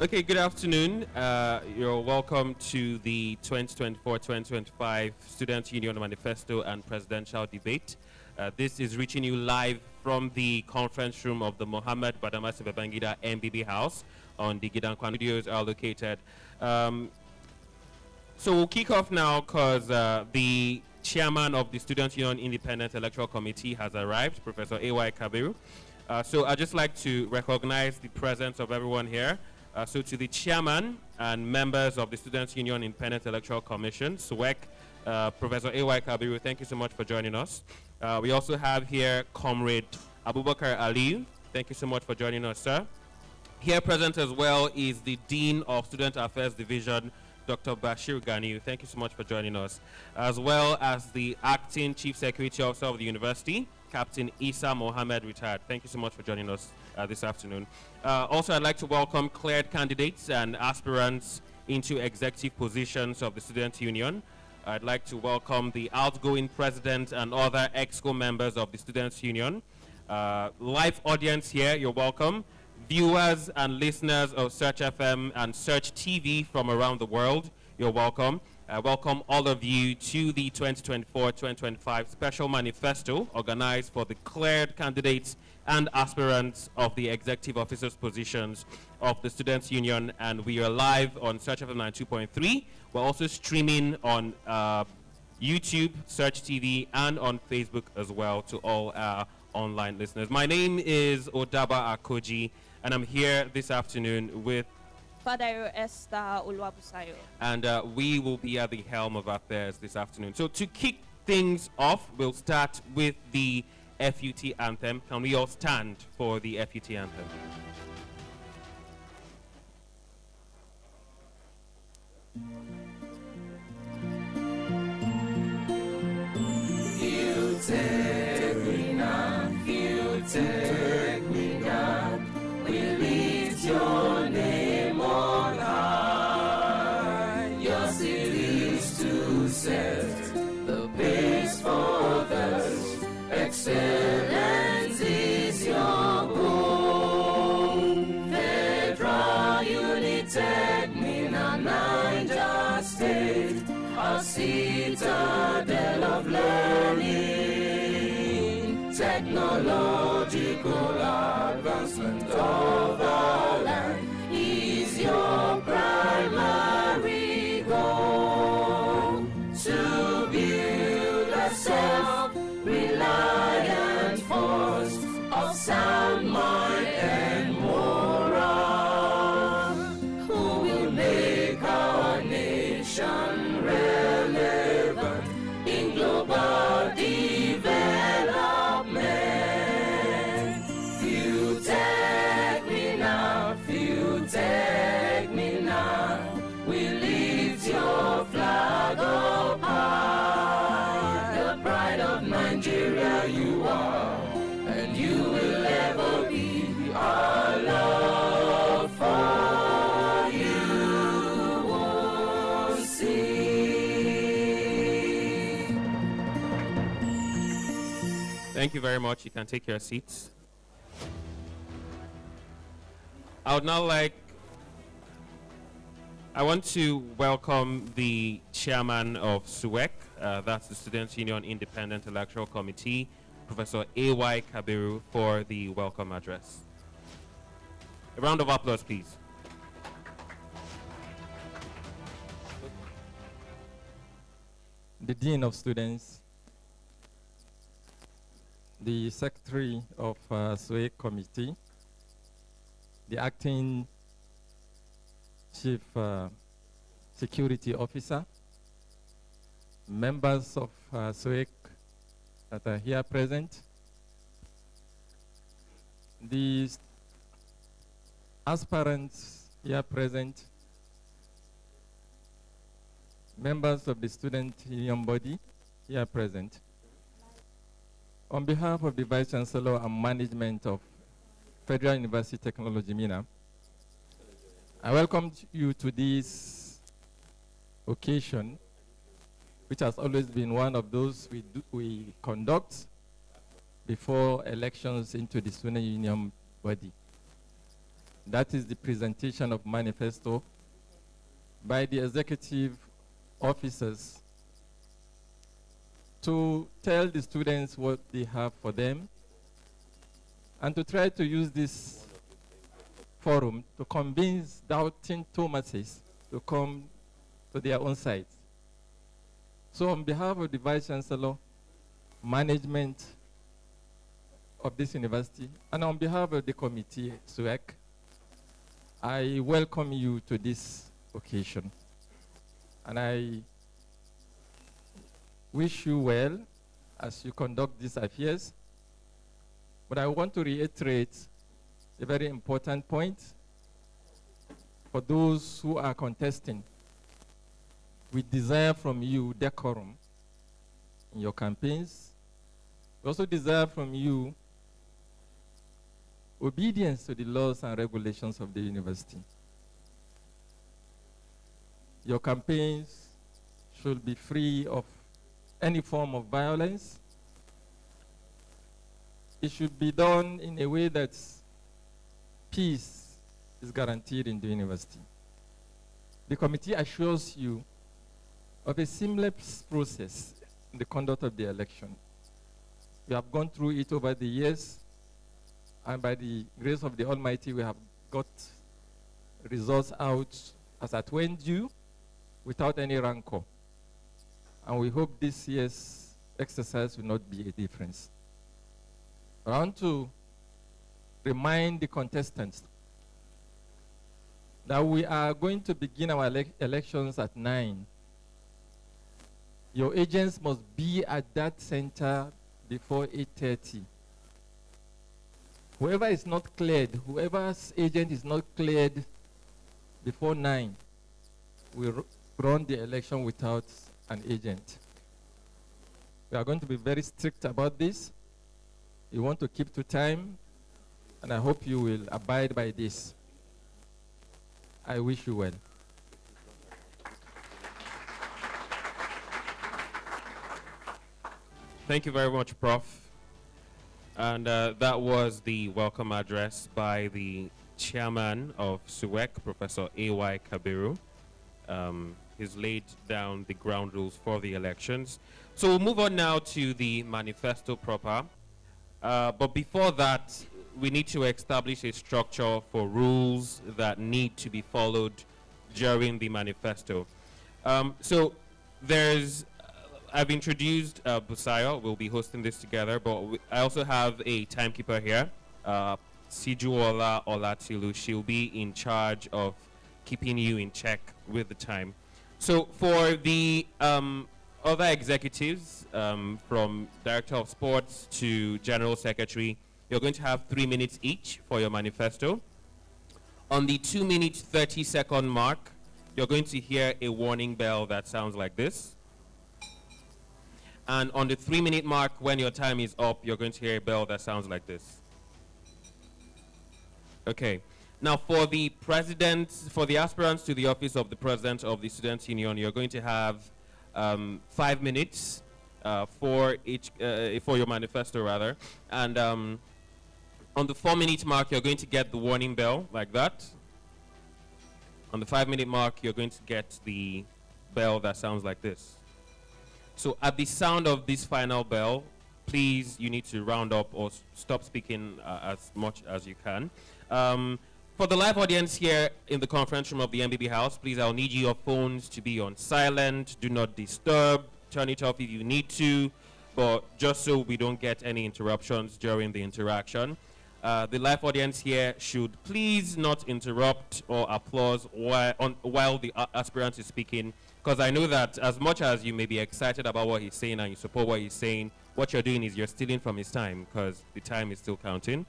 Okay, good afternoon. You're welcome to the 2024-2025 Student Union Manifesto and Presidential Debate. This is reaching you live from the conference room of the Mohammed Badamasi Babangida MBB House on the Gidankwan Studios are located. So we'll kick off now because the chairman of the Student Union Independent Electoral Committee has arrived, Professor A.Y. Kabiru. So I'd just like to recognize the presence of everyone here. So to the chairman and members of the Students' Union Independent Electoral Commission, SWEC, Professor A.Y. Kabiru, thank you so much for joining us. We also have here Comrade Abubakar Ali. Thank you so much for joining us, sir. Here present as well is the Dean of Student Affairs Division, Dr. Bashir Ganiu. Thank you so much for joining us. As well as the Acting Chief Security Officer of the University, Captain Isa Mohammed, retired. Thank you so much for joining us this afternoon. Also, I'd like to welcome cleared candidates and aspirants into executive positions of the Student Union. I'd like to welcome the outgoing president and other EXCO members of the Students Union. Live audience here, you're welcome. Viewers and listeners of Search FM and Search TV from around the world, you're welcome. I welcome all of you to the 2024-2025 Special Manifesto organized for the cleared candidates and aspirants of the executive officers positions of the Students' Union, and we are live on Search FM 92.3. We're also streaming on YouTube, Search TV, and on Facebook as well to all our online listeners. My name is Odaba Akoji, and I'm here this afternoon with Father Esther Uluwabusayo. And we will be at the helm of affairs this afternoon. So to kick things off, we'll start with the FUT anthem. Can we all stand for the FUT anthem? You take me now, you take me now. We lift your name on high. Your cities to set the pace for others. Excellence is your goal. Federal United Mina Niger State, a citadel of learning, technological advancement of our land is your primary goal. To build a self-reliant force of sound mind and moral, who will make our nation relevant in global development. You take me now, you take me now. We lift your flag up high. The pride of Nigeria you are, and you will ever be. Our love for you won't cease. Thank you very much. You can take your seats. I would now I want to welcome the chairman of SWEC, that's the Students' Union Independent Electoral Committee, Professor A.Y. Kabiru, for the welcome address. A round of applause, please. The Dean of Students, the Secretary of SWEC Committee, the Acting Chief Security Officer, members of SWEC that are here present, the aspirants here present, members of the Student Union body here present. On behalf of the Vice Chancellor and management of Federal University Technology, Mina, I welcome you to this occasion, which has always been one of those we conduct before elections into the Student Union body. That is the presentation of manifesto by the executive officers to tell the students what they have for them and to try to use this forum to convince doubting Thomases to come to their own side. So on behalf of the Vice Chancellor, management of this university, and on behalf of the committee, SUEC, I welcome you to this occasion. And I wish you well as you conduct these affairs. But I want to reiterate a very important point for those who are contesting. We desire from you decorum in your campaigns. We also desire from you obedience to the laws and regulations of the university. Your campaigns should be free of any form of violence. It should be done in a way that peace is guaranteed in the university. The committee assures you of a seamless process in the conduct of the election. We have gone through it over the years, and by the grace of the Almighty, we have got results out as at when due, without any rancor. And we hope this year's exercise will not be a difference. I want to remind the contestants that we are going to begin our elections at 9. Your agents must be at that center before 8:30. Whoever is not cleared, whoever's agent is not cleared before 9, will run the election without an agent. We are going to be very strict about this. We want to keep to time, and I hope you will abide by this. I wish you well. Thank you very much, Prof. And that was the welcome address by the chairman of SUEC, Professor A.Y. Kabiru. He's laid down the ground rules for the elections. So we'll move on now to the manifesto proper. But before that, we need to establish a structure for rules that need to be followed during the manifesto. So there's I've introduced Busayo. We'll be hosting this together, but I also have a timekeeper here, Sijuola Olatilu. She'll be in charge of keeping you in check with the time. So for the other executives, from Director of Sports to General Secretary, you're going to have 3 minutes each for your manifesto. On the 2-minute 30-second mark, you're going to hear a warning bell that sounds like this. And on the 3-minute mark, when your time is up, you're going to hear a bell that sounds like this. Okay. Now, for the president, for the aspirants to the office of the president of the Student Union, you're going to have 5 minutes for your manifesto, rather. And on the 4-minute mark, you're going to get the warning bell like that. On the 5-minute mark, you're going to get the bell that sounds like this. So at the sound of this final bell, please, you need to round up or stop speaking as much as you can. For the live audience here in the conference room of the MBB House, please, I'll need your phones to be on silent. Do not disturb. Turn it off if you need to, but just so we don't get any interruptions during the interaction. The live audience here should please not interrupt or applause while the aspirant is speaking, because I know that as much as you may be excited about what he's saying and you support what he's saying, what you're doing is you're stealing from his time, because the time is still counting.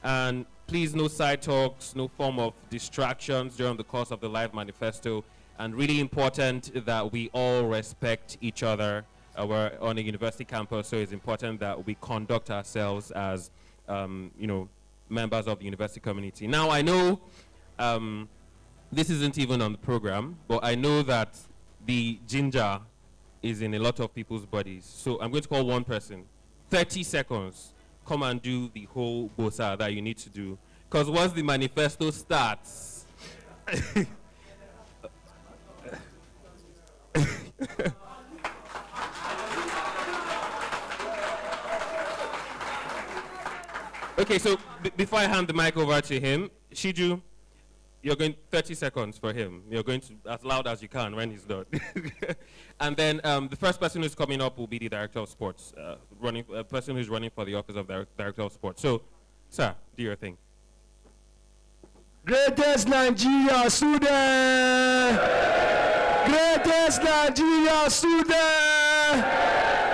And please, no side talks, no form of distractions during the course of the live manifesto. And really important that we all respect each other. We're on a university campus, so it's important that we conduct ourselves as members of the university community. Now, I know this isn't even on the program, but I know that the ginger is in a lot of people's bodies. So I'm going to call one person. 30 seconds. Come and do the whole bosa that you need to do Because once the manifesto starts, okay, so before I hand the mic over to him, Shiju, you're going 30 seconds for him. You're going to as loud as you can when he's done. And then the first person who's coming up will be the director of sports, person who's running for the office of director of sports. So, sir, do your thing. Greatest Nigeria student! Greatest Nigeria student!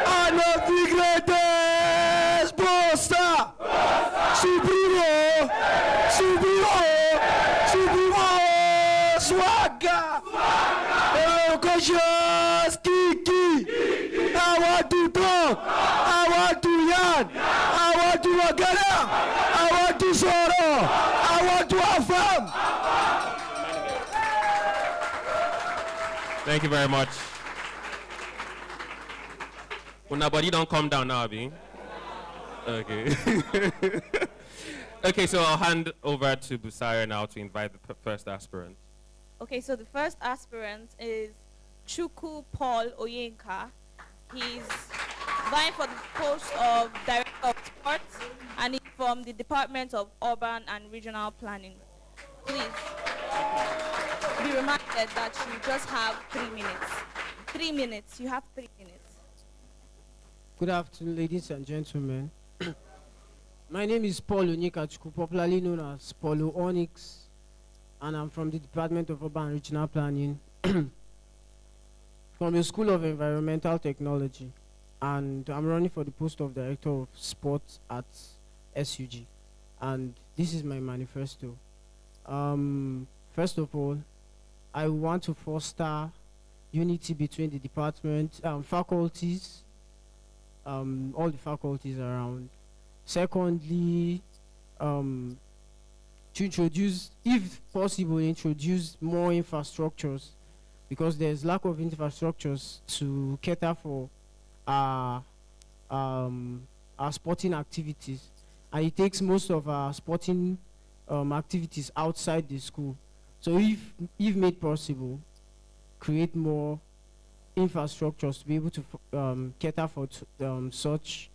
And of the greatest poster! Supremo! Supremo! Supremo! Swagger! Conscious Kiki! I want to talk! I want to yarn! I want to Okara! I want to sorrow! I want to affirm! Thank you very much. Well, nobody don't come down now, Abi. Okay. Okay, so I'll hand over to Busaya now to invite the first aspirant. Okay, so the first aspirant is Chuku Paul Oyenka. He's vying for the post of Director of Sports, and he's from the Department of Urban and Regional Planning. Please be reminded that you just have 3 minutes. 3 minutes. You have 3 minutes. Good afternoon, ladies and gentlemen. My name is Polo Onix, popularly known as Polo Onix, and I'm from the Department of Urban and Regional Planning from the School of Environmental Technology, and I'm running for the post of Director of Sports at SUG, and this is my manifesto. First of all, I want to foster unity between the department, faculties, all the faculties around. Secondly, to introduce, if possible, introduce more infrastructures, because there's lack of infrastructures to cater for our sporting activities, and it takes most of our sporting activities outside the school. So if made possible, create more infrastructures to be able to cater for such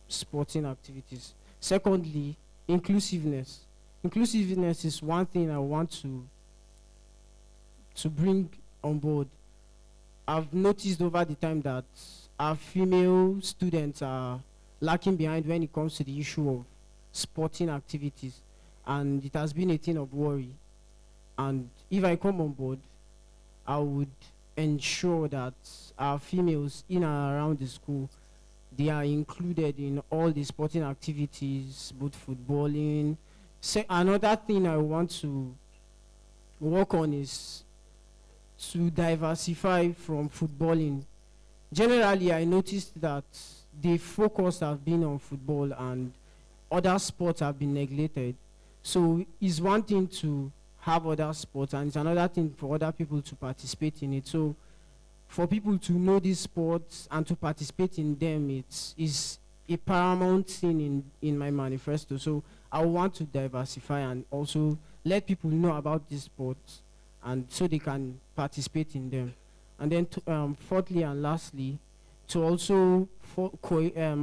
sporting activities. Secondly, inclusiveness. Inclusiveness is one thing I want to bring on board. I've noticed over the time that our female students are lacking behind when it comes to the issue of sporting activities, and it has been a thing of worry. And if I come on board, I would ensure that our females in and around the school, they are included in all the sporting activities, both footballing. Another thing I want to work on is to diversify from footballing. Generally, I noticed that the focus has been on football and other sports have been neglected. So it's one thing to have other sports, and it's another thing for other people to participate in it. So for people to know these sports and to participate in them, is a paramount thing in my manifesto. So I want to diversify and also let people know about these sports, and so they can participate in them. And then fourthly and lastly, to also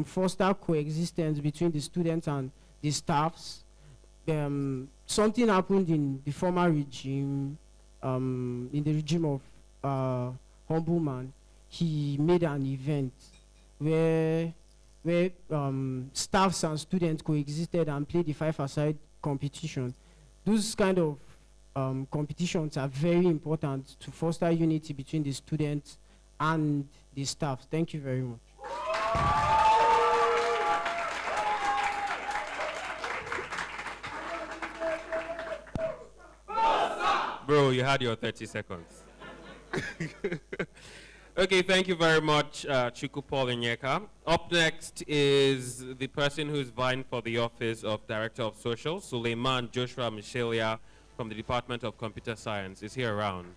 foster coexistence between the students and the staffs. Something happened in the former regime, in the regime of Humble Man. He made an event where staffs and students coexisted and played the five-a-side competition. Those kind of competitions are very important to foster unity between the students and the staff. Thank you very much. Bro, you had your 30 seconds. Okay, thank you very much, Chuku Paul Onyeka. Up next is the person who's vying for the office of Director of Social, Suleiman Joshua Michelia from the Department of Computer Science. Is he around?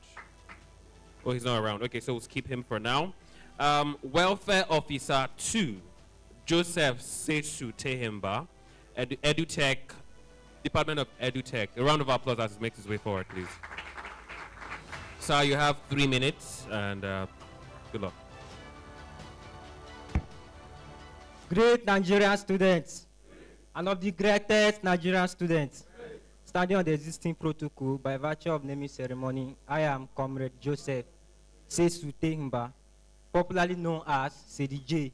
Oh, he's not around. Okay, so we'll keep him for now. Welfare Officer 2, Joseph Sesu Tehemba. EduTech, Department of EduTech. A round of applause as he makes his way forward, please. Sir, you have 3 minutes, and good luck. Great Nigerian students, and of the greatest Nigerian students, standing on the existing protocol by virtue of naming ceremony, I am Comrade Joseph Sesutehimba, popularly known as CDJ.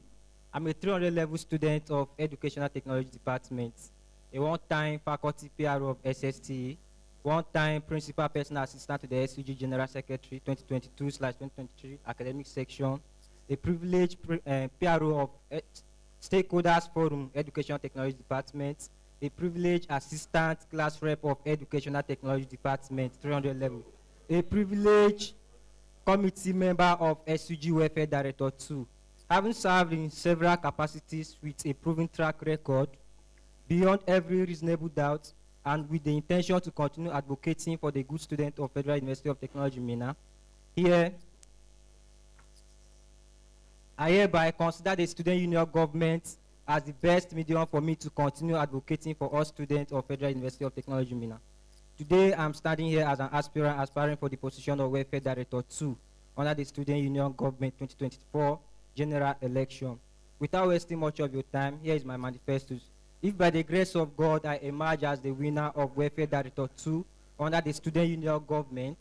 I'm a 300-level student of Educational Technology Department, a one-time faculty PRO of SSTA, one-time principal personal assistant to the SUG General Secretary 2022/2023 academic section, a privileged PRO of Stakeholders Forum Educational Technology Department, a privileged assistant class rep of Educational Technology Department 300 level, a privileged committee member of SUG Welfare Director 2, having served in several capacities with a proven track record beyond every reasonable doubt, and with the intention to continue advocating for the good student of Federal University of Technology, Minna. I hereby consider the student union government as the best medium for me to continue advocating for all students of Federal University of Technology, Minna. Today, I'm standing here as an aspirant aspiring for the position of Welfare Director 2 under the Student Union Government 2024 General Election. Without wasting much of your time, here is my manifesto. If by the grace of God I emerge as the winner of Welfare Director 2 under the Student Union Government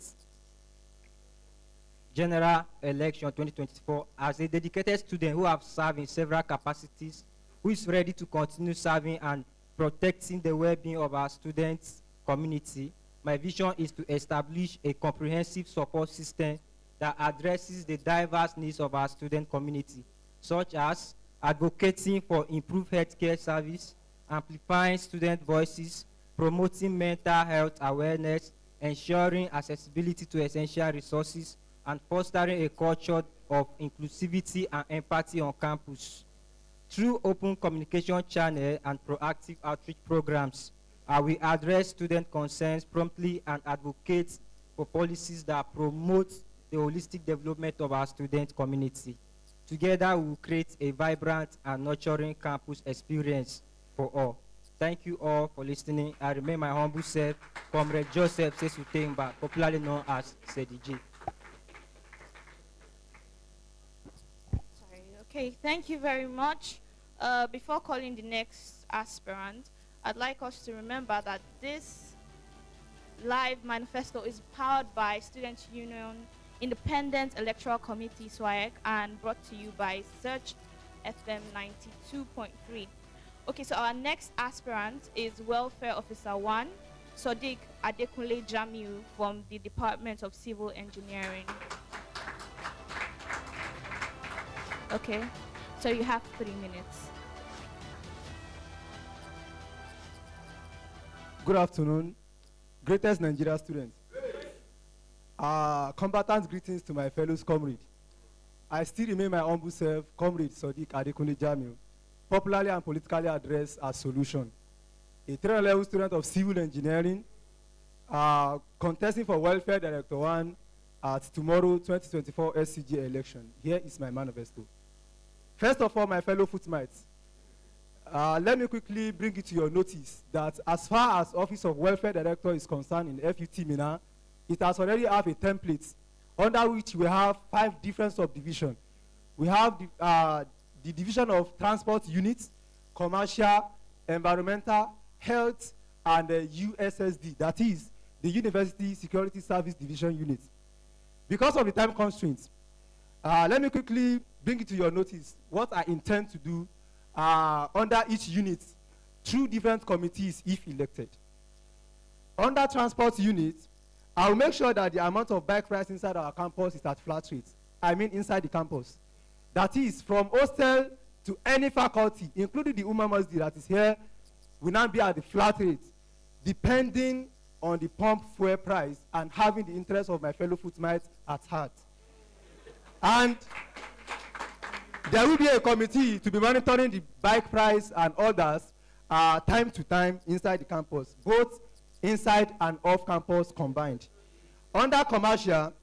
General Election 2024 as a dedicated student who have served in several capacities, who is ready to continue serving and protecting the well-being of our students' community, my vision is to establish a comprehensive support system that addresses the diverse needs of our student community, such as advocating for improved healthcare service, amplifying student voices, promoting mental health awareness, ensuring accessibility to essential resources, and fostering a culture of inclusivity and empathy on campus. Through open communication channel and proactive outreach programs, we address student concerns promptly and advocate for policies that promote the holistic development of our student community. Together, we will create a vibrant and nurturing campus experience for all. Thank you all for listening. I remain my humble self, Comrade Joseph Sesutehimba, popularly known as CDJ. Okay, thank you very much. Before calling the next aspirant, I'd like us to remember that this live manifesto is powered by Student Union Independent Electoral Committee, SWAEC, and brought to you by Search FM 92.3. Okay, so our next aspirant is Welfare Officer 1, Sodiq Adekunle Jamu from the Department of Civil Engineering. Okay, so you have 3 minutes. Good afternoon, greatest Nigeria students. Combatant greetings to my fellow comrade. I still remain my humble self, Comrade Sodiq Adekunle Jamu, popularly and politically addressed as Solution, a 300-level student of civil engineering, contesting for Welfare Director 1 at tomorrow 2024 SCG election. Here is my manifesto. First of all, my fellow footmates, let me quickly bring it to your notice that as far as Office of Welfare Director is concerned in FUTMINNA, it has already have a template under which we have 5 different subdivisions. We have the division of transport units, commercial, environmental, health, and USSD, that is the University Security Service Division unit. Because of the time constraints, let me quickly bring it to your notice what I intend to do under each unit through different committees if elected. Under transport unit, I will make sure that the amount of bike rides inside our campus is at flat rate. I mean inside the campus. That is from hostel to any faculty, including the Umma Masjid that is here, will now be at the flat rate, depending on the pump fuel price and having the interest of my fellow footmates at heart. And there will be a committee to be monitoring the bike price and others time to time inside the campus, both inside and off campus combined. Under commercial,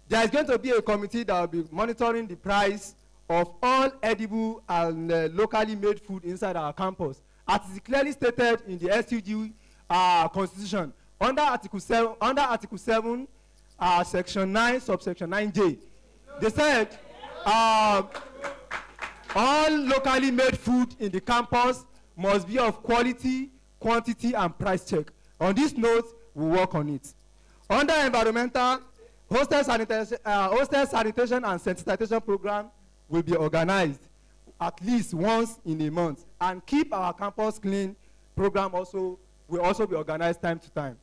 there is going to be a committee that will be monitoring the price of all edible and locally made food inside our campus as is clearly stated in the SUG Constitution, under Article 7, Section 9, subsection 9J. They said all locally made food in the campus must be of quality, quantity, and price check. On this note, we work on it. Under environmental, hostel sanitation and sensitization program will be organized at least once in a month, and keep our campus clean program will also be organized time to time.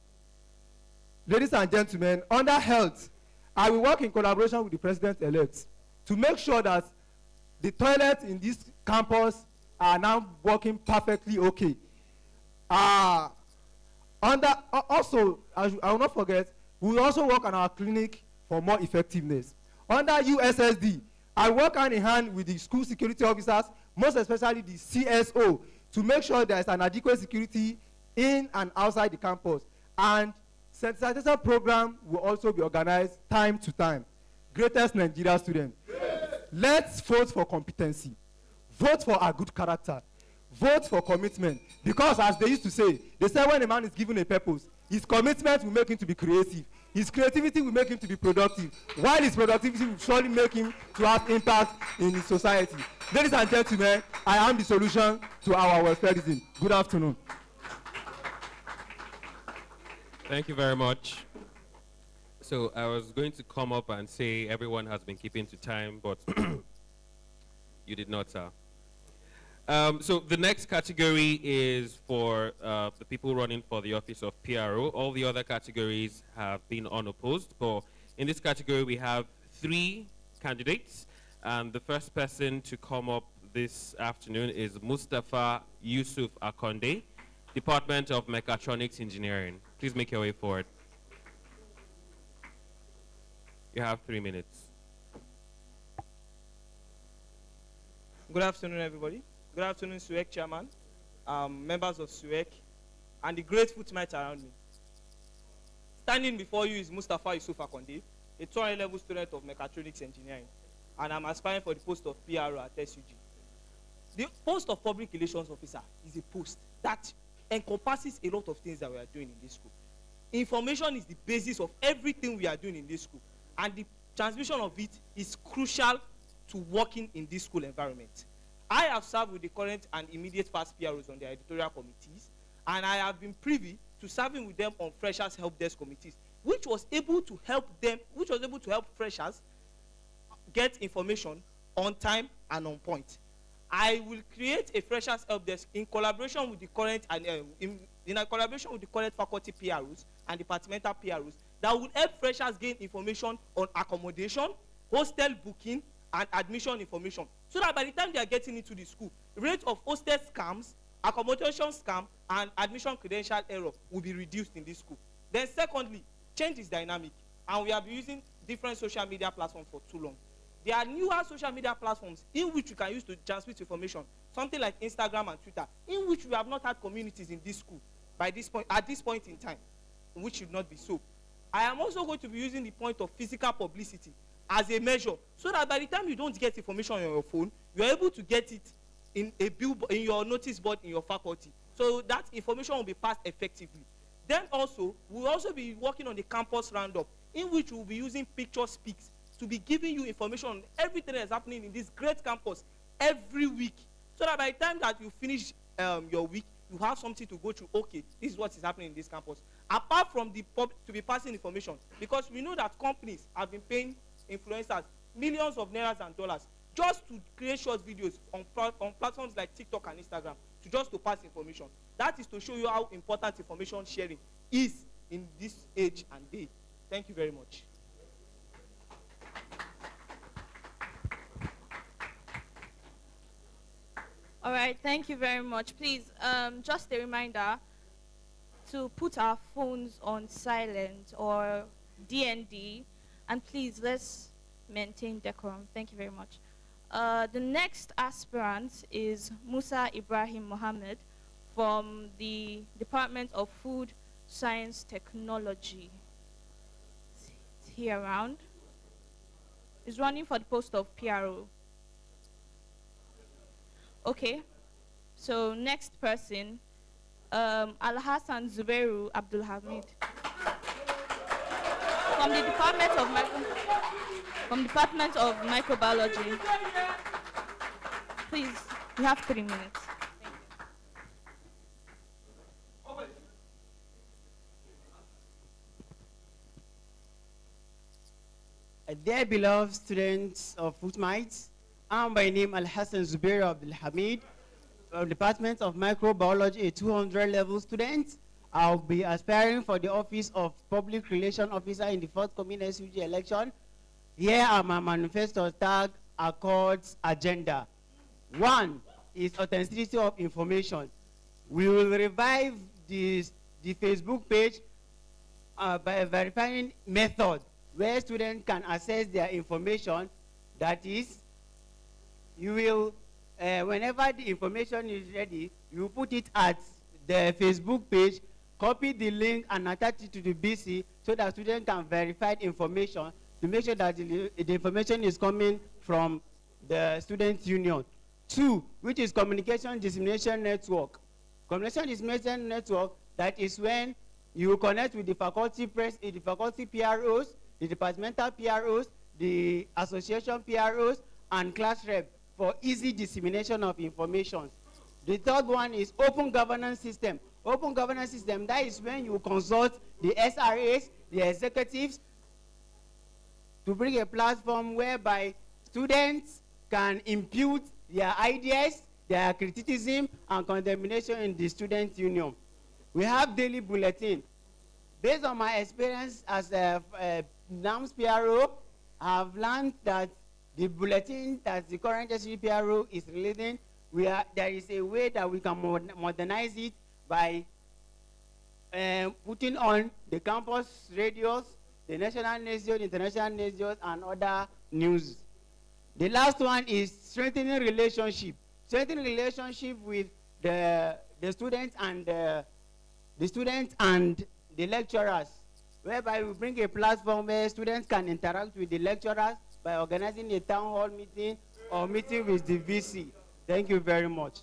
Ladies and gentlemen, under health, I will work in collaboration with the president-elect to make sure that the toilets in this campus are now working perfectly okay. Also, I will not forget, we will also work on our clinic for more effectiveness. Under USSD, I work hand in hand with the school security officers, most especially the CSO, to make sure there is an adequate security in and outside the campus. And sensitization program will also be organized time to time. Greatest Nigeria student. Let's vote for competency. Vote for a good character. Vote for commitment. Because as they used to say, they say when a man is given a purpose, his commitment will make him to be creative. His creativity will make him to be productive, while his productivity will surely make him to have impact in his society. Ladies and gentlemen, I am the solution to our welfareism. Good afternoon. Thank you very much. So I was going to come up and say everyone has been keeping to time, but you did not, sir. So the next category is for the people running for the office of PRO. All the other categories have been unopposed, but in this category we have 3 candidates, and the first person to come up this afternoon is Mustafa Yusuf Akonde, Department of Mechatronics Engineering. Please make your way forward. You have 3 minutes. Good afternoon, everybody. Good afternoon, SUEC chairman, members of SUEC, and the great footmites around me. Standing before you is Mustafa Yusuf Akonde, a 200-level student of Mechatronics Engineering, and I'm aspiring for the post of PRO at SUG. The post of Public Relations Officer is a post that encompasses a lot of things that we are doing in this school. Information is the basis of everything we are doing in this school, and the transmission of it is crucial to working in this school environment. I have served with the current and immediate past PROs on their editorial committees, and I have been privy to serving with them on freshers help desk committees, which was able to help freshers get information on time and on point. I will create a freshers help desk in collaboration with the current and in a collaboration with the current faculty PROs and departmental PROs that will help freshers gain information on accommodation, hostel booking, and admission information, so that by the time they are getting into the school, rate of hostel scams, accommodation scam, and admission credential error will be reduced in this school. Then secondly, change is dynamic, and we have been using different social media platforms for too long. There are newer social media platforms in which you can use to transmit information, something like Instagram and Twitter, in which we have not had communities in this school by this point, at this point in time, which should not be so. I am also going to be using the point of physical publicity as a measure, so that by the time you don't get information on your phone, you are able to get it in a billboard, in your notice board in your faculty, so that information will be passed effectively. Then also, we'll also be working on the campus roundup, in which we'll be using picture speaks to be giving you information on everything that is happening in this great campus every week, so that by the time that you finish your week, you have something to go through. Okay, this is what is happening in this campus. Apart from the to be passing information, because we know that companies have been paying influencers millions of nairas and dollars just to create short videos on platforms like TikTok and Instagram to pass information. That is to show you how important information sharing is in this age and day. Thank you very much. All right, thank you very much. Please, just a reminder to put our phones on silent or DND, and please, let's maintain decorum. Thank you very much. The next aspirant is Musa Ibrahim Mohammed from the Department of Food Science Technology. Is he around? He's running for the post of PRO. Okay. So next person, Al-Hassan Zubairu Abdul Hamid. From the Department of Microbiology. Please, you have 3 minutes. Dear beloved students of FUTMINNA, I'm by name Al-Hassan Zubair Abdul Hamid, from Department of Microbiology, a 200 level student. I'll be aspiring for the office of Public Relations Officer in the forthcoming SUG election. Here are my manifesto tag Accords agenda. 1 is authenticity of information. We will revive the Facebook page by a verifying method where students can access their information. That is, you will, whenever the information is ready, you put it at the Facebook page, copy the link and attach it to the BC so that students can verify the information to make sure that the information is coming from the student union. 2, which is communication dissemination network. Communication dissemination network, that is when you connect with the faculty press, the faculty PROs, the departmental PROs, the association PROs, and class rep for easy dissemination of information. The 3rd one is open governance system. Open governance system, that is when you consult the SRAs, the executives, to bring a platform whereby students can impute their ideas, their criticism, and condemnation in the student union. We have daily bulletin. Based on my experience as a NAMS PRO, I have learned that the bulletin that the current SUG PRO is releasing, there is a way that we can modernize it by putting on the campus radios, the national news, the international news, and other news. The last one is strengthening relationship. Strengthening relationship with the students and the lecturers, whereby we bring a platform where students can interact with the lecturers by organizing a town hall meeting or meeting with the VC. Thank you very much.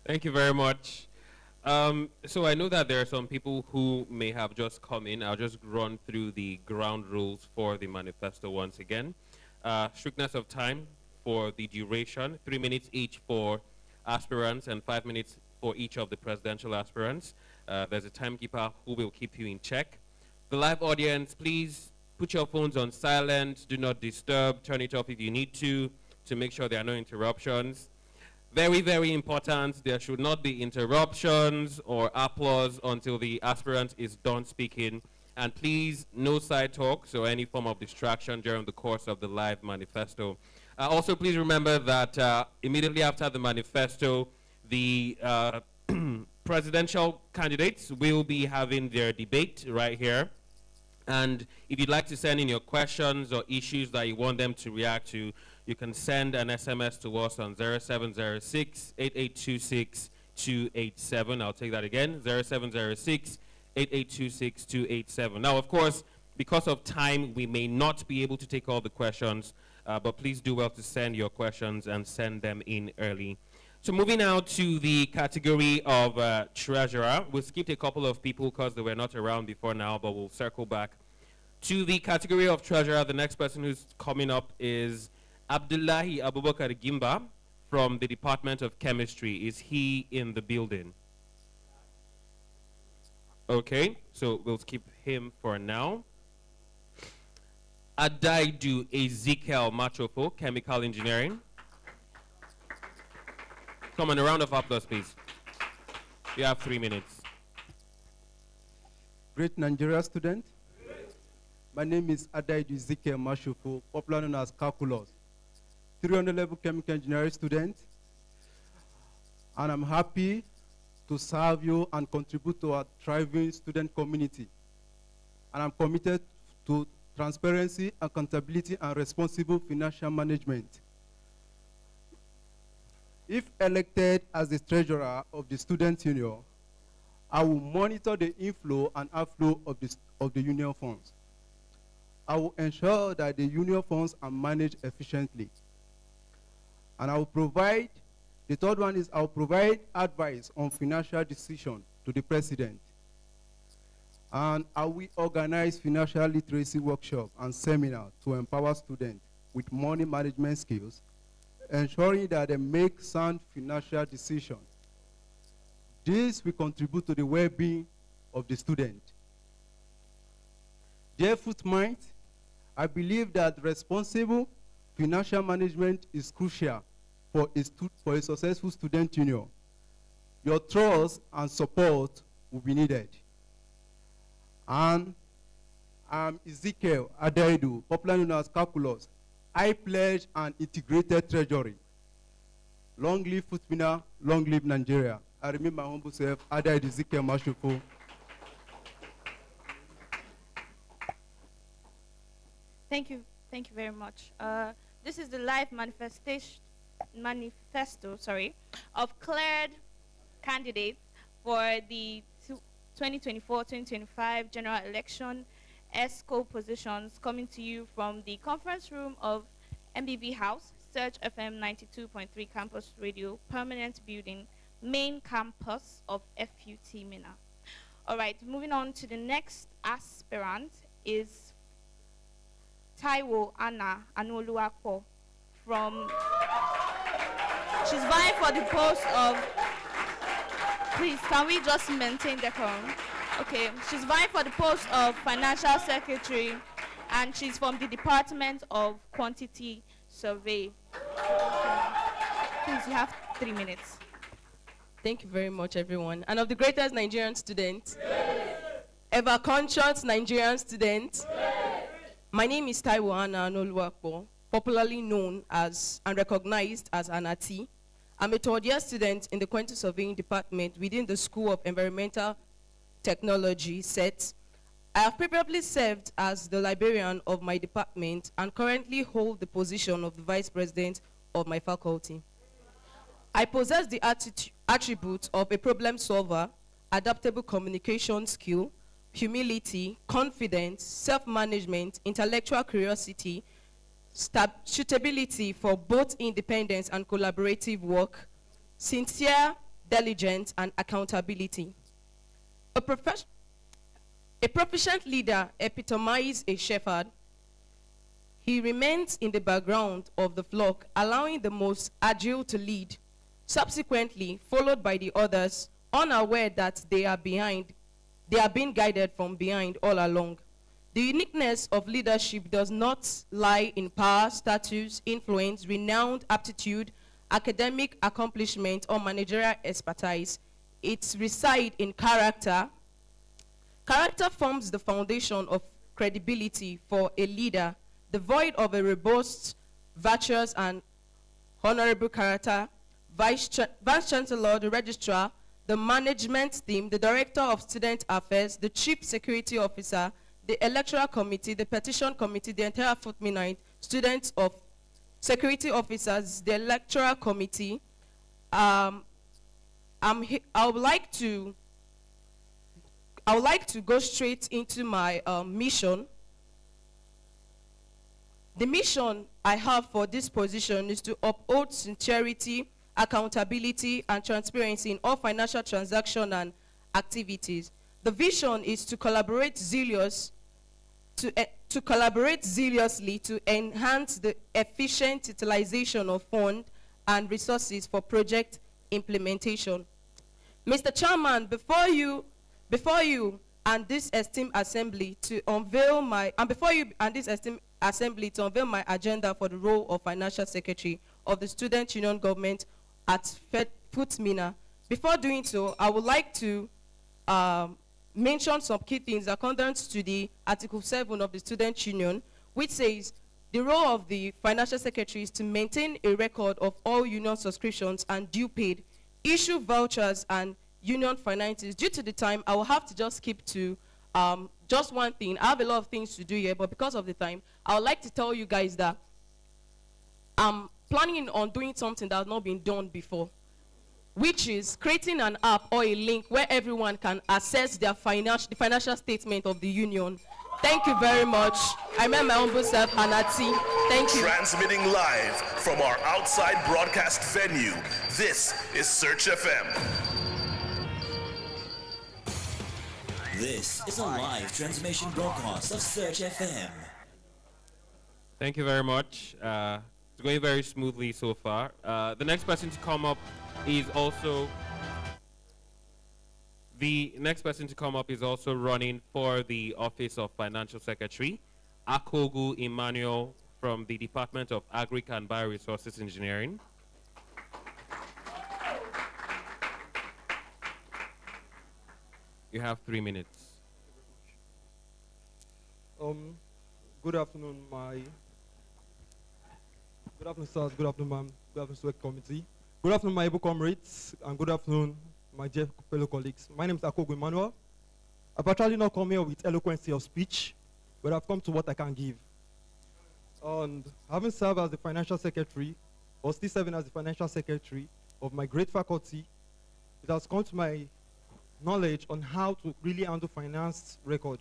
Thank you very much. So I know that there are some people who may have just come in. I'll just run through the ground rules for the manifesto once again. Strictness of time for the duration, 3 minutes each for aspirants and 5 minutes for each of the presidential aspirants. There's a timekeeper who will keep you in check. The live audience, please put your phones on silent, do not disturb, turn it off if you need to make sure there are no interruptions. Very, very important, there should not be interruptions or applause until the aspirant is done speaking. And please, no side talks or any form of distraction during the course of the live manifesto. Also, please remember that immediately after the manifesto, the presidential candidates will be having their debate right here. And if you'd like to send in your questions or issues that you want them to react to, you can send an SMS to us on 0706-8826-287. I'll take that again, 0706-8826-287. Now, of course, because of time, we may not be able to take all the questions, but please do well to send your questions and send them in early. So moving now to the category of treasurer. We'll skip a couple of people because they were not around before now, but we'll circle back. To the category of treasurer, the next person who's coming up is Abdullahi Abubakar Gimba from the Department of Chemistry. Is he in the building? Okay, so we'll skip him for now. Adaidu Ezekiel Machofo, Chemical Engineering. Come on, a round of applause, please. You have 3 minutes. Great Nigeria student. My name is Adaidu Ezekiel Machofo, popularly known as Calculus. 300 level chemical engineering student. And I'm happy to serve you and contribute to our thriving student community. And I'm committed to transparency, accountability, and responsible financial management. If elected as the treasurer of the student union, I will monitor the inflow and outflow of the union funds. I will ensure that the union funds are managed efficiently. And I will provide, the third one is I will provide advice on financial decision to the president. And I will organize financial literacy workshop and seminar to empower students with money management skills, ensuring that they make sound financial decisions. This will contribute to the well-being of the student. Dear FUTMINNA, I believe that responsible financial management is crucial for a successful student union. Your trust and support will be needed. And I'm Ezekiel Adu, popularly known as Calculus. I pledge an integrated treasury. Long live FUTMINNA, long live Nigeria. I remain my humble self, Adai Ezekiel Mashufo. Thank you very much. This is the live manifesto of cleared candidates for the 2024-2025 general election ESCO positions, coming to you from the conference room of MBB House, Search FM 92.3 Campus Radio, Permanent Building, Main Campus of FUTMINNA. All right, moving on to the next aspirant is Taio Anna Obi from, she's vying for the post of, please, can we just maintain decorum? Okay, she's vying for the post of Financial Secretary, and she's from the Department of Quantity Survey. Please, you have 3 minutes. Thank you very much, everyone. And of the greatest Nigerian student, ever conscious Nigerian student, my name is Taio Anna Obi, popularly known as and recognized as Anati. I'm a third-year student in the Quantity Surveying Department within the School of Environmental Technology, SET. I have previously served as the librarian of my department and currently hold the position of the vice president of my faculty. I possess the attributes of a problem solver, adaptable communication skill, humility, confidence, self-management, intellectual curiosity, suitability for both independence and collaborative work, sincere, diligence, and accountability. A proficient leader epitomizes a shepherd. He remains in the background of the flock, allowing the most agile to lead, subsequently followed by the others, unaware that they are being guided from behind all along. The uniqueness of leadership does not lie in power, status, influence, renowned aptitude, academic accomplishment, or managerial expertise. It resides in character. Character forms the foundation of credibility for a leader, devoid of a robust, virtuous, and honorable character. Vice Chancellor, the Registrar, the Management Team, the Director of Student Affairs, the Chief Security Officer, the Electoral Committee, the Petition Committee, the entire FUTMINNA, students of security officers, the Electoral Committee. I would like to go straight into my mission. The mission I have for this position is to uphold sincerity, accountability, and transparency in all financial transactions and activities. The vision is to collaborate zealously to enhance the efficient utilization of funds and resources for project implementation. Mr. Chairman, before you and this esteemed assembly to unveil my agenda for the role of Financial Secretary of the Student Union Government at FUTMINNA. Before doing so, I would like to mention some key things according to the Article 7 of the Student Union, which says the role of the Financial Secretary is to maintain a record of all union subscriptions and due paid, issue vouchers and union finances. Due to the time, I will have to just keep to just one thing. I have a lot of things to do here, but because of the time, I would like to tell you guys that I'm planning on doing something that has not been done before, which is creating an app or a link where everyone can access their financial statement of the union Thank you very much. I remember my humble self, Hanati. Thank you. Transmitting live from our outside broadcast venue, this is Search FM. This is a live transmission broadcast of Search FM. Thank you very much. It's going very smoothly so far. The next person to come up is also running for the Office of Financial Secretary, Ogu Emmanuel from the Department of Agric and Bioresources Engineering. You have 3 minutes. Good afternoon, good afternoon, sirs. Good afternoon, ma'am. Good afternoon, SWEC committee. Good afternoon, my able comrades, and good afternoon, my dear fellow colleagues. My name is Ogu Emmanuel. I've actually not come here with eloquency of speech, but I've come to what I can give. And having served as the financial secretary, or still serving as the financial secretary of my great faculty, it has come to my knowledge on how to really handle finance record.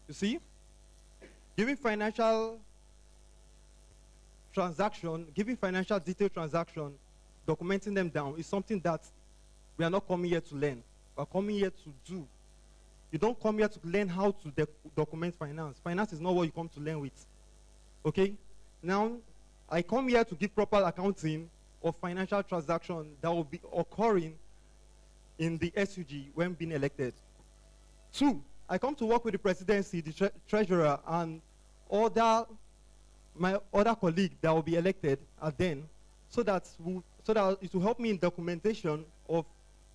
You see, giving financial detailed transaction, documenting them down is something that we are not coming here to learn. We are coming here to do. You don't come here to learn how to document finance. Finance is not what you come to learn with. Okay? Now, I come here to give proper accounting of financial transaction that will be occurring in the SUG when being elected. 2, I come to work with the presidency, the treasurer, and my other colleague that will be elected then, so that it will help me in documentation of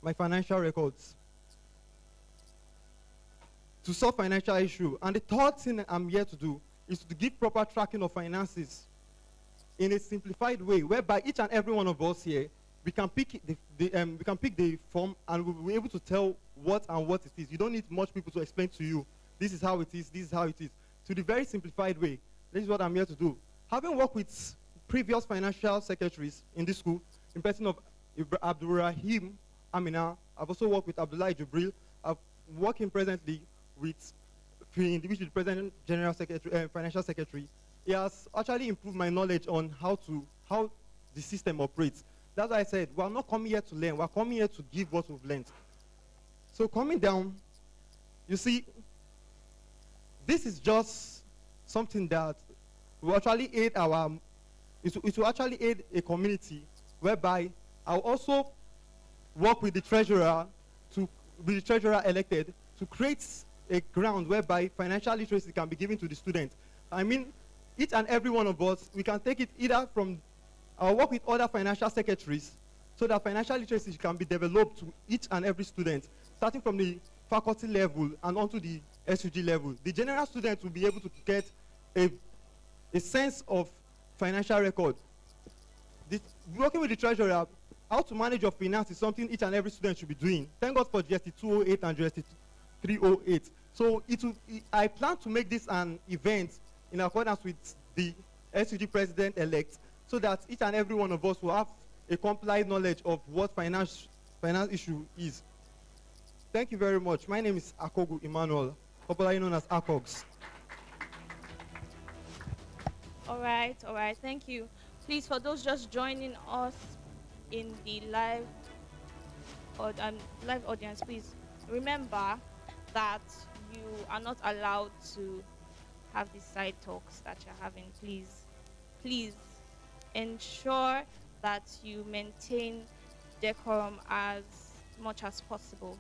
my financial records to solve financial issue. And the third thing I'm here to do is to give proper tracking of finances in a simplified way, whereby each and every one of us here, we can pick the form and we'll be able to tell what it is. You don't need much people to explain to you, this is how it is, this is how it is. To the very simplified way, this is what I'm here to do. Having worked with previous financial secretaries in this school, in person of Abdul Amina, I've also worked with Abdullah Jibril. I'm working presently with which is the present general secretary, financial secretary. He has actually improved my knowledge on how the system operates. That's why I said, we're not coming here to learn, we're coming here to give what we've learned. So coming down, you see, this is just something that will actually aid it will actually aid a community, whereby I'll also work with the treasurer elected to create a ground whereby financial literacy can be given to the students. I mean, each and every one of us, we can take it either from I'll work with other financial secretaries so that financial literacy can be developed to each and every student, starting from the faculty level and onto the SUG level. The general student will be able to get a sense of financial record. Working with the treasurer, how to manage your finance is something each and every student should be doing. Thank God for GST 208 and GST 308. So I plan to make this an event in accordance with the SUG president-elect, so that each and every one of us will have a complete knowledge of what finance issue is. Thank you very much. My name is Ogu Emmanuel, popularly known as ACOGS. All right, thank you. Please, for those just joining us in the live audience, please remember that you are not allowed to have these side talks that you're having. Please ensure that you maintain decorum as much as possible.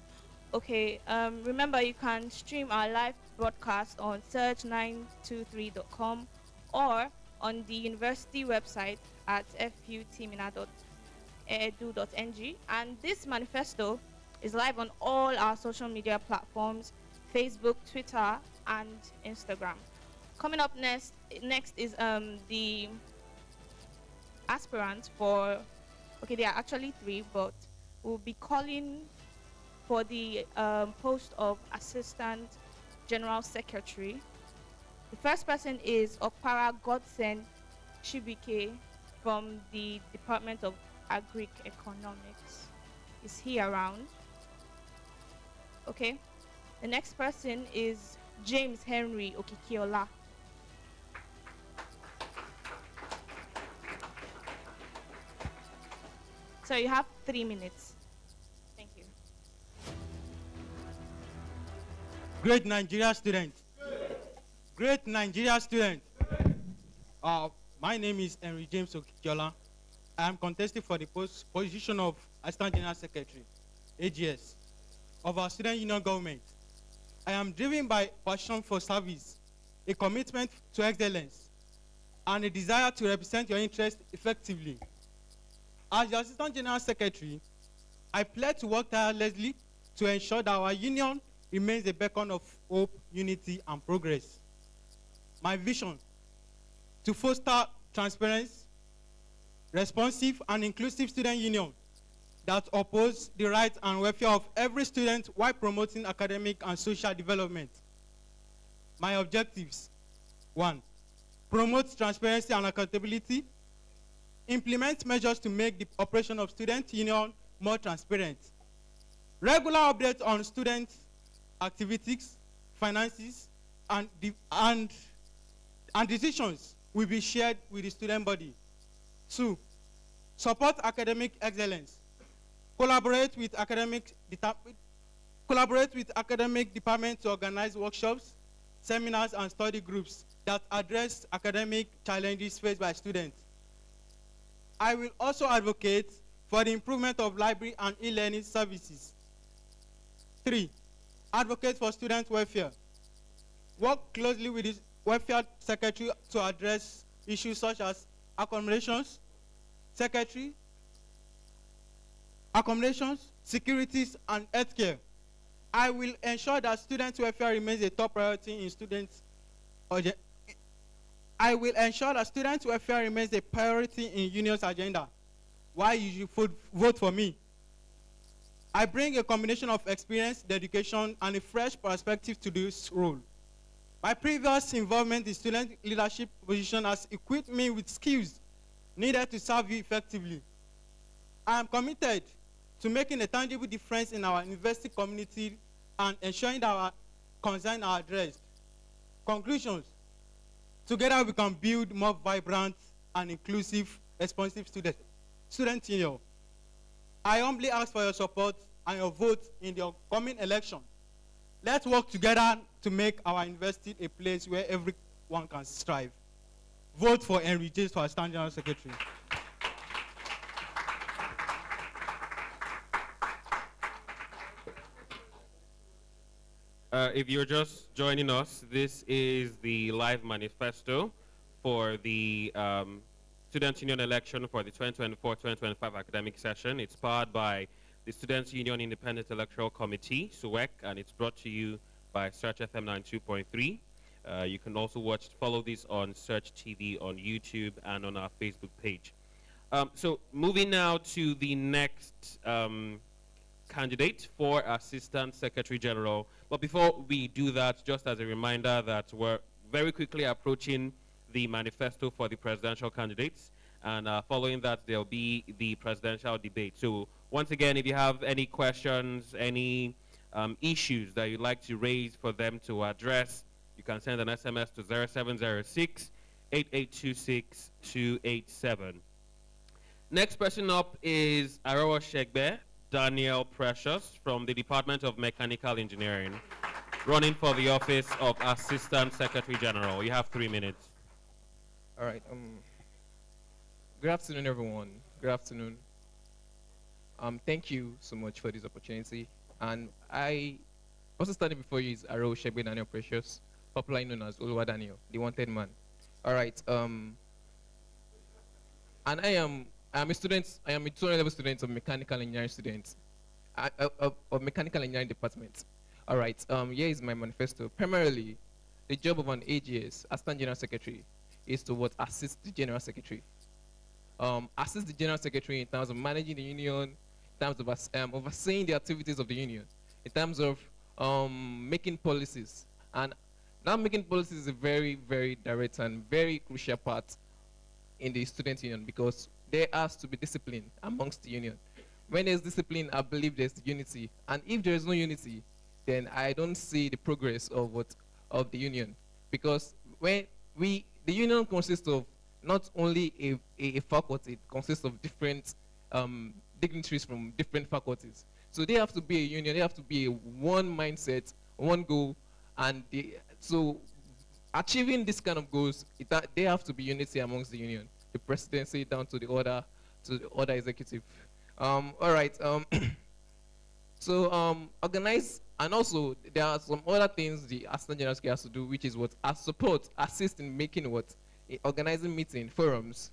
Okay, remember you can stream our live broadcast on search923.com or on the university website at FUTMINNA.edu.ng. And this manifesto is live on all our social media platforms, Facebook, Twitter, and Instagram. Coming up next is the aspirant for, okay, there are actually 3, but we'll be calling for the post of Assistant General Secretary. The first person is Okara Godsinus from the Department of Agric Economics. Is he around? Okay. The next person is James Henry Okikiola. So you have 3 minutes. Thank you. Great Nigeria student. Great Nigeria student. My name is Henry James Okikiola. I am contesting for the position of Assistant General Secretary, AGS, of our student union government. I am driven by passion for service, a commitment to excellence, and a desire to represent your interests effectively. As the Assistant General Secretary, I pledge to work tirelessly to ensure that our union remains a beacon of hope, unity, and progress. My vision: to foster transparent, responsive, and inclusive student union that oppose the rights and welfare of every student while promoting academic and social development. My objectives: 1, promote transparency and accountability, implement measures to make the operation of student union more transparent, regular updates on student activities, finances, and decisions will be shared with the student body. 2, support academic excellence, collaborate with academic departments to organize workshops, seminars, and study groups that address academic challenges faced by students. I will also advocate for the improvement of library and e-learning services. 3, advocate for student welfare. Work closely with the welfare secretary to address issues such as accommodations, securities, and healthcare. I will ensure that student welfare remains a top priority in students' I will ensure that student welfare remains a priority in union's agenda. Why you should vote for me? I bring a combination of experience, dedication, and a fresh perspective to this role. My previous involvement in student leadership position has equipped me with skills needed to serve you effectively. I am committed to making a tangible difference in our university community and ensuring that our concerns are addressed. Conclusions: together we can build more vibrant and inclusive, responsive student union. I humbly ask for your support and your vote in the upcoming election. Let's work together to make our university a place where everyone can strive. Vote for Henry James for Assistant General Secretary. If you're just joining us, this is the live manifesto for the Student Union election for the 2024-2025 academic session. It's powered by the Students Union Independent Electoral Committee, SUEC, and it's brought to you by Search FM 92.3. You can also follow this on Search TV on YouTube and on our Facebook page. So moving now to the next candidate for Assistant Secretary General. But before we do that, just as a reminder that we're very quickly approaching the manifesto for the presidential candidates, and following that there'll be the presidential debate. So once again, if you have any questions, any issues that you'd like to raise for them to address, you can send an SMS to 0706-8826-287. Next person up is Arawa Shegbe Daniel Precious from the Department of Mechanical Engineering, running for the office of Assistant Secretary General. You have 3 minutes. All right. Good afternoon, everyone. Good afternoon. Thank you so much for this opportunity. And I also standing before you is Arawa Shegbe Daniel Precious, popularly known as Oluwa Daniel, the wanted man. All right. And I am a student. I am a 200-level student of mechanical engineering students, of mechanical engineering department. All right. Here is my manifesto. Primarily, the job of an AGS, Assistant General Secretary, is to assist the General Secretary. Assist the General Secretary in terms of managing the union, in terms of overseeing the activities of the union, in terms of making policies. And now making policies is a very, very direct and very crucial part in the student union, because there has to be discipline amongst the union. When there's discipline, I believe there's unity. And if there is no unity, then I don't see the progress of of the union, because when the union consists of not only a faculty, it consists of different dignitaries from different faculties. So they have to be a union, they have to be a one mindset, one goal, and so achieving this kind of goals, they have to be unity amongst the union, the presidency down to the order executive. All right. So organize, and also there are some other things the Assistant General Secretary has to do, which is what assist in making what organizing meeting forums,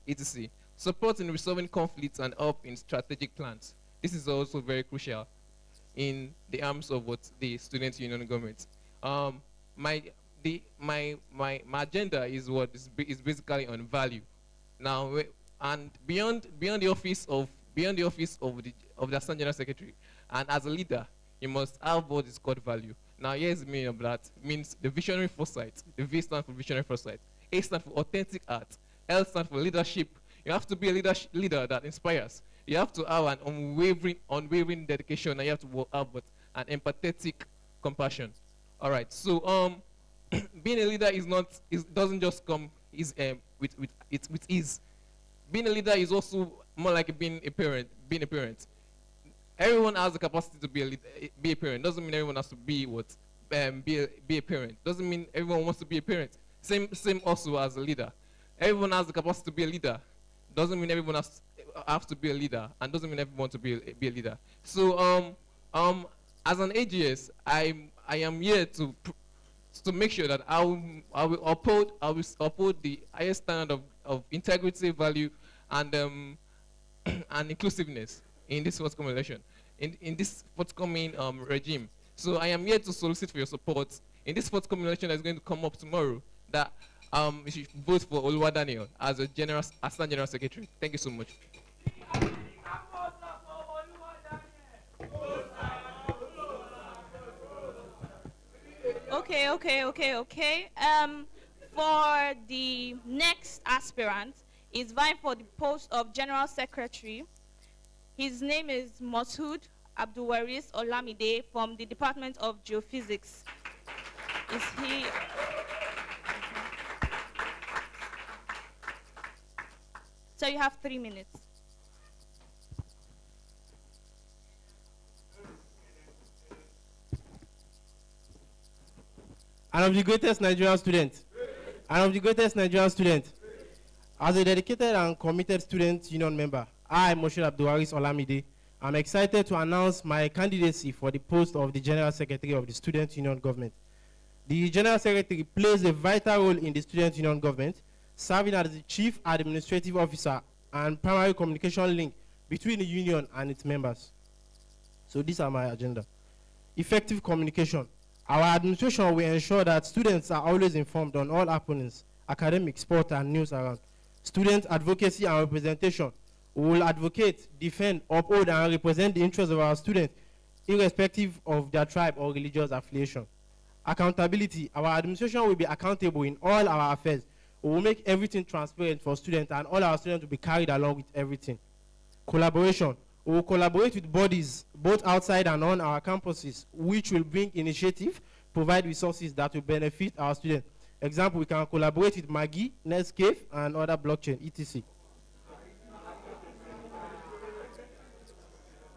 etc. Support in resolving conflicts and help in strategic plans. This is also very crucial in the arms of what the student union government. My agenda is what is basically on value. Now, and beyond the office of the Assistant General Secretary, and as a leader, you must have what is called value. Now, here's the meaning of that. It means the visionary foresight. The V stands for visionary foresight. A stands for authentic art. L stands for leadership. You have to be a leader that inspires. You have to have an unwavering dedication, and you have to have an empathetic compassion. All right. So, being a leader doesn't just come with ease. Being a leader is also more like being a parent. Everyone has the capacity to be a parent. Doesn't mean everyone has to be a parent. Doesn't mean everyone wants to be a parent. Same also as a leader. Everyone has the capacity to be a leader. Doesn't mean everyone has to be a leader, and doesn't mean everyone to be a leader. So as an AGS, I am here to make sure that I will uphold the highest standard of integrity, value, and and inclusiveness in this forthcoming election, in this forthcoming regime. So I am here to solicit for your support in this forthcoming election that is going to come up tomorrow, that you should vote for Oluwa Daniel as a Assistant General Secretary. Thank you so much. Okay. For the next aspirant, is vying for the post of General Secretary. His name is Masood Abdul Waris Olamide from the Department of Geophysics. Is he? So you have 3 minutes. And of the greatest Nigerian student. As a dedicated and committed student union member, I, Moshe Abdul Waris Olamide, am excited to announce my candidacy for the post of the General Secretary of the Student Union Government. The General Secretary plays a vital role in the Student Union Government, serving as the Chief Administrative Officer and primary communication link between the union and its members. So these are my agenda. Effective communication. Our administration will ensure that students are always informed on all happenings, academic, sport, and news around. Student advocacy and representation. We will advocate, defend, uphold, and represent the interests of our students, irrespective of their tribe or religious affiliation. Accountability. Our administration will be accountable in all our affairs. We will make everything transparent for students, and all our students will be carried along with everything. Collaboration. We will collaborate with bodies, both outside and on our campuses, which will bring initiative, provide resources that will benefit our students. Example, we can collaborate with Maggie, Netscape, and other blockchain, etc.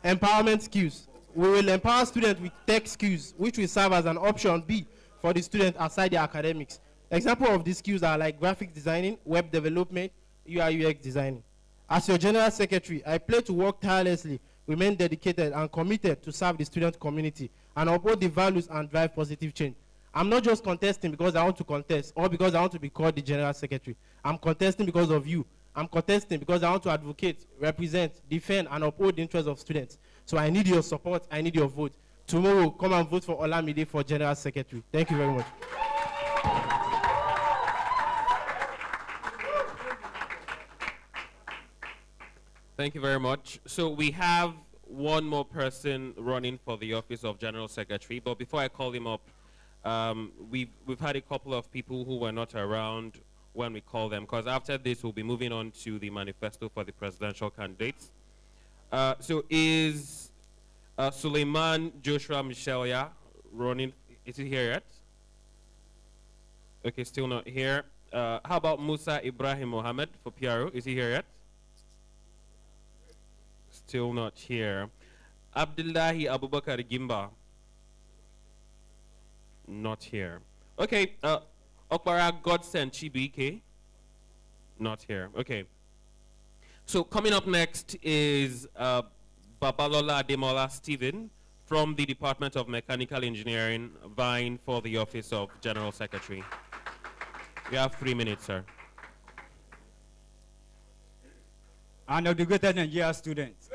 Empowerment skills. We will empower students with tech skills, which will serve as an option B for the students outside their academics. Example of these skills are like graphic designing, web development, UI UX designing. As your General Secretary, I pledge to work tirelessly, remain dedicated and committed to serve the student community and uphold the values and drive positive change. I'm not just contesting because I want to contest or because I want to be called the General Secretary. I'm contesting because of you. I'm contesting because I want to advocate, represent, defend, and uphold the interests of students. So I need your support. I need your vote. Tomorrow, come and vote for Olamide for General Secretary. Thank you very much. Thank you very much. So we have one more person running for the office of General Secretary, but before I call him up, we've had a couple of people who were not around when we call them, because after this we'll be moving on to the manifesto for the presidential candidates. So is Suleiman Joshua Michelia, running. Is he here yet? Okay, still not here. How about Musa Ibrahim Mohammed for PRO? Is he here yet? Still not here. Abdullahi Abubakar Gimba. Not here. Okay, Okara Godsinus Chibike. Not here. Okay. So coming up next is Babalola Ademola Stephen from the Department of Mechanical Engineering, vying for the office of General Secretary. You have 3 minutes, sir. Uneducated Nigeria students,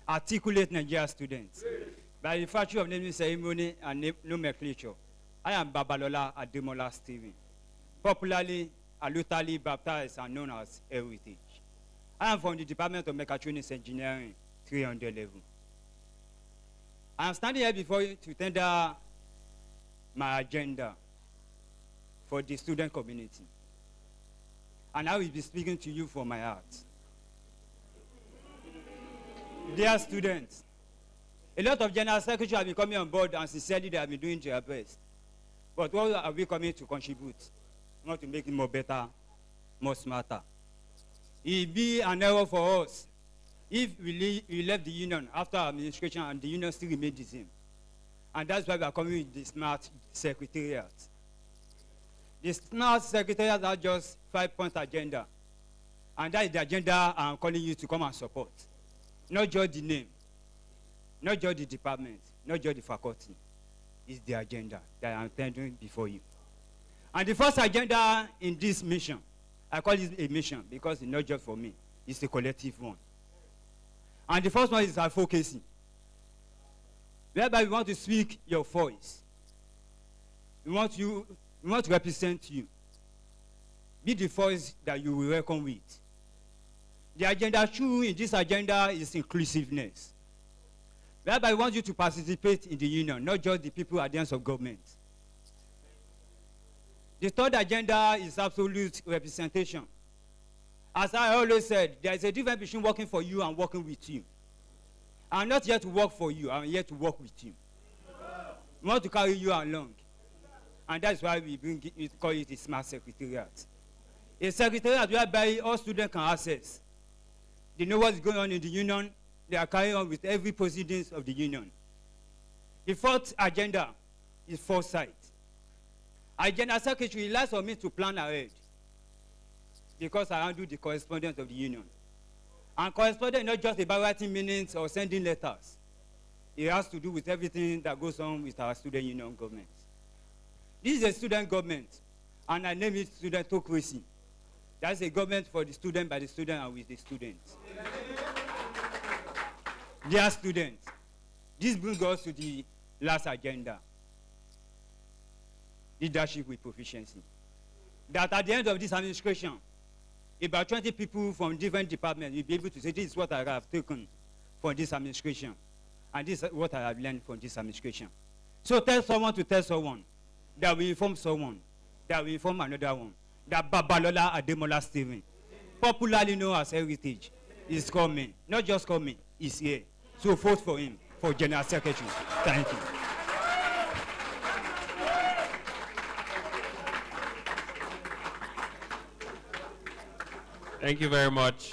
articulate Nigeria students. By the virtue of naming ceremony and nomenclature, I am Babalola Ademola Stephen, popularly alluringly baptized and known as Heritage. I am from the Department of Mechatronics Engineering, 300 level. I am standing here before you to tender my agenda for the student community. And I will be speaking to you from my heart. Dear students, a lot of general secretaries have been coming on board and sincerely they have been doing their best. But what are we coming to contribute? Not to make it more better, more smarter. It will be an error for us if we left the union after administration and the union still remained the same. And that's why we are coming with the smart secretariat. The smart secretariat has just 5-point agenda. And that is the agenda I'm calling you to come and support. Not just the name, not just the department, not just the faculty. It's the agenda that I'm tendering before you. And the first agenda in this mission, I call it a mission because it's not just for me, it's a collective one. And the first one is advocacy, whereby we want to speak your voice. We want to represent you. Be the voice that you will welcome with. The agenda 2 in this agenda is inclusiveness, whereby we want you to participate in the union, not just the people at the ends of government. The third agenda is absolute representation. As I always said, there is a difference between working for you and working with you. I'm not here to work for you, I'm here to work with you. We want to carry you along. And that's why we call it a smart secretariat. A secretariat whereby all students can access. They know what's going on in the union, they are carrying on with every proceedings of the union. The fourth agenda is foresight. Agenda secretary relies on me to plan ahead because I handle the correspondence of the union. And correspondence is not just about writing minutes or sending letters. It has to do with everything that goes on with our student union government. This is a student government, and I name it studentocracy. That's a government for the student, by the student, and with the students. Dear students, this brings us to the last agenda. Leadership with proficiency. That at the end of this administration, about 20 people from different departments will be able to say, this is what I have taken from this administration, and this is what I have learned from this administration. So tell someone to tell someone, that will inform someone, that will inform another one, that Babalola Ademola Stephen, popularly known as Heritage, is coming. Not just coming, he's here. So vote for him, for General Secretary. Thank you. Thank you very much.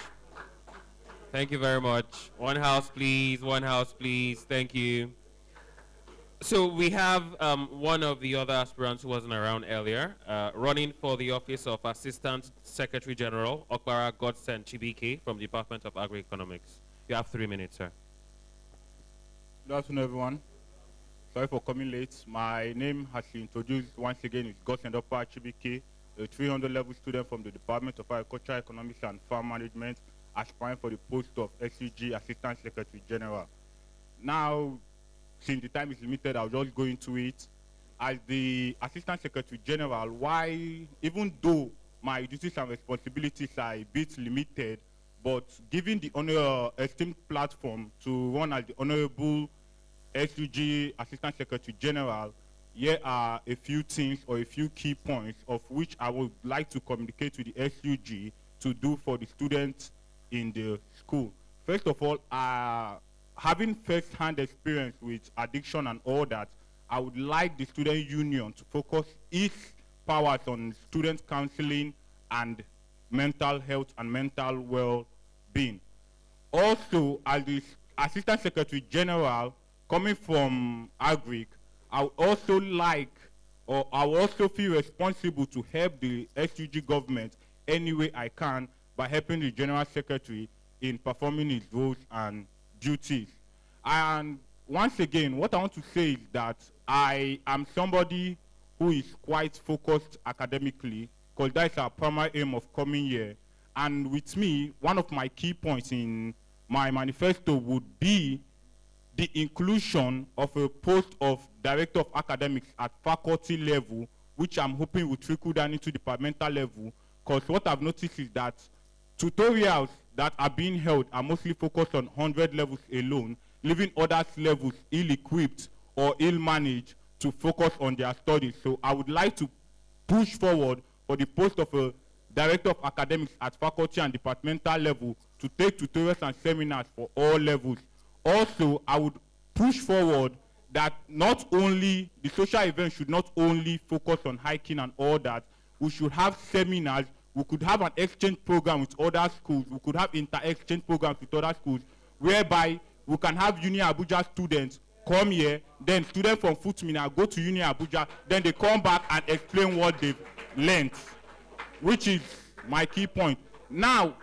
Thank you very much. One house, please. One house, please. Thank you. So we have one of the other aspirants who wasn't around earlier, running for the office of Assistant Secretary General, Okara Godsinus Chibike from the Department of Agroeconomics. You have 3 minutes, sir. Good afternoon, everyone. Sorry for coming late. My name has been introduced once again. It's Godsinus Chibike, a 300 level student from the Department of Agriculture, Economics and Farm Management, aspiring for the post of SUG Assistant Secretary General. Now, since the time is limited, I'll just go into it. As the Assistant Secretary General, why, even though my duties and responsibilities are a bit limited, but given the esteemed platform to run as the Honorable SUG Assistant Secretary General, here are a few things or a few key points of which I would like to communicate to the SUG to do for the students in the school. First of all, having first-hand experience with addiction and all that, I would like the student union to focus its powers on student counseling and mental health and mental well-being. Also, as the Assistant Secretary General, coming from Agric, I would also like, or I would also feel responsible to help the SUG government any way I can by helping the General Secretary in performing his roles and duties. And once again, what I want to say is that I am somebody who is quite focused academically, because that's our primary aim of coming here. And with me, one of my key points in my manifesto would be the inclusion of a post of Director of Academics at faculty level, which I'm hoping will trickle down into departmental level, because what I've noticed is that tutorials that are being held are mostly focused on 100 levels alone, leaving other levels ill-equipped or ill-managed to focus on their studies. So I would like to push forward for the post of a Director of Academics at faculty and departmental level to take tutorials and seminars for all levels. Also, I would push forward that not only the social events should not only focus on hiking and all that, we should have seminars. We could have an exchange program with other schools. We could have inter-exchange programs with other schools, whereby we can have Uni Abuja students come here, then students from FUTMINNA go to Uni Abuja, then they come back and explain what they've learned, which is my key point. Now,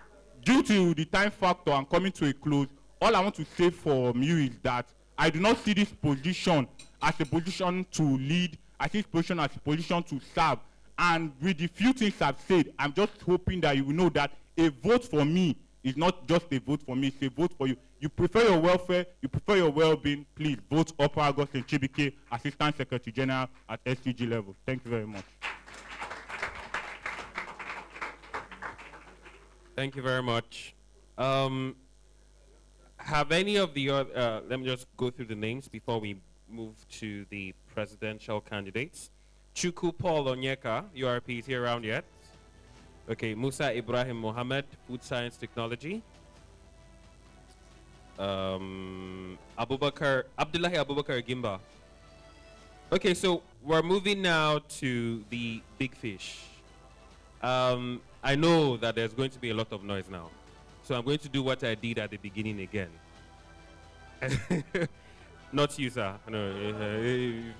due to the time factor and coming to a close, all I want to say from you is that I do not see this position as a position to lead. I see this position as a position to serve. And with the few things I've said, I'm just hoping that you will know that a vote for me is not just a vote for me, it's a vote for you. You prefer your welfare, you prefer your well-being, please vote Upper August and Chibike, Assistant Secretary General at SCG level. Thank you very much. Thank you very much. Have any of the other, let me just go through the names before we move to the presidential candidates. Chuku Paul Onyeka, URP, is here around yet? Okay, Musa Ibrahim Mohammed, Food Science Technology. Abdullahi Abubakar Gimba. Okay, so we're moving now to the big fish. I know that there's going to be a lot of noise now. So I'm going to do what I did at the beginning again. Not you, sir. No,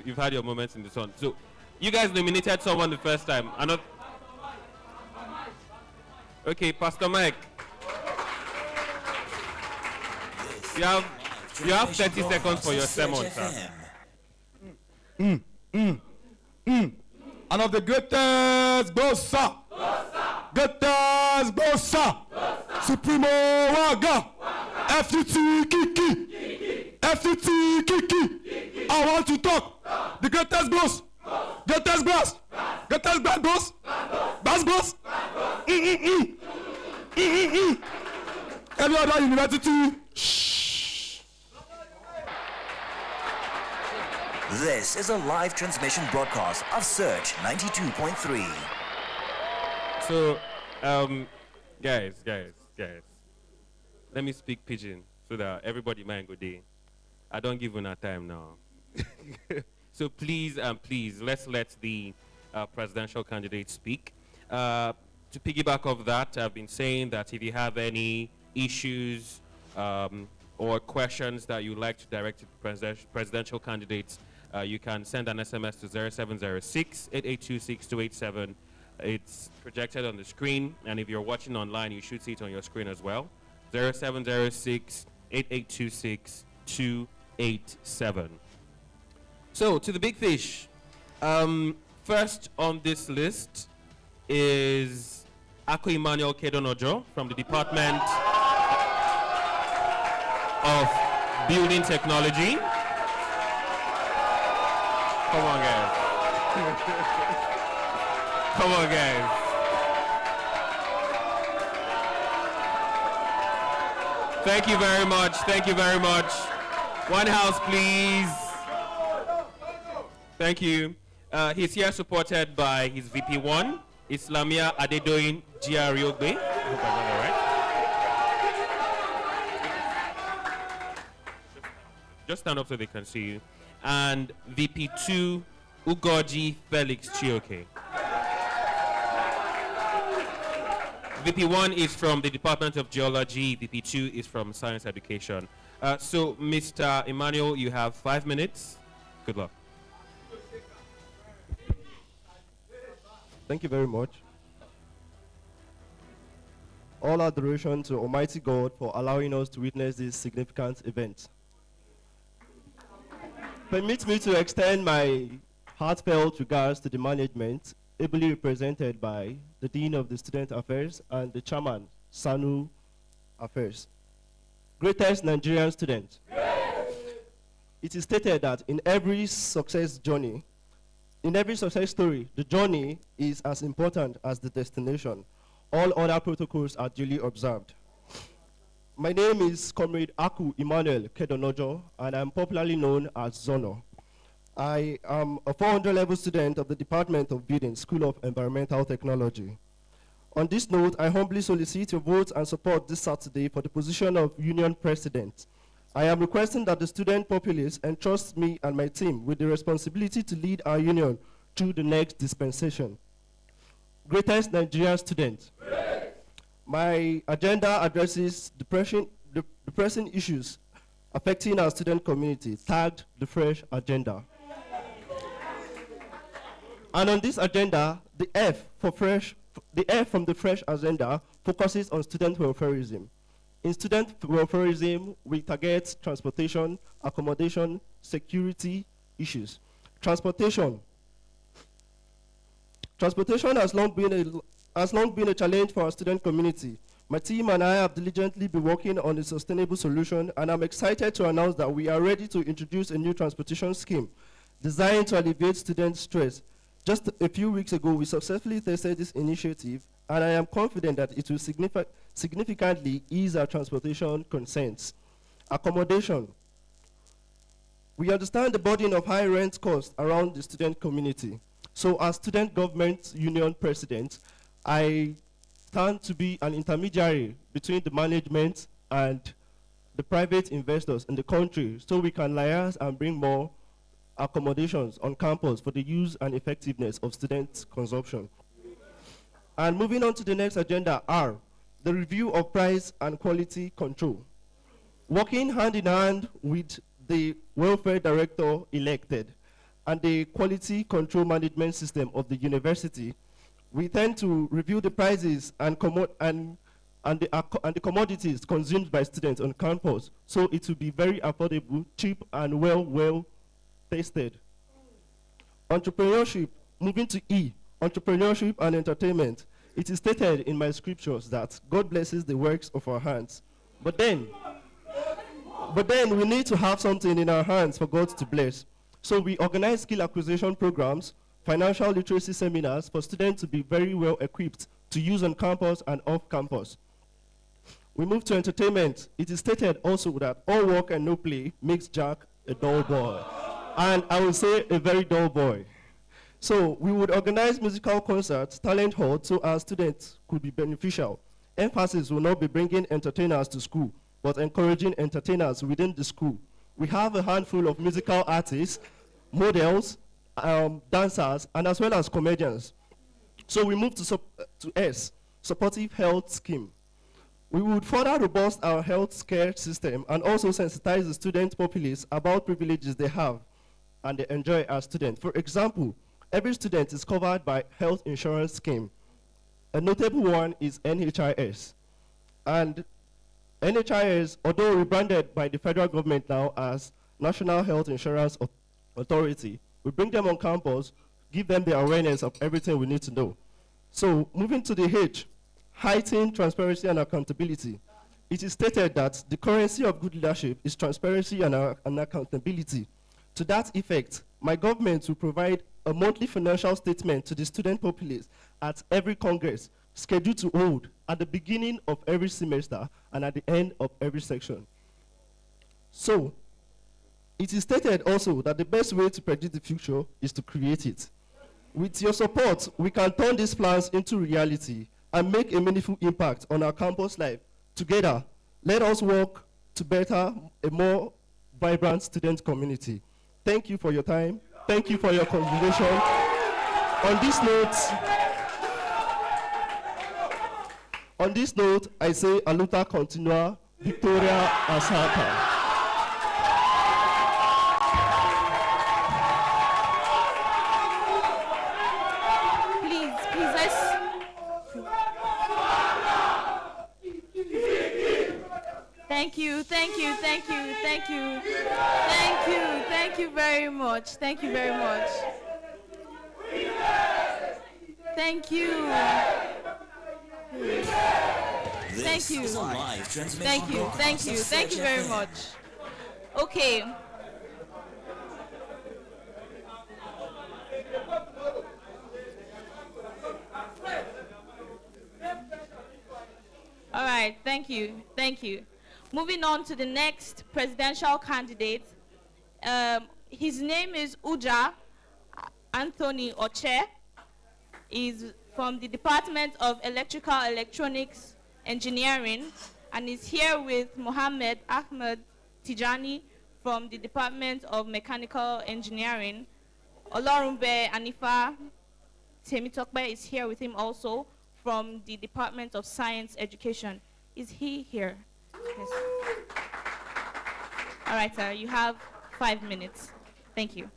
you've had your moments in the sun. So you guys nominated someone the first time. Okay, Pastor Mike. You have 30 seconds for your sermon, sir. And of the greatest bossa, greatest bossa, Supremo Waga, FUT Kiki, FUT Kiki. I want to talk. The greatest boss, greatest boss, greatest bad boss, bass boss. Every other university. This is a live transmission broadcast of Search 92.3. So, guys, let me speak pidgin so that everybody might go there. I don't give enough time now. So please, let's let the presidential candidates speak. To piggyback off that, I've been saying that if you have any issues or questions that you'd like to direct to the presidential candidates, you can send an SMS to 0706-8826-287. It's projected on the screen, and if you're watching online, you should see it on your screen as well. 0706-8826-287. So, to the big fish. First on this list is Ogu Emmanuel Kedonojo from the Department of Building Technology. Come on, guys. Come on, guys. Thank you very much. Thank you very much. One house, please. Thank you. He's here supported by his VP1, Islamia Adedoyin Giariogbe. I hope I got that right. Just stand up so they can see you. And VP2, Ugoji Felix Chioke. VP1 is from the Department of Geology. VP2 is from Science Education. So, Mr. Emmanuel, you have 5 minutes. Good luck. Thank you very much. All adoration to Almighty God for allowing us to witness this significant event. Permit me to extend my heartfelt regards to the management, ably represented by the Dean of the Student Affairs and the Chairman, SANU Affairs. Greatest Nigerian student. It is stated that in every success story, the journey is as important as the destination. All other protocols are duly observed. My name is Comrade Ogu Emmanuel Kedonojo, and I'm popularly known as Zono. I am a 400-level student of the Department of Building, School of Environmental Technology. On this note, I humbly solicit your votes and support this Saturday for the position of Union President. I am requesting that the student populace entrust me and my team with the responsibility to lead our union through the next dispensation. Greatest Nigerian student. My agenda addresses the pressing issues affecting our student community, tagged the Fresh Agenda. And on this agenda, the F from the Fresh Agenda focuses on student welfareism. In student welfareism, we target transportation, accommodation, security issues. Transportation has long been a challenge for our student community. My team and I have diligently been working on a sustainable solution, and I'm excited to announce that we are ready to introduce a new transportation scheme designed to alleviate student stress. Just a few weeks ago, we successfully tested this initiative, and I am confident that it will significantly ease our transportation concerns. Accommodation. We understand the burden of high rent costs around the student community. So as Student Government Union President, I stand to be an intermediary between the management and the private investors in the country so we can liaise and bring more accommodations on campus for the use and effectiveness of student consumption. And moving on to the next agenda, R, the review of price and quality control. Working hand in hand with the welfare director elected and the quality control management system of the university, we tend to review the prices and the commodities consumed by students on campus, so it will be very affordable, cheap, and well tasted. Entrepreneurship, moving to E, entrepreneurship and entertainment. It is stated in my scriptures that God blesses the works of our hands. But then we need to have something in our hands for God to bless. So we organize skill acquisition programs, financial literacy seminars for students to be very well equipped to use on campus and off campus. We move to entertainment. It is stated also that all work and no play makes Jack a dull boy. And I will say a very dull boy. So we would organize musical concerts, talent halls, so our students could be beneficial. Emphasis will not be bringing entertainers to school, but encouraging entertainers within the school. We have a handful of musical artists, models, dancers, and as well as comedians. So we move to S, supportive health scheme. We would further robust our health care system and also sensitize the student populace about privileges they have and they enjoy as students. For example, every student is covered by health insurance scheme. A notable one is NHIS. And NHIS, although rebranded by the federal government now as National Health Insurance Authority, we bring them on campus, give them the awareness of everything we need to know. So moving to the H, heighten transparency and accountability. It is stated that the currency of good leadership is transparency and accountability. To that effect, my government will provide a monthly financial statement to the student populace at every congress, scheduled to hold at the beginning of every semester and at the end of every section. So, it is stated also that the best way to predict the future is to create it. With your support, we can turn these plans into reality and make a meaningful impact on our campus life. Together, let us work to better a more vibrant student community. Thank you for your time. Thank you for your contribution. On this note, I say a luta continua, Victoria Asata. Thank you very much. Thank you very much. Thank you. Thank you. Thank you very much. Okay. All right, thank you. Moving on to the next presidential candidate. His name is Uja Anthony Oche. He's from the Department of Electrical Electronics Engineering, and is here with Mohammed Ahmed Tijani from the Department of Mechanical Engineering. Olorunbe Anifa Temitokbe is here with him also from the Department of Science Education. Is he here? Yes. All right, sir, you have 5 minutes. Thank you.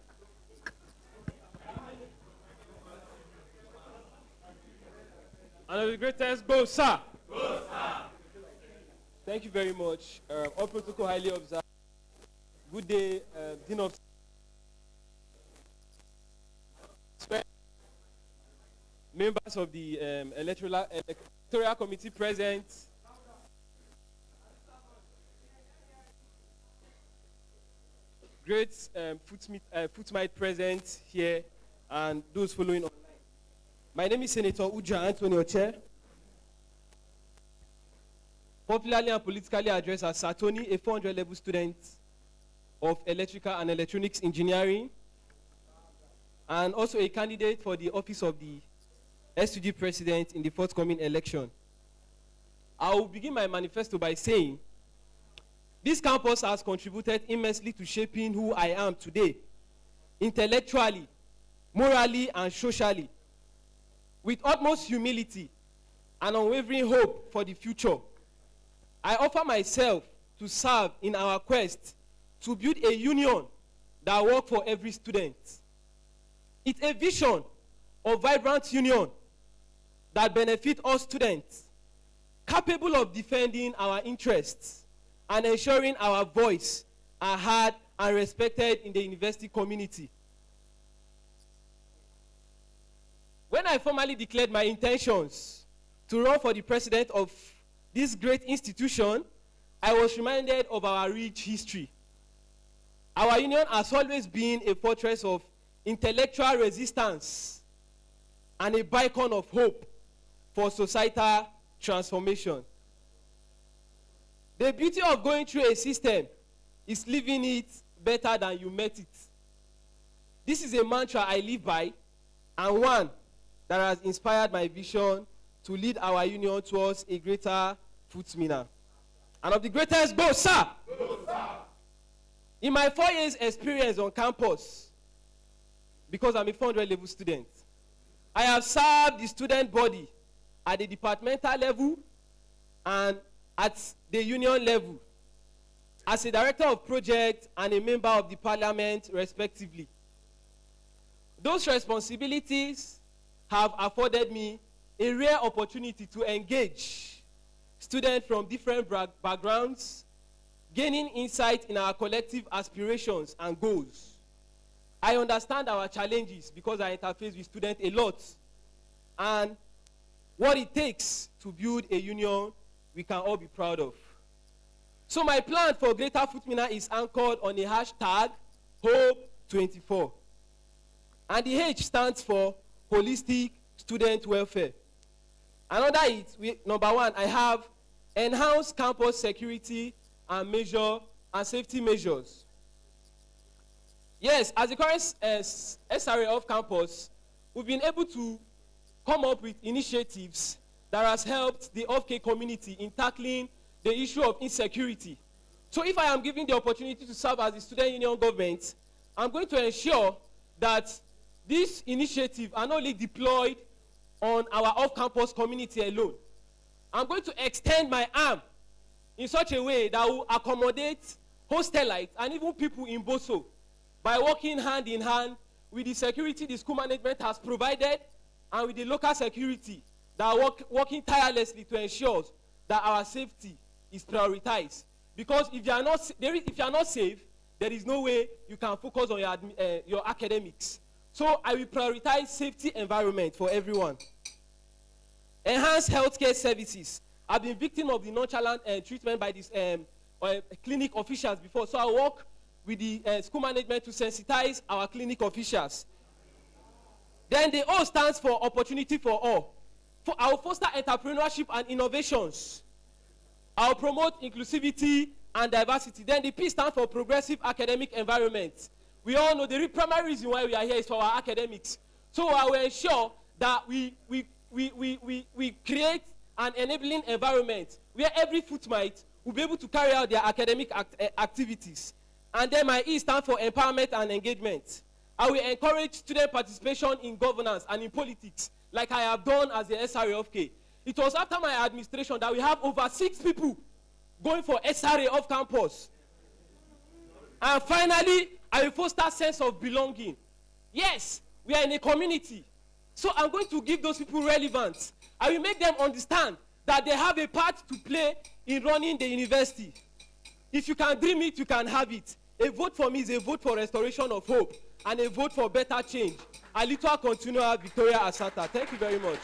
And of the greatest, go, sir. Go, sir. Thank you very much. All protocol highly observed. Good day, Dean of members of the electoral committee present. Great FUTMINNA present here and those following online. My name is Senator Uja Anthony Oche, popularly and politically addressed as Satoni, a 400-level student of Electrical and Electronics Engineering, and also a candidate for the office of the SUG President in the forthcoming election. I will begin my manifesto by saying, this campus has contributed immensely to shaping who I am today, intellectually, morally, and socially. With utmost humility and unwavering hope for the future, I offer myself to serve in our quest to build a union that works for every student. It's a vision of vibrant union that benefits all students, capable of defending our interests and ensuring our voice are heard and respected in the university community. When I formally declared my intentions to run for the president of this great institution, I was reminded of our rich history. Our union has always been a fortress of intellectual resistance and a beacon of hope for societal transformation. The beauty of going through a system is living it better than you met it. This is a mantra I live by, and one that has inspired my vision to lead our union towards a greater FUTMINNA. And of the greatest, go, sir! Go, sir! In my 4 years experience on campus, because I'm a 400-level student, I have served the student body at the departmental level and at the union level as a director of project and a member of the parliament, respectively. Those responsibilities have afforded me a rare opportunity to engage students from different backgrounds, gaining insight in our collective aspirations and goals. I understand our challenges because I interface with students a lot, and what it takes to build a union we can all be proud of. So my plan for greater FUTMINNA is anchored on a hashtag HOPE24. And the H stands for holistic student welfare. And under it, number one, I have enhanced campus security and safety measures. Yes, as the current SRA of campus, we've been able to come up with initiatives that has helped the off-K community in tackling the issue of insecurity. So if I am given the opportunity to serve as the student union government, I'm going to ensure that this initiative are not only deployed on our off-campus community alone. I'm going to extend my arm in such a way that will accommodate hostelites and even people in Boso by working hand in hand with the security the school management has provided and with the local security that are working tirelessly to ensure that our safety is prioritized. Because if you are not safe, there is no way you can focus on your academics. So I will prioritize safety environment for everyone. Enhanced healthcare services. I've been victim of the nonchalant treatment by these clinic officials before, so I work with the school management to sensitize our clinic officials. Then the O stands for opportunity for all. I will foster entrepreneurship and innovations. I will promote inclusivity and diversity. Then the P stands for progressive academic environment. We all know the primary reason why we are here is for our academics. So I will ensure that we create an enabling environment where every footmite will be able to carry out their academic activities. And then my E stands for empowerment and engagement. I will encourage student participation in governance and in politics, like I have done as the SRA of K. It was after my administration that we have over 6 people going for SRA off campus. And finally, I will foster sense of belonging. Yes, we are in a community. So I'm going to give those people relevance. I will make them understand that they have a part to play in running the university. If you can dream it, you can have it. A vote for me is a vote for restoration of hope and a vote for better change. Alitua Continua Victoria Asanta. Thank you very much.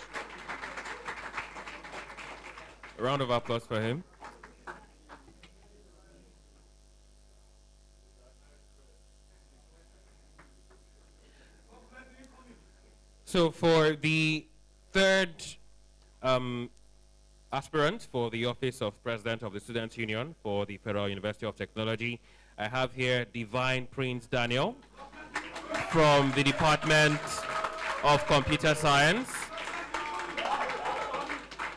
A round of applause for him. So for the third aspirant for the office of President of the Students' Union for the Federal University of Technology, I have here Divine Prince Daniel from the Department of Computer Science.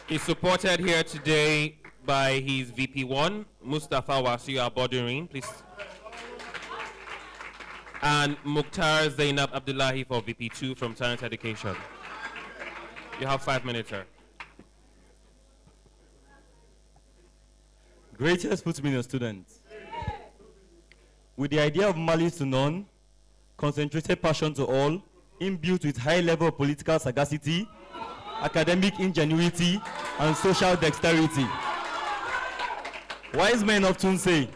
He's supported here today by his VP1, Mustafa Wasiu Abodurin, please. And Mukhtar Zainab Abdullahi for VP2 from Science Education. You have 5 minutes, sir. Greatest FUTMINNA students. With the idea of malice to none, concentrated passion to all, imbued with high level of political sagacity, academic ingenuity, and social dexterity. Wise men often say,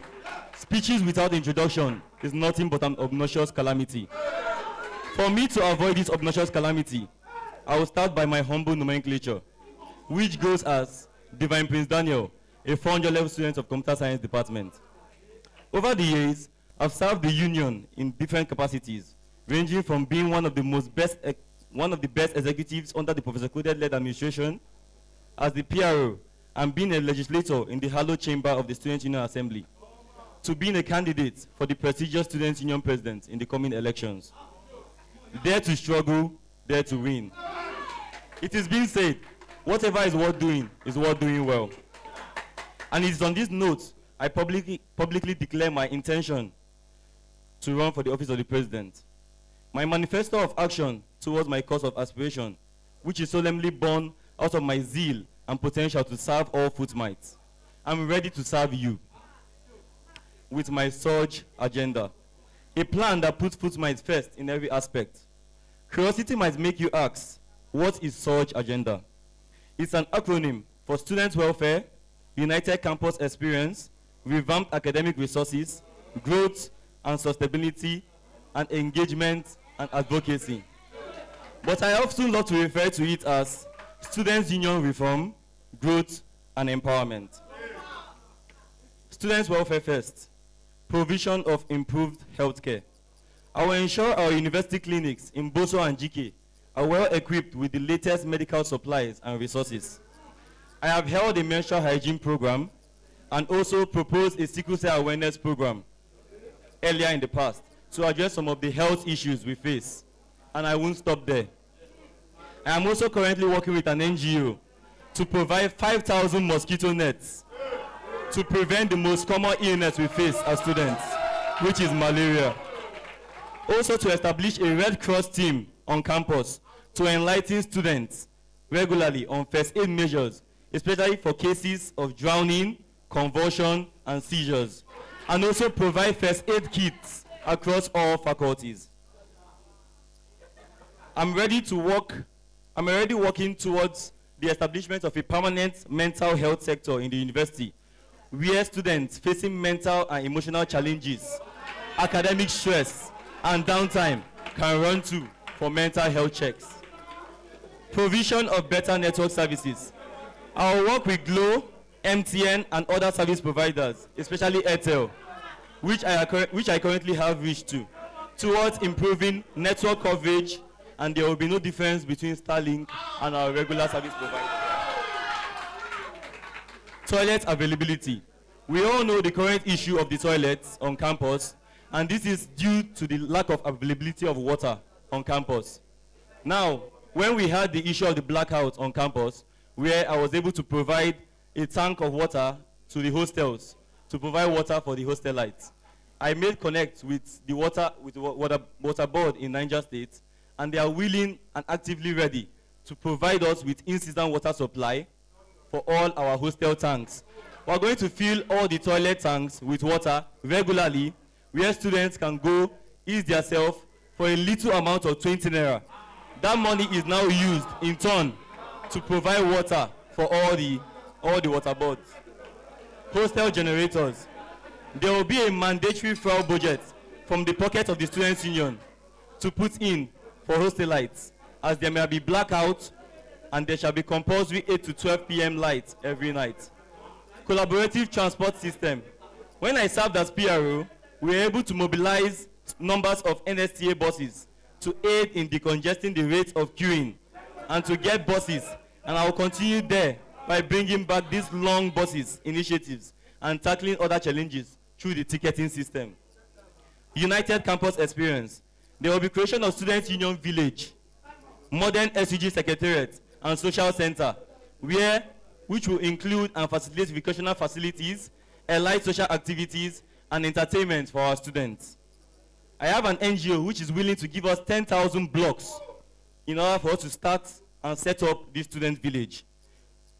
speeches without introduction is nothing but an obnoxious calamity. For me to avoid this obnoxious calamity, I will start by my humble nomenclature, which goes as Divine Prince Daniel, a 400 level student of Computer Science Department. Over the years, I've served the union in different capacities, ranging from being one of the best executives under the Professor Coded-led administration, as the PRO, and being a legislator in the hallowed chamber of the Student Union Assembly, to being a candidate for the prestigious Student Union President in the coming elections. Dare to struggle, dare to win. It is being said, whatever is worth doing well. And it is on this note, I publicly declare my intention to run for the office of the President. My manifesto of action towards my cause of aspiration, which is solemnly born out of my zeal and potential to serve all FUTMites. I'm ready to serve you with my surge agenda, a plan that puts FUTMites first in every aspect. Curiosity might make you ask, what is surge agenda? It's an acronym for student welfare, united campus experience, revamped academic resources, growth and sustainability, and engagement and advocacy. But I often love to refer to it as students' union reform, growth, and empowerment. Students' welfare first. Provision of improved healthcare. I will ensure our university clinics in Boso and GK are well equipped with the latest medical supplies and resources. I have held a menstrual hygiene program and also proposed a sickle cell awareness program earlier in the past to address some of the health issues we face. And I won't stop there. I am also currently working with an NGO to provide 5,000 mosquito nets to prevent the most common illness we face as students, which is malaria. Also to establish a Red Cross team on campus to enlighten students regularly on first aid measures, especially for cases of drowning, convulsion, and seizures, and also provide first aid kits across all faculties. I'm already working towards the establishment of a permanent mental health sector in the university, where students facing mental and emotional challenges, academic stress, and downtime can run to for mental health checks. Provision of better network services. I will work with Glo, MTN, and other service providers, especially Airtel, which I currently have reached to, towards improving network coverage, and there will be no difference between Starlink and our regular service provider. Toilet availability. We all know the current issue of the toilets on campus, and this is due to the lack of availability of water on campus. Now, when we had the issue of the blackout on campus, where I was able to provide a tank of water to the hostels to provide water for the hostelites, I made connect with the water board in Niger State, and they are willing and actively ready to provide us with in-season water supply for all our hostel tanks. We are going to fill all the toilet tanks with water regularly, where students can go ease themselves for a little amount of 20 naira. That money is now used in turn to provide water for all the water boards. Hostel generators. There will be a mandatory fuel budget from the pocket of the Students' Union to put in for hostelites, as there may be blackout and there shall be compulsory 8 to 12 p.m. lights every night. Collaborative transport system. When I served as PRO, we were able to mobilize numbers of NSTA buses to aid in decongesting the rates of queuing and to get buses, and I will continue there by bringing back these long buses initiatives and tackling other challenges through the ticketing system. United Campus Experience. There will be creation of Students' Union Village, modern SUG Secretariat, and Social Center, which will include and facilitate recreational facilities, allied social activities, and entertainment for our students. I have an NGO which is willing to give us 10,000 blocks in order for us to start and set up this student village.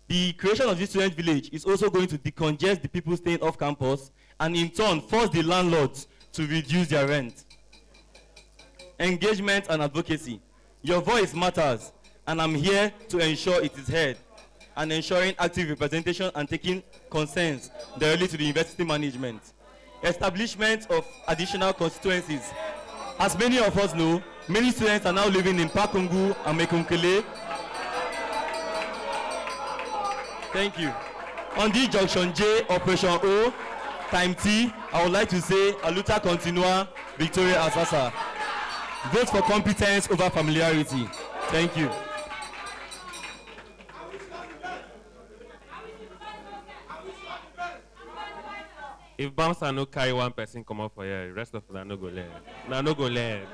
The creation of this student village is also going to decongest the people staying off campus and in turn force the landlords to reduce their rent. Engagement and advocacy. Your voice matters, and I'm here to ensure it is heard, and ensuring active representation and taking concerns directly to the university management. Establishment of additional constituencies. As many of us know, many students are now living in Pakungu and Mekunkele. Thank you. On the Junction J, Operation O, Time T, I would like to say, Aluta Continua, Victoria Asasa. Vote for competence over familiarity. Thank you. If Bamsa no carry one person come up for here, the rest of them no go learn. No go learn.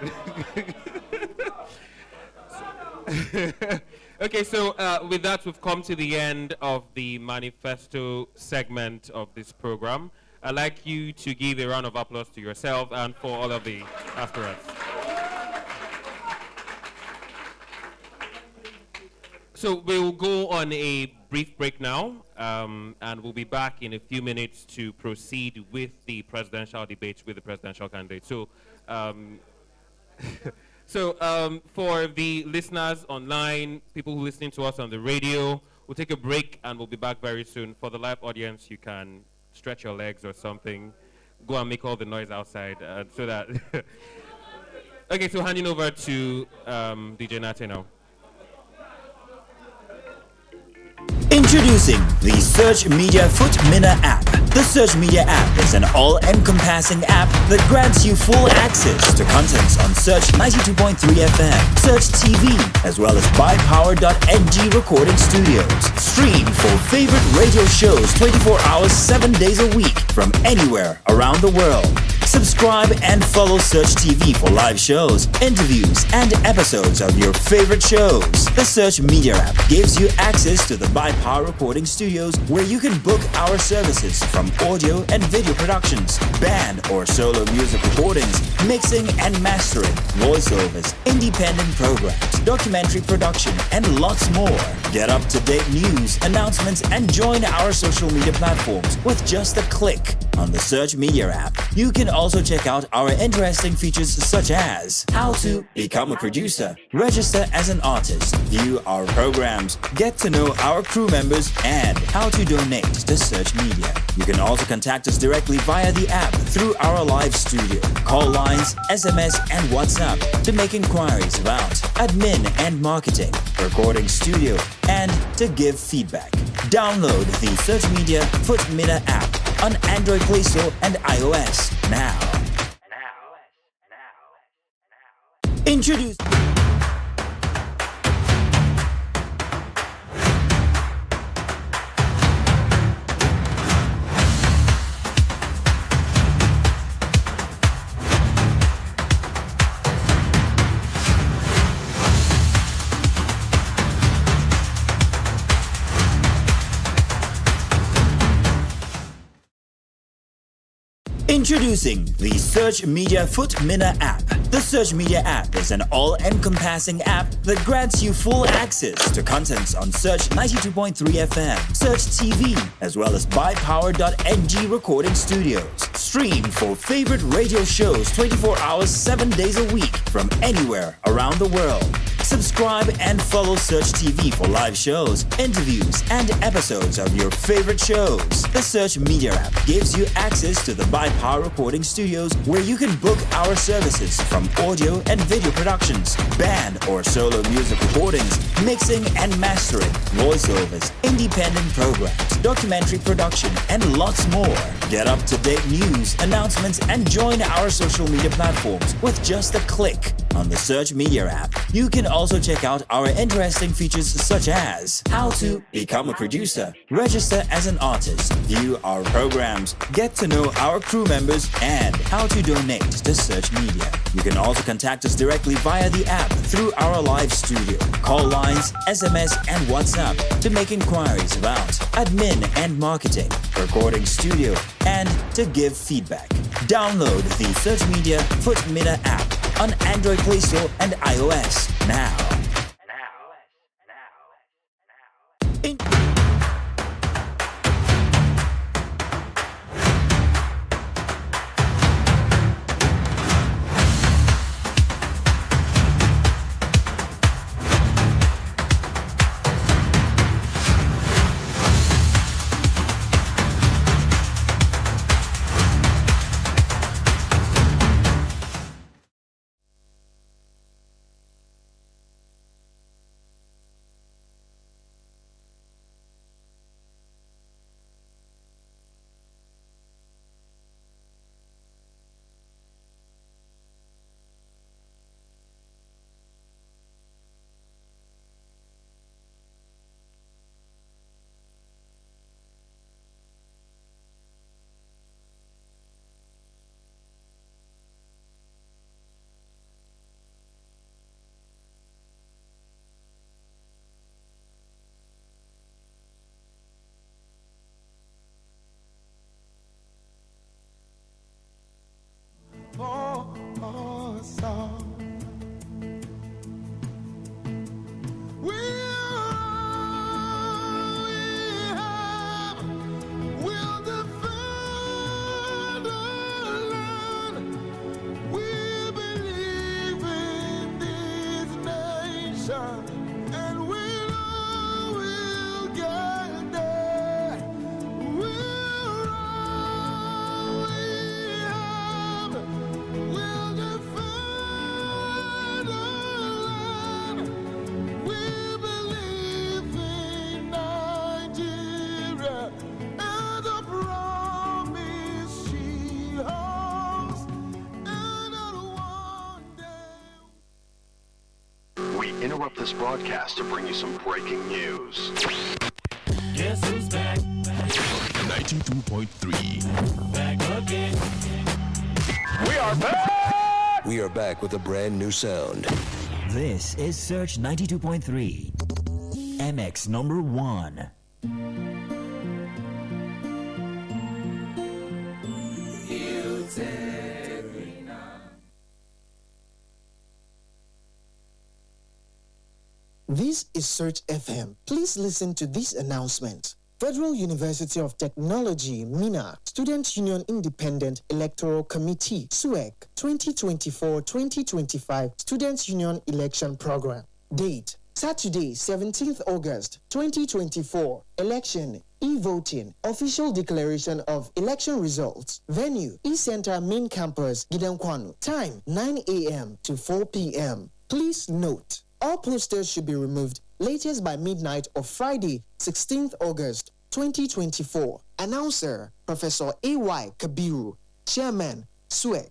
Okay, so with that, we've come to the end of the manifesto segment of this program. I'd like you to give a round of applause to yourself and for all of the aspirants. So we'll go on a brief break now, and we'll be back in a few minutes to proceed with the presidential debate with the presidential candidate. So, for the listeners online, people who are listening to us on the radio, we'll take a break and we'll be back very soon. For the live audience, you can stretch your legs or something, go and make all the noise outside, so that. Okay, so handing over to DJ Nate now. Introducing the Search Media FUTMINNA app. The Search Media app is an all-encompassing app that grants you full access to contents on Search 92.3 FM, Search TV, as well as bypower.ng recording studios. Stream for favorite radio shows 24 hours, 7 days a week from anywhere around the world. Subscribe and follow Search TV for live shows, interviews, and episodes of your favorite shows. The Search Media app gives you access to the By Power recording studios where you can book our services from audio and video productions, band or solo music recordings, mixing and mastering, voiceovers, independent programs, documentary production, and lots more. Get up-to-date news, announcements, and join our social media platforms with just a click on the Search Media app. You can also check out our interesting features such as how to become a producer, register as an artist, view our programs, get to know our crew members, and how to donate to Search Media. You can also contact us directly via the app through our live studio, call lines, SMS, and WhatsApp to make inquiries about admin and marketing, recording studio, and to give feedback. Download the Search Media FUTMINNA app on Android Play Store and iOS now. Introduce. Introducing the Search Media FUTMINNA app. The Search Media app is an all-encompassing app that grants you full access to contents on Search 92.3 FM, Search TV, as well as bypower.ng recording studios. Stream for favorite radio shows 24 hours, 7 days a week from anywhere around the world. Subscribe and follow Search TV for live shows, interviews, and episodes of your favorite shows. The Search Media app gives you access to the By Power recording studios where you can book our services from audio and video productions, band or solo music recordings, mixing and mastering, voiceovers, independent programs, documentary production, and lots more. Get up-to-date news, announcements, and join our social media platforms with just a click on the Search Media app. You can also check out our interesting features such as how to become a producer, register as an artist, view our programs, get to know our crew members, and how to donate to Search Media. You can also contact us directly via the app through our live studio, call lines, SMS, and WhatsApp to make inquiries about admin and marketing, recording studio, and to give feedback. Download the Search Media FUTMINNA app on Android Play Store and iOS now. Interrupt this broadcast to bring you some breaking news. Guess who's back? 92.3. Back again. We are back! We are back with a brand new sound. This is Search 92.3, MX number 1. This is Search FM. Please listen to this announcement. Federal University of Technology, MINA, Student Union Independent Electoral Committee, SUEC, 2024-2025 Student Union Election Program. Date, Saturday, 17th August, 2024. Election, e-voting, official declaration of election results. Venue, E-Center Main Campus, Gidankwanu. Time, 9 a.m. to 4 p.m. Please note, all posters should be removed latest by midnight of Friday, 16th August, 2024. Announcer, Professor A.Y. Kabiru, Chairman, SUEC.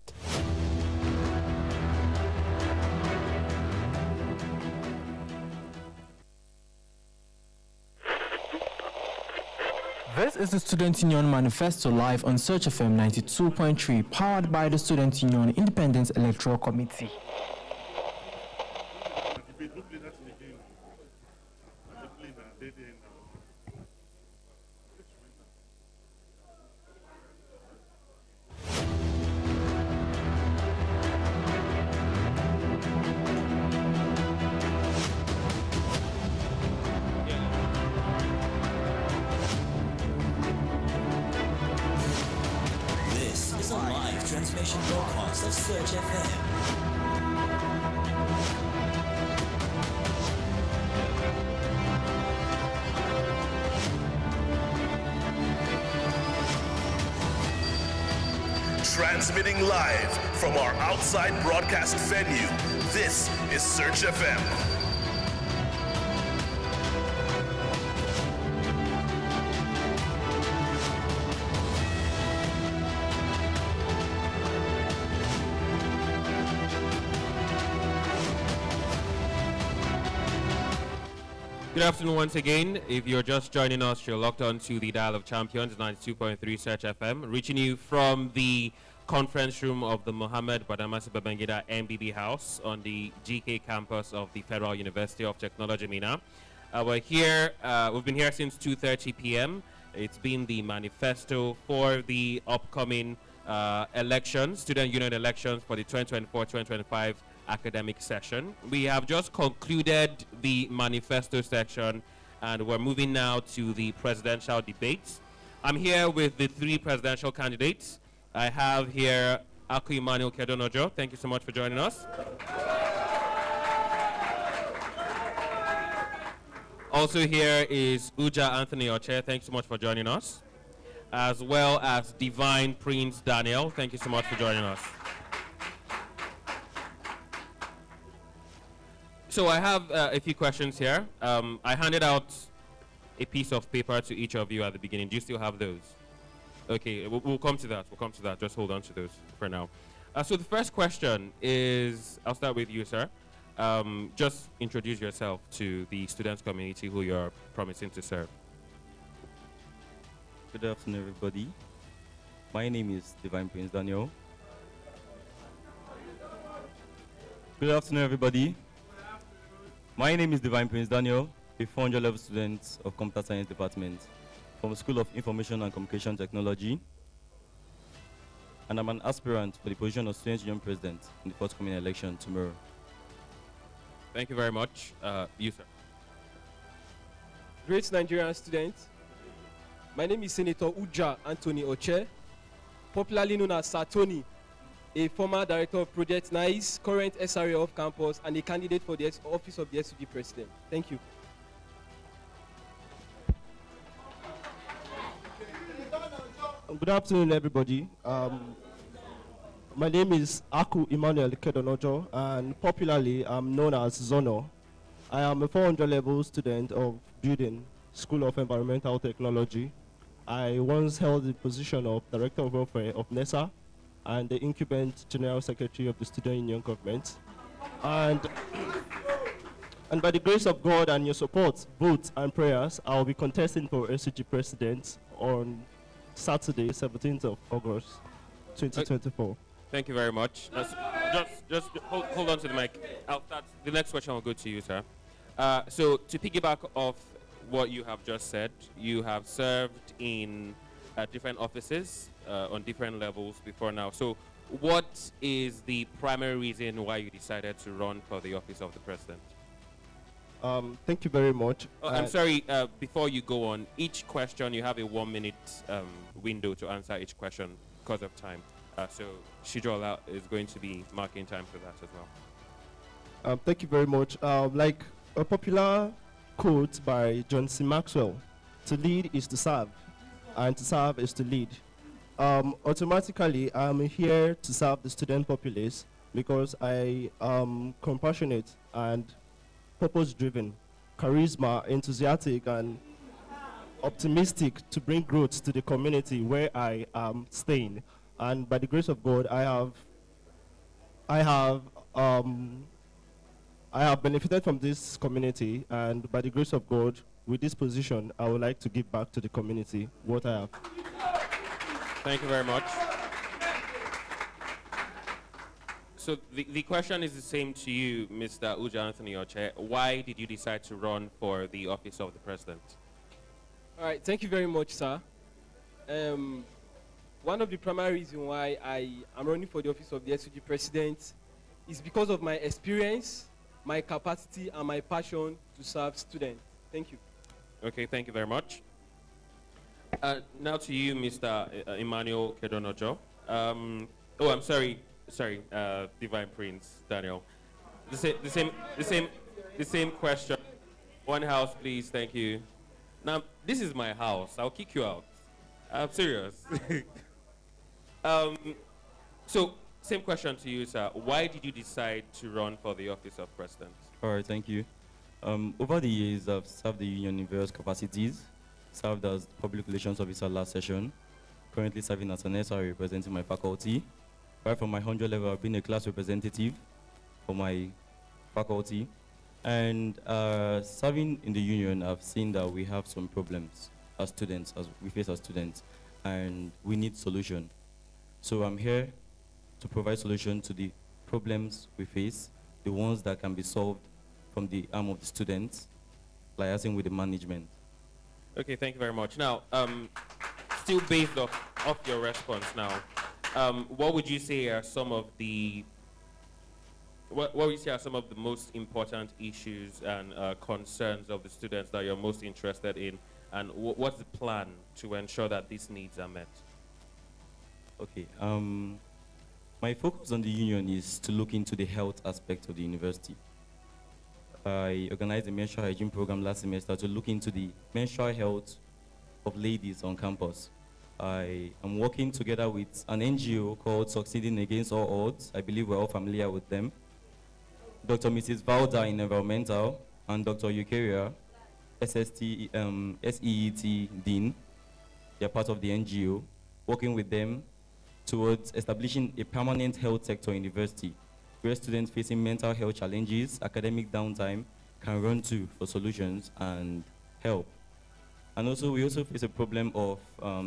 This is the Student Union Manifesto live on Search FM 92.3, powered by the Student Union Independent Electoral Committee. Transmission broadcast of Search FM. Transmitting live from our outside broadcast venue, this is Search FM. Good afternoon once again. If you're just joining us, you're locked on to the Dial of Champions, 92.3 Search FM, reaching you from the conference room of the Mohammed Badamasi Babangida MBB House on the GK campus of the Federal University of Technology, Mina. We're here, we've been here since 2:30 p.m. It's been the manifesto for the upcoming elections, student union elections for the 2024-2025 academic session. We have just concluded the manifesto section and we're moving now to the presidential debates. I'm here with the three presidential candidates. I have here Ogu Emmanuel Kedonojo. Thank you so much for joining us. Also here is Uja Anthony Oche. Thank you so much for joining us. As well as Divine Prince Daniel. Thank you so much for joining us. So I have a few questions here. I handed out a piece of paper to each of you at the beginning. Do you still have those? Okay, we'll come to that. We'll come to that. Just hold on to those for now. So the first question is, I'll start with you, sir. Just introduce yourself to the students community who you're promising to serve. Good afternoon, everybody. My name is Divine Prince Daniel. Good afternoon, everybody. My name is Divine Prince Daniel, a 400 level student of Computer Science Department from the School of Information and Communication Technology. And I'm an aspirant for the position of Student Union President in the forthcoming election tomorrow. Thank you very much. You, sir. Great Nigerian students. My name is Senator Uja Anthony Oche, popularly known as Satoni, a former director of Project NICE, current SRA off campus, and a candidate for the office of the SUG president. Thank you. Good afternoon, everybody. My name is Ogu Emmanuel Kedonojo, and popularly I'm known as Zono. I am a 400 level student of Building, School of Environmental Technology. I once held the position of Director of Welfare of NESA and the incumbent General Secretary of the Student Union Government. And by the grace of God and your support, votes and prayers, I will be contesting for SUG President on Saturday, 17th of August, 2024. Thank you very much. Just hold on to the mic. The next question will go to you, sir. So to piggyback off what you have just said, you have served in different offices on different levels before now. So what is the primary reason why you decided to run for the office of the president? Thank you very much. Oh, I'm sorry, before you go on, each question you have a 1 minute window to answer each question because of time. So Shijola is going to be marking time for that as well. Thank you very much. Like a popular quote by John C. Maxwell, to lead is to serve, and to serve is to lead. Automatically, I'm here to serve the student populace because I am compassionate and purpose-driven, charisma, enthusiastic, and optimistic to bring growth to the community where I am staying. And by the grace of God, I have benefited from this community, and by the grace of God, with this position, I would like to give back to the community what I have. Thank you very much. So the question is the same to you, Mr. Uja Anthony Oche. Why did you decide to run for the office of the president? All right, thank you very much, sir. One of the primary reasons why I am running for the office of the SUG president is because of my experience, my capacity, and my passion to serve students. Thank you. Okay, thank you very much. Now to you, Mr. Emmanuel Kedonojo. Oh, I'm sorry, Divine Prince Daniel. The same question. One house, please. Thank you. Now, this is my house. I'll kick you out. I'm serious. So, same question to you, sir. Why did you decide to run for the office of president? All right, thank you. Over the years, I've served the union in various capacities. Served as public relations officer last session. Currently serving as an SR representing my faculty. Right from my 100 level, I've been a class representative for my faculty. And serving in the union, I've seen that we have some problems as students, as we face as students, and we need solution. So I'm here to provide solution to the problems we face, the ones that can be solved from the arm of the students, liaising with the management. Okay, thank you very much. Now, still based off your response now, what would you say are some of the most important issues and concerns of the students that you're most interested in, and what's the plan to ensure that these needs are met? Okay, my focus on the union is to look into the health aspect of the university. I organized a menstrual hygiene program last semester to look into the menstrual health of ladies on campus. I am working together with an NGO called Succeeding Against All Odds. I believe we're all familiar with them. Dr. Mrs. Valda in Environmental and Dr. Eukaria, SEET Dean. They're part of the NGO, working with them towards establishing a permanent health sector university where students facing mental health challenges, academic downtime, can run to for solutions and help. And also, we also face a problem of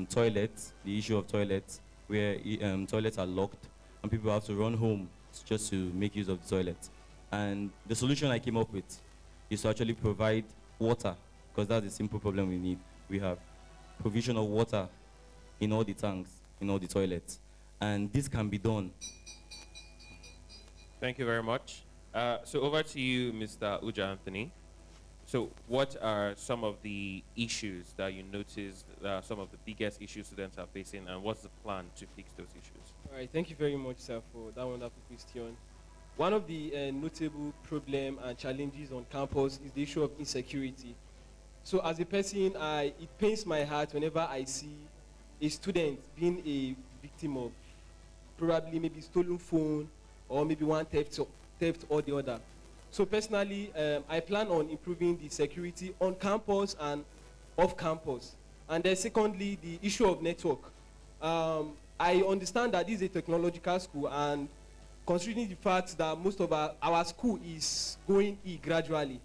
toilets, the issue of toilets, where toilets are locked and people have to run home just to make use of the toilets. And the solution I came up with is to actually provide water, because that's a simple problem we need. We have provision of water in all the tanks, in all the toilets. And this can be done. Thank you very much. So over to you, Mr. Uja Anthony. So what are some of the issues that you noticed, some of the biggest issues students are facing, and what's the plan to fix those issues? All right, thank you very much, sir, for that wonderful question. One of the notable problems and challenges on campus is the issue of insecurity. So as a person, it pains my heart whenever I see a student being a victim of probably maybe stolen phone, or maybe one theft or the other. So personally, I plan on improving the security on campus and off campus. And then secondly, the issue of network. I understand that this is a technological school, and considering the fact that most of our school is going gradually,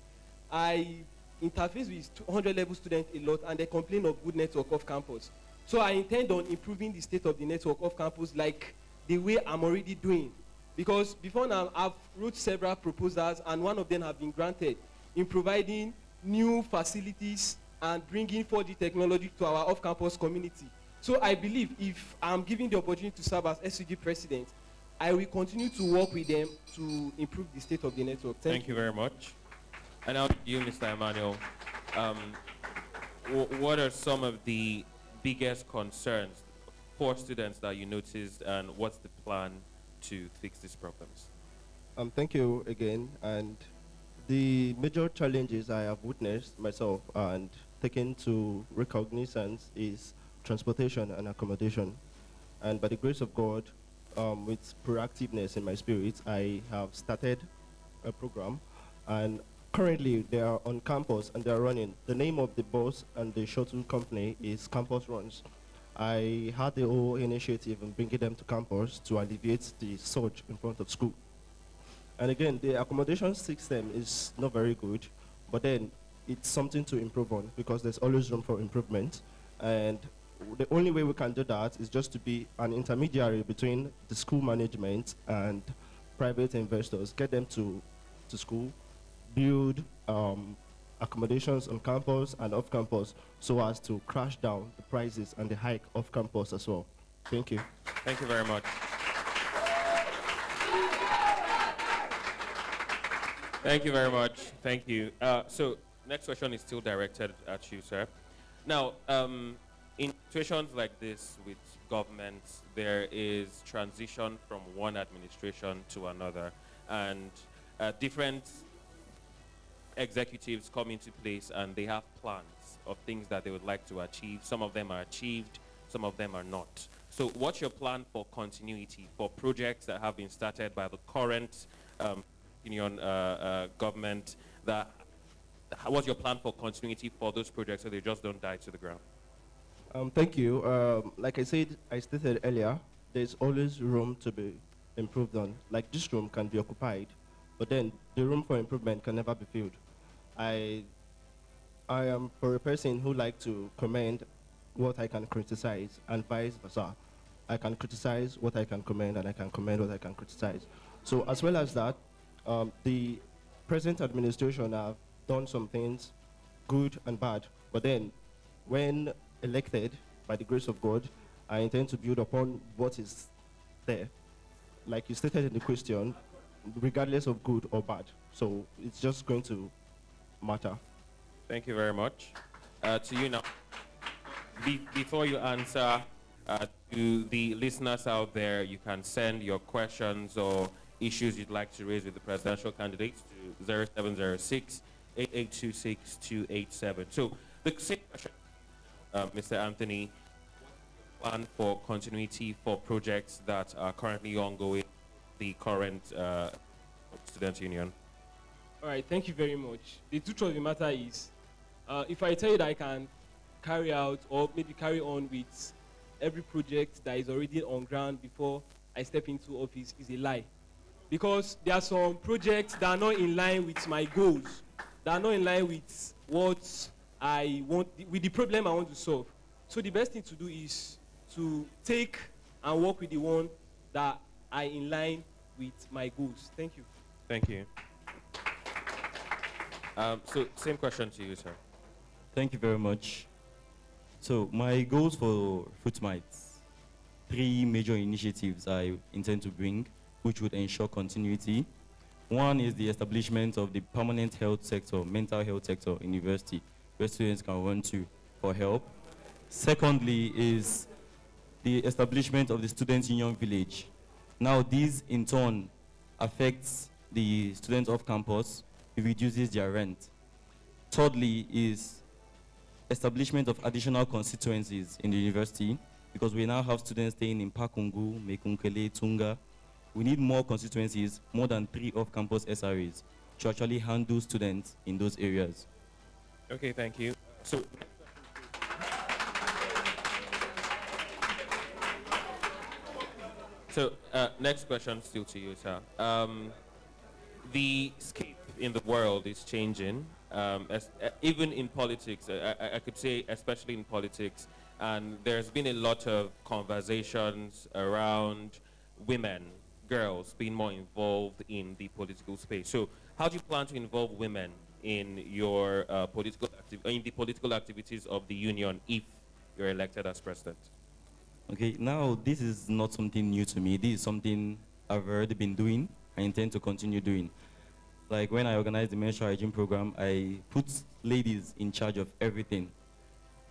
I interface with 200 level students a lot, and they complain of good network off campus. So I intend on improving the state of the network off campus, like the way I'm already doing. Because before now, I've wrote several proposals, and one of them have been granted in providing new facilities and bringing 4G technology to our off-campus community. So I believe if I'm given the opportunity to serve as SUG president, I will continue to work with them to improve the state of the network. Thank you very much. And now you, Mr. Emmanuel, what are some of the biggest concerns for students that you noticed, and what's the plan to fix these problems? Thank you again. And the major challenges I have witnessed myself and taken to recognizance is transportation and accommodation. And by the grace of God, with proactiveness in my spirit, I have started a program, and currently they are on campus and they are running. The name of the bus and the shuttle company is Campus Runs. I had the whole initiative in bringing them to campus to alleviate the surge in front of school. And again, the accommodation system is not very good, but then it's something to improve on because there's always room for improvement. And the only way we can do that is just to be an intermediary between the school management and private investors, get them to school, build accommodations on campus and off campus so as to crash down the prices and the hike off campus as well. Thank you. Thank you very much. Thank you very much. Thank you. So next question is still directed at you, sir. Now, in situations like this with governments, there is transition from one administration to another, and different executives come into place and they have plans of things that they would like to achieve. Some of them are achieved, some of them are not. So what's your plan for continuity for projects that have been started by the current union government? What's your plan for continuity for those projects so they just don't die to the ground? Thank you. Like I stated earlier, there's always room to be improved on. Like this room can be occupied, but then the room for improvement can never be filled. I am for a person who likes to commend what I can criticize and vice versa. I can criticize what I can commend and I can commend what I can criticize. So as well as that, the present administration have done some things good and bad, but then when elected, by the grace of God, I intend to build upon what is there. Like you stated in the question, regardless of good or bad. So it's just going to matter. Thank you very much. To you now. Before you answer, to the listeners out there, you can send your questions or issues you'd like to raise with the presidential candidates to 0706 8826 287. So the same question. Mr. Anthony, plan for continuity for projects that are currently ongoing, the current student union? All right, thank you very much. The truth of the matter is, if I tell you that I can carry out or maybe carry on with every project that is already on ground before I step into office is a lie. Because there are some projects that are not in line with my goals, that are not in line with what I want, with the problem I want to solve. So the best thing to do is to take and work with the one that are in line with my goals. Thank you. Thank you. So same question to you, sir. Thank you very much. So my goals for FUTMINNA, 3 major initiatives I intend to bring, which would ensure continuity. One is the establishment of the permanent health sector, mental health sector in university, where students can run to for help. Secondly is the establishment of the Student Union Village. Now this in turn affects the students off campus, it reduces their rent. Thirdly is establishment of additional constituencies in the university, because we now have students staying in Pakungu, Mekunkele, Tunga. We need more constituencies, more than 3 off-campus SRAs, to actually handle students in those areas. Okay, thank you. So, next question still to you, sir. The scape in the world is changing, even in politics. I could say especially in politics, and there's been a lot of conversations around women, girls, being more involved in the political space. So how do you plan to involve women in your in the political activities of the union if you're elected as president? Okay, now this is not something new to me. This is something I've already been doing. I intend to continue doing. Like when I organized the menstrual hygiene program, I put ladies in charge of everything,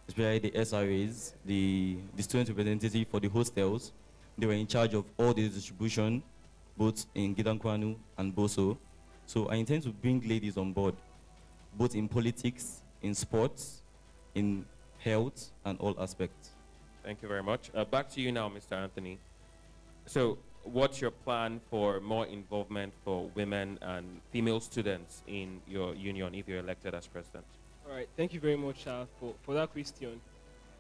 especially the SRAs, the student representative for the hostels. They were in charge of all the distribution, both in Gidankwanu and Boso. So I intend to bring ladies on board, both in politics, in sports, in health, and all aspects. Thank you very much. Back to you now, Mr. Anthony. So what's your plan for more involvement for women and female students in your union if you're elected as president? All right, thank you very much for that question.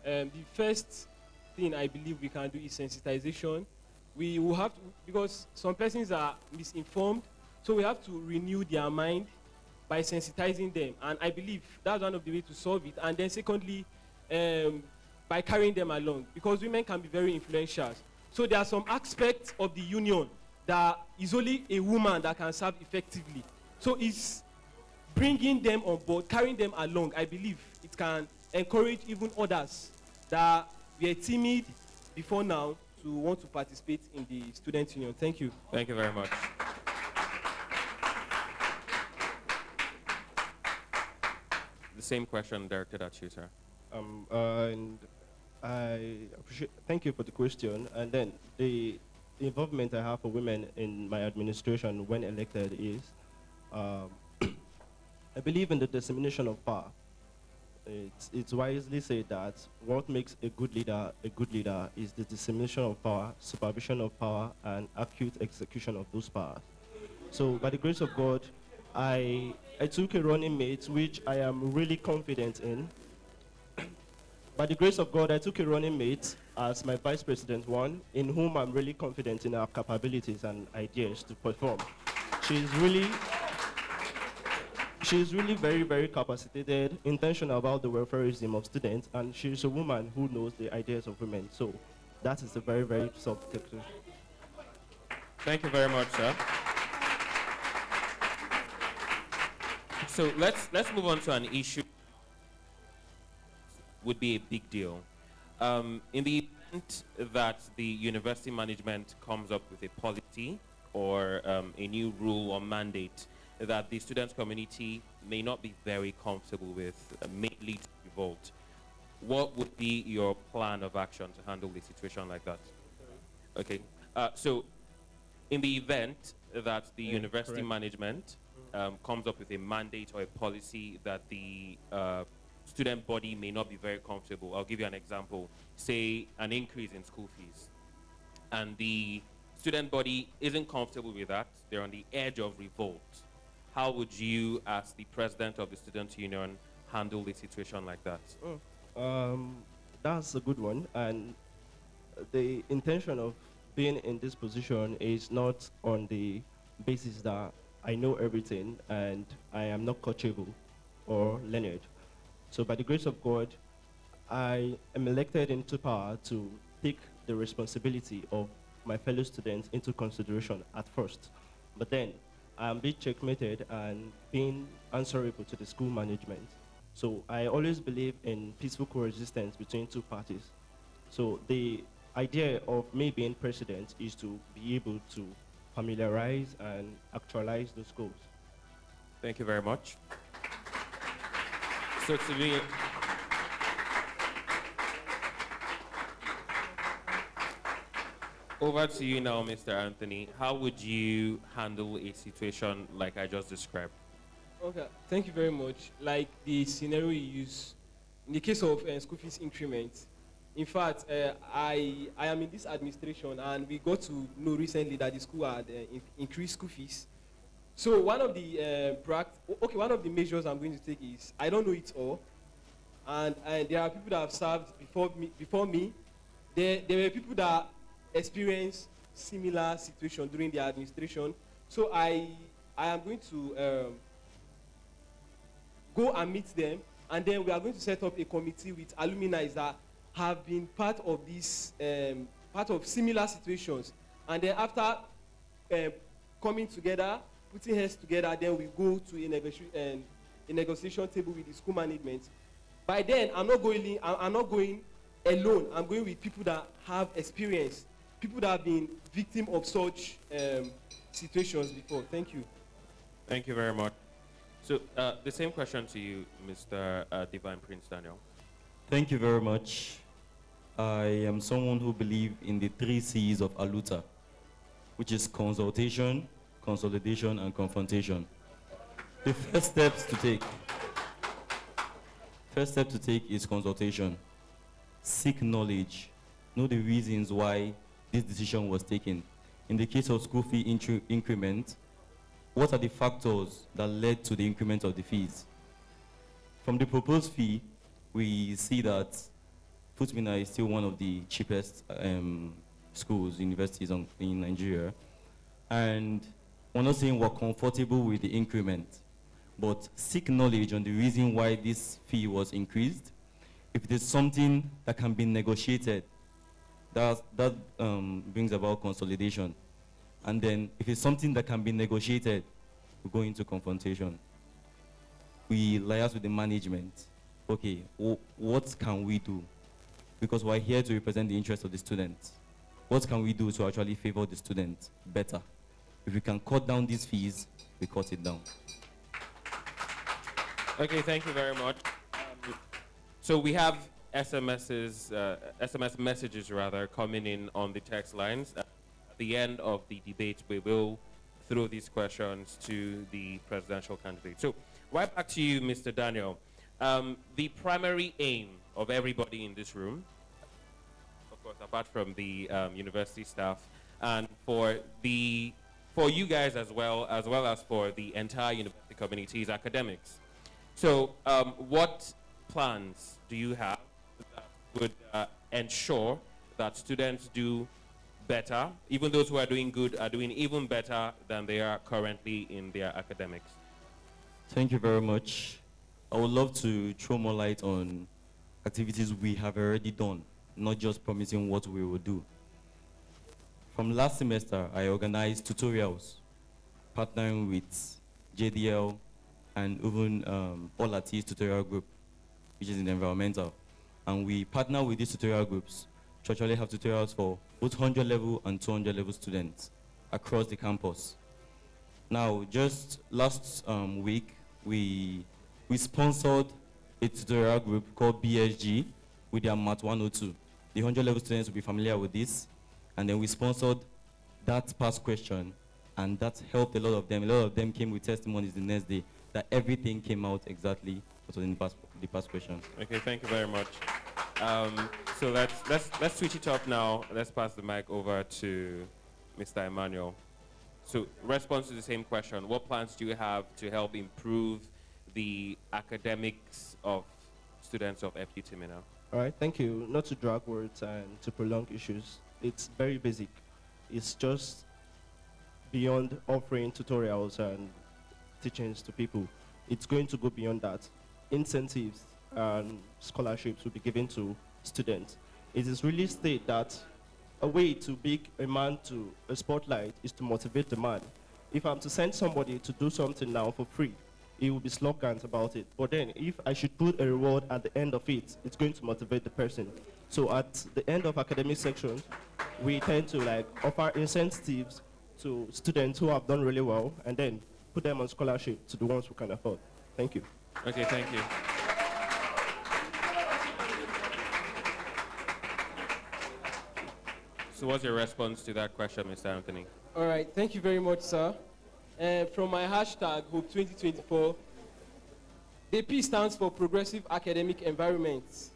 The first thing I believe we can do is sensitization. We will have to, because some persons are misinformed, so we have to renew their mind by sensitizing them. And I believe that's one of the ways to solve it. And then secondly, by carrying them along, because women can be very influential. So there are some aspects of the union that is only a woman that can serve effectively. So it's bringing them on board, carrying them along. I believe it can encourage even others that were timid before now to want to participate in the student union. Thank you. Thank you very much. The same question directed at you, sir. And I appreciate, thank you for the question. And then the involvement I have for women in my administration when elected is, I believe in the dissemination of power. It's wisely said that what makes a good leader is the dissemination of power, supervision of power, and acute execution of those powers. So by the grace of God, I took a running mate, which I am really confident in. By the grace of God, I took a running mate as my vice president one, in whom I'm really confident in our capabilities and ideas to perform. She's really very, very capacitated, intentional about the welfareism of students, and she's a woman who knows the ideas of women. So that is a very, very subjective. Thank you very much, sir. So let's move on to an issue would be a big deal. In the event that the university management comes up with a policy or a new rule or mandate that the student community may not be very comfortable with, may lead to revolt, what would be your plan of action to handle a situation like that? Okay, so in the event that the university management comes up with a mandate or a policy that the student body may not be very comfortable. I'll give you an example. Say an increase in school fees. And the student body isn't comfortable with that. They're on the edge of revolt. How would you, as the president of the student union, handle a situation like that? That's a good one. And the intention of being in this position is not on the basis that I know everything and I am not coachable or learned. So by the grace of God, I am elected into power to take the responsibility of my fellow students into consideration at first. But then I am being checkmated and being answerable to the school management. So I always believe in peaceful coexistence between two parties. So the idea of me being president is to be able to familiarize and actualize those goals. Thank you very much. So to me, over to you now, Mr. Anthony. How would you handle a situation like I just described? Okay, thank you very much. Like the scenario you use, in the case of school fees increment, in fact, I am in this administration and we got to know recently that the school had increased school fees. So one of the one of the measures I'm going to take is, I don't know it all, and there are people that have served before me. There were people that experienced similar situation during the administration. So I am going to go and meet them, and then we are going to set up a committee with alumni that have been part of this, part of similar situations, And then after coming together, putting heads together, then we go to a negotiation table with the school management. By then, I'm not going alone. I'm going with people that have experience, people that have been victim of such situations before. Thank you. Thank you very much. So the same question to you, Mr. Divine Prince Daniel. Thank you very much. I am someone who believes in the 3 C's of Aluta, which is consultation, consolidation, and confrontation. The first step to take is consultation. Seek knowledge. Know the reasons why this decision was taken. In the case of school fee increment, what are the factors that led to the increment of the fees? From the proposed fee, we see that FUTMINNA is still one of the cheapest schools, universities in Nigeria. And we're not saying we're comfortable with the increment, but seek knowledge on the reason why this fee was increased. If there's something that can be negotiated, that brings about consolidation. And then if it's something that can be negotiated, we go into confrontation. We liaise with the management. Okay, what can we do? Because we're here to represent the interests of the students. What can we do to actually favor the students better? If we can cut down these fees, we cut it down. Okay, thank you very much. So we have SMS messages rather coming in on the text lines. At the end of the debate, we will throw these questions to the presidential candidate. So right back to you, Mr. Daniel. The primary aim of everybody in this room, of course, apart from the university staff, and for you guys as well as for the entire university community, is academics. So what plans do you have that would ensure that students do better, even those who are doing good are doing even better than they are currently in their academics? Thank you very much. I would love to throw more light on activities we have already done, not just promising what we will do. From last semester, I organized tutorials, partnering with JDL and even All At's tutorial group, which is in environmental. And we partner with these tutorial groups to actually have tutorials for both 100 level and 200 level students across the campus. Now, just last week, we sponsored a tutorial group called BSG with their Math 102. The 100 level students will be familiar with this. And then we sponsored that past question, and that helped a lot of them. A lot of them came with testimonies the next day that everything came out exactly what was in the past question. Okay, thank you very much. So let's switch it up now. Let's pass the mic over to Mr. Emmanuel. So response to the same question, what plans do you have to help improve the academics of students of FUTMINNA? All right, thank you. Not to drag words and to prolong issues. It's very basic. It's just beyond offering tutorials and teachings to people. It's going to go beyond that. Incentives and scholarships will be given to students. It is really stated that a way to bring a man to a spotlight is to motivate the man. If I'm to send somebody to do something now for free, he will be slogans about it. But then if I should put a reward at the end of it, it's going to motivate the person. So at the end of academic section, we tend to offer incentives to students who have done really well and then put them on scholarship to the ones who can afford. Thank you. Okay, thank you. So what's your response to that question, Mr. Anthony? All right, thank you very much, sir. From my hashtag, Hope 2024, the P stands for Progressive Academic Environment.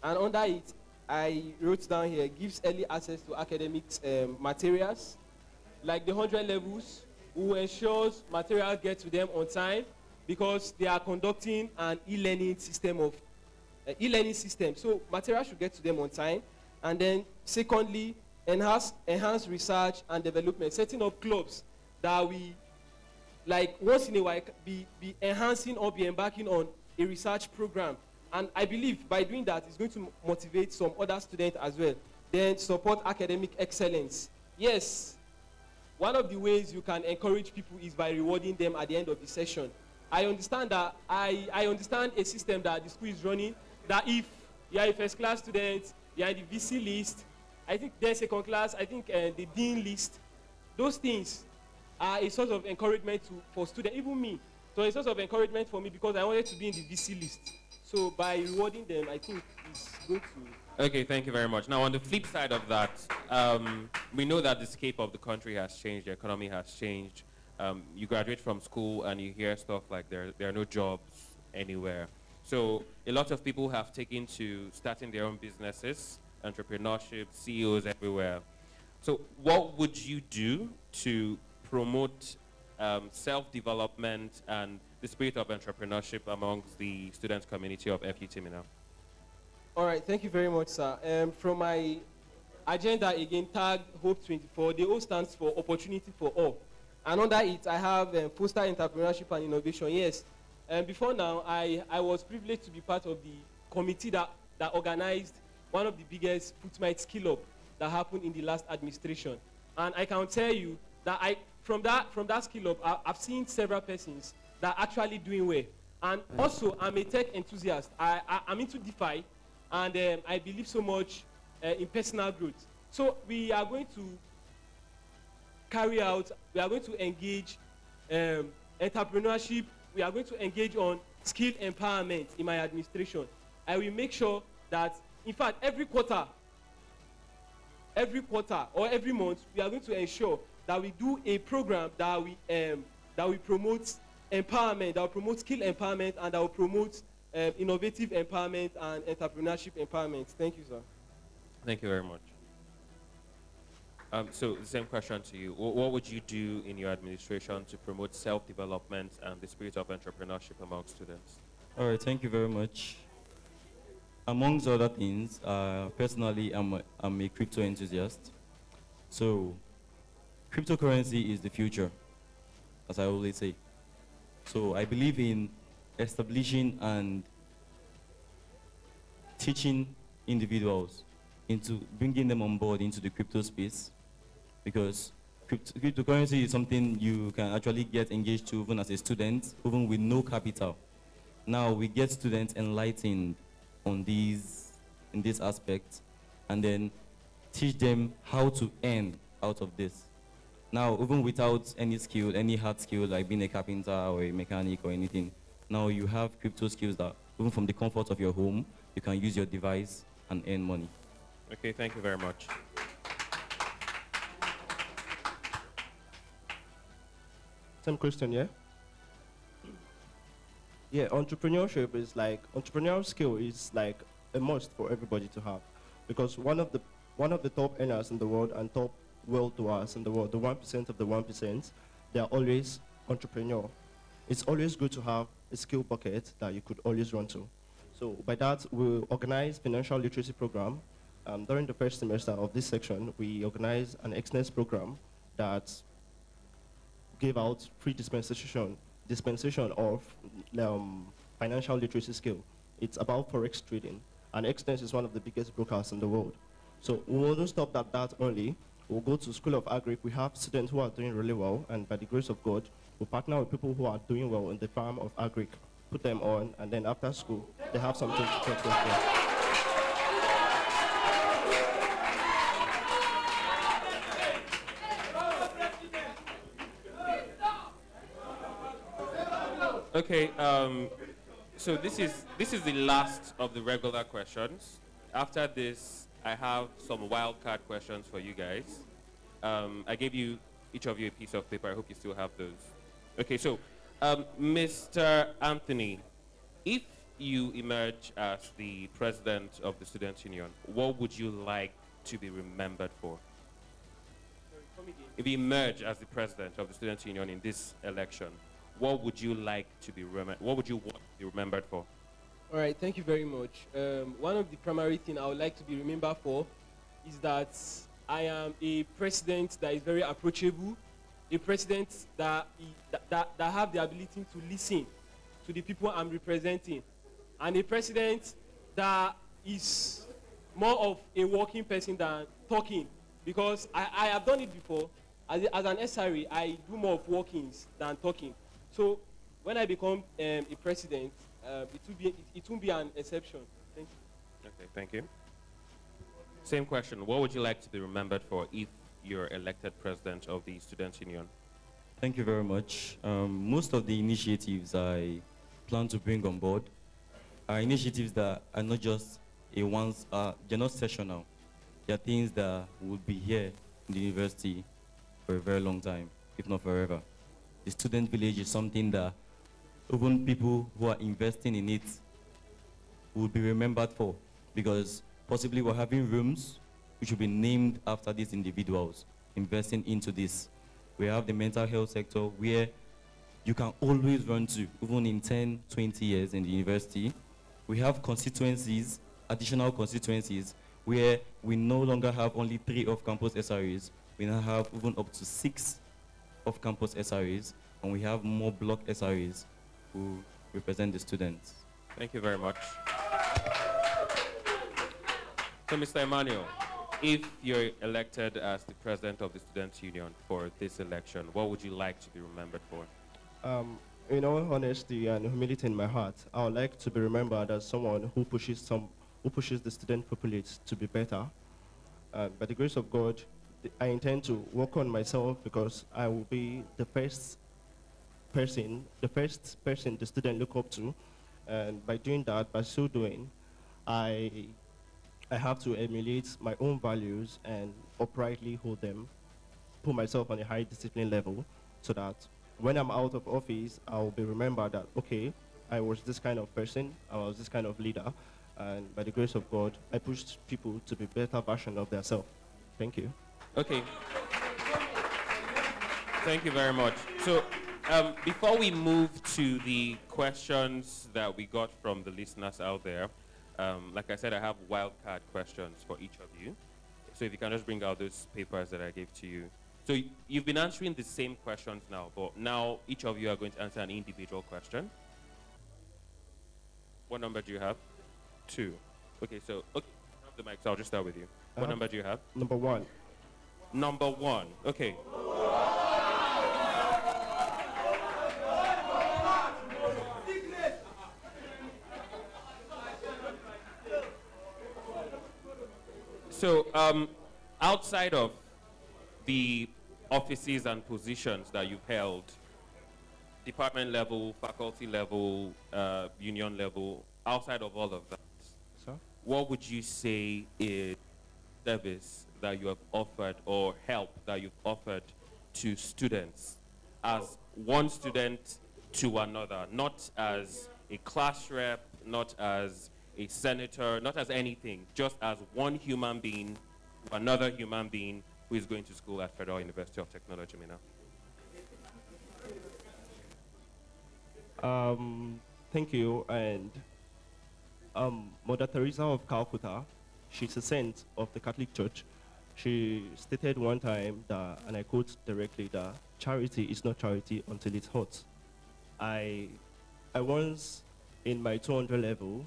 And under it, I wrote down here, gives early access to academics materials, like the 100 levels, who ensures material get to them on time because they are conducting an e-learning system So material should get to them on time. And then secondly, enhance research and development, setting up clubs that we, once in a while, be enhancing or be embarking on a research program. And I believe by doing that, it's going to motivate some other students as well. Then support academic excellence yes, one of the ways you can encourage people is by rewarding them at the end of the session. I understand that, I understand a system that the school is running, that if you are a first class student, you are in the VC list, I think there's second class, I think the dean list, those things are a source of encouragement for students, even me. So a source of encouragement for me because I wanted to be in the VC list. So by rewarding them, I think it's going to... Okay, thank you very much. Now, on the flip side of that, we know that the scape of the country has changed, the economy has changed. You graduate from school and you hear stuff like there are no jobs anywhere. So a lot of people have taken to starting their own businesses, entrepreneurship, CEOs everywhere. So what would you do to promote self-development and the spirit of entrepreneurship amongst the student community of FUTMINNA? All right, thank you very much, sir. From my agenda, again, tag Hope 24, the O stands for Opportunity for All. And under it, I have foster entrepreneurship and innovation. Yes, before now, I was privileged to be part of the committee that organized one of the biggest FUTMINNA skill up that happened in the last administration. And I can tell you that from that skill up, I've seen several persons that are actually doing well. And also, I'm a tech enthusiast. I'm into DeFi, and I believe so much in personal growth. So we are going to engage entrepreneurship. We are going to engage on skill empowerment in my administration. I will make sure that, in fact, every quarter or every month, we are going to ensure that we do a program that we promote empowerment, that will promote skill empowerment, and that will promote innovative empowerment and entrepreneurship empowerment. Thank you, sir. Thank you very much. So the same question to you. What would you do in your administration to promote self-development and the spirit of entrepreneurship among students? All right, thank you very much. Amongst other things, personally, I'm a crypto enthusiast. So cryptocurrency is the future, as I always say. So I believe in establishing and teaching individuals into bringing them on board into the crypto space, because cryptocurrency is something you can actually get engaged to even as a student, even with no capital. Now we get students enlightened on in this aspect, and then teach them how to earn out of this. Now, even without any skill, any hard skill like being a carpenter or a mechanic or anything, now you have crypto skills that even from the comfort of your home, you can use your device and earn money. Okay, thank you very much. Same question, yeah? Yeah, entrepreneurship is like, entrepreneurial skill is like a must for everybody to have, because one of the top earners in the world and top well-to-us in the world, the 1% of the 1%, they are always entrepreneur. It's always good to have a skill bucket that you could always run to. So by that, we'll organize financial literacy program. During the first semester of this section, we organized an excellence program that gave out free dispensation of financial literacy skill. It's about forex trading, and excellence is one of the biggest brokers in the world. So we won't stop at that only. We'll go to School of Agric. We have students who are doing really well, and by the grace of God, we'll partner with people who are doing well in the farm of Agric, put them on, and then after school, they have something to talk about. Okay, so this is the last of the regular questions. After this, I have some wildcard questions for you guys. I gave each of you a piece of paper. I hope you still have those. Okay, so Mr. Anthony, if you emerge as the president of the Student Union, what would you like to be remembered for? If you emerge as the president of the Student Union in this election, what would you like to be what would you want to be remembered for? All right, thank you very much. One of the primary things I would like to be remembered for is that I am a president that is very approachable, a president that have the ability to listen to the people I'm representing, and a president that is more of a walking person than talking. because I have done it before. As an SRE, I do more of walkings than talking. So when I become a president, it will be an exception. Thank you. Okay, thank you. Same question. What would you like to be remembered for if you're elected president of the Students' Union? Thank you very much. Most of the initiatives I plan to bring on board are initiatives that are not just they're not sessional. They're things that will be here in the university for a very long time, if not forever. The student village is something that even people who are investing in it will be remembered for, because possibly we're having rooms which will be named after these individuals investing into this. We have the mental health sector where you can always run to, even in 10, 20 years in the university. We have constituencies, additional constituencies, where we no longer have only 3 off-campus SREs. We now have even up to 6 off-campus SREs, and we have more block SREs who represent the students. Thank you very much. So, Mr. Emmanuel, if you're elected as the president of the Students' Union for this election, what would you like to be remembered for? In all honesty and humility in my heart, I would like to be remembered as someone who pushes the student populace to be better. By the grace of God, I intend to work on myself, because I will be the first person the student look up to, and by doing that, by so doing, I have to emulate my own values and uprightly hold them, put myself on a high discipline level, so that when I'm out of office, I will be remembered that, okay, I was this kind of person, I was this kind of leader, and by the grace of God, I pushed people to be better version of themselves. Thank you. Okay. Thank you very much. So, before we move to the questions that we got from the listeners out there, like I said, I have wildcard questions for each of you. So if you can just bring out those papers that I gave to you. So you've been answering the same questions now, but now each of you are going to answer an individual question. What number do you have? 2. Okay, so have the mic, so I'll just start with you. What number do you have? Number 1. Number 1. Okay. So, outside of the offices and positions that you've held, department level, faculty level, union level, outside of all of that, what would you say is service that you have offered or help that you've offered to students as one student to another, not as a class rep, not as a senator, not as anything, just as one human being to another human being who is going to school at Federal University of Technology, Minna? Thank you. And Mother Teresa of Calcutta, she's a saint of the Catholic Church. She stated one time that, and I quote directly, that charity is not charity until it hurts. I once, in my 200 level,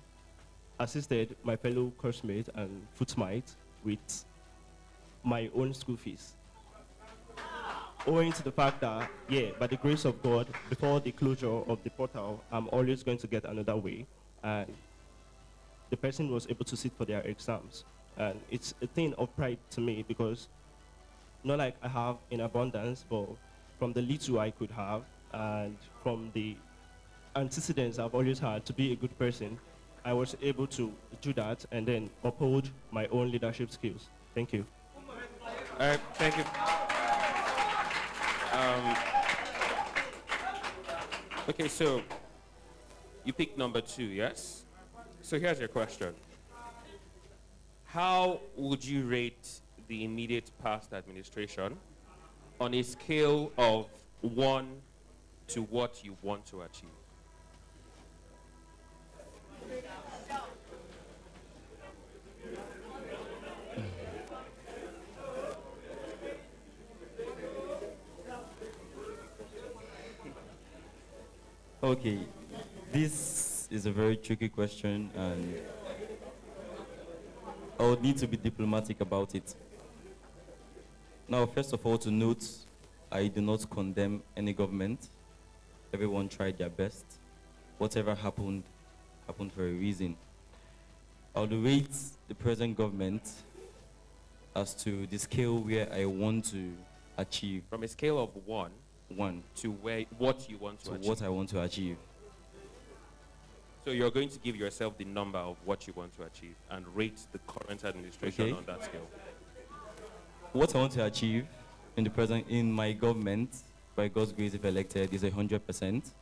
assisted my fellow coursemate and footmate with my own school fees. Owing to the fact that, yeah, by the grace of God, before the closure of the portal, I'm always going to get another way. And the person was able to sit for their exams. And it's a thing of pride to me, because not like I have in abundance, but from the little I could have, and from the antecedents I've always had to be a good person, I was able to do that and then uphold my own leadership skills. Thank you. All right, thank you. Okay, so you picked number 2, yes? So here's your question. How would you rate the immediate past administration on a scale of 1 to what you want to achieve? Okay, this is a very tricky question, and I would need to be diplomatic about it. Now, first of all, to note, I do not condemn any government. Everyone tried their best. Whatever happened, happened for a reason. I would rate the present government as to the scale where I want to achieve. From a scale of 1 to what you want to achieve. What I want to achieve. So you're going to give yourself the number of what you want to achieve and rate the current administration on that scale. What I want to achieve in my government, by God's grace, if elected, is 100%.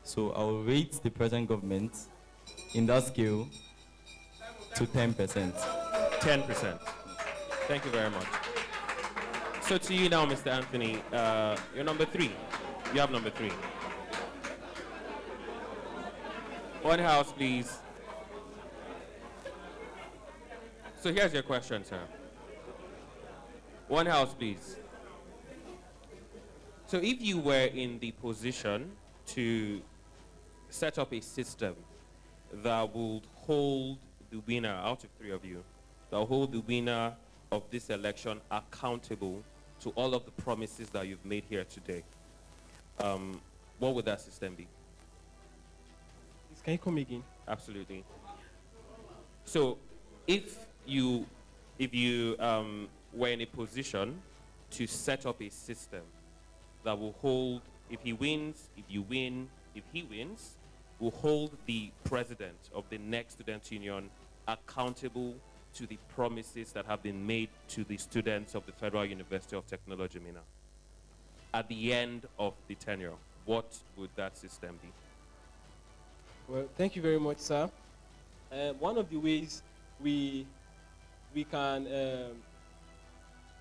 So I will rate the present government in that scale to 10%. 10%. Thank you very much. So to you now, Mr. Anthony, you're number 3. You have number 3. One house, please. So here's your question, sir. One house, please. So if you were in the position to set up a system that would hold the winner, out of 3 of you, that will hold the winner of this election accountable to all of the promises that you've made here today, what would that system be? Can you come again? Absolutely. So if you were in a position to set up a system that will hold, if he wins, if you win, if he wins, will hold the president of the next student union accountable to the promises that have been made to the students of the Federal University of Technology, Minna. At the end of the tenure, what would that system be? Well, thank you very much, sir. One of the ways we can,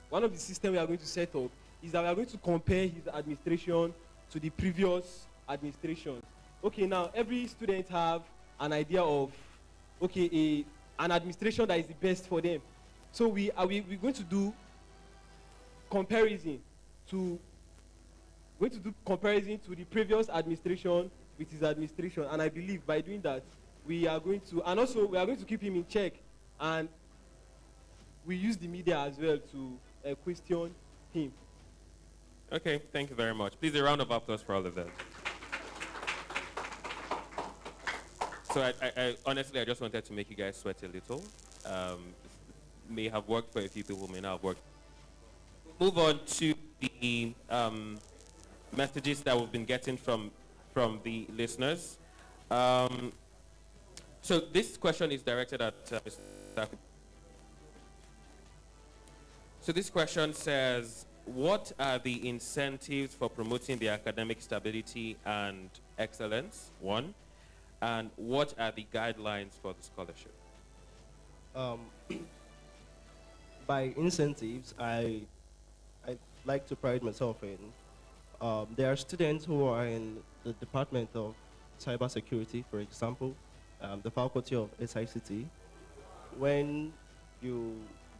one of the systems we are going to set up is that we are going to compare his administration to the previous administrations. Okay, now every student have an idea of, okay, an administration that is the best for them. So we're going to do comparison to the previous administration with his administration, and I believe by doing that we are going to, and also we are going to keep him in check, and we use the media as well to question him. Okay, thank you very much. Please, a round of applause for all of them. So I honestly, I just wanted to make you guys sweat a little. May have worked for a few people, may not have worked. Move on to the messages that we've been getting from the listeners. So this question is directed at Mr. So this question says, what are the incentives for promoting the academic stability and excellence, 1? And what are the guidelines for the scholarship? By incentives, I like to pride myself in. There are students who are in the Department of Cybersecurity, for example, the faculty of SICT. When you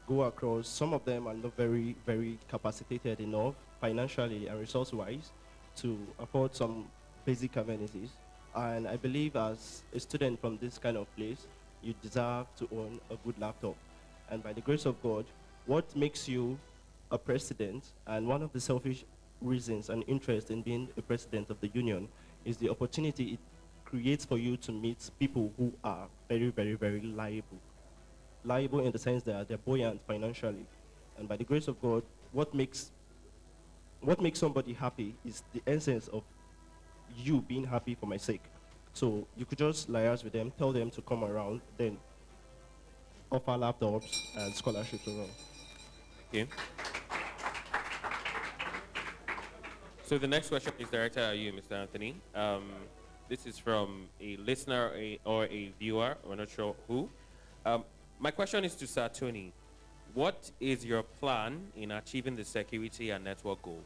go across, some of them are not very, very capacitated enough financially and resource-wise to afford some basic amenities. And I believe as a student from this kind of place, you deserve to own a good laptop. And by the grace of God, what makes you a president, and one of the selfish reasons and interest in being a president of the union, is the opportunity it creates for you to meet people who are very, very, very liable. Liable in the sense that they're buoyant financially. And by the grace of God, what makes somebody happy is the essence of you being happy for my sake. So you could just liaise with them, tell them to come around, then offer laptops and scholarships around. Thank you. So the next question is directed at you, Mr. Anthony. This is from a listener or a viewer, we're not sure who. My question is to Sir Tony. What is your plan in achieving the security and network goal?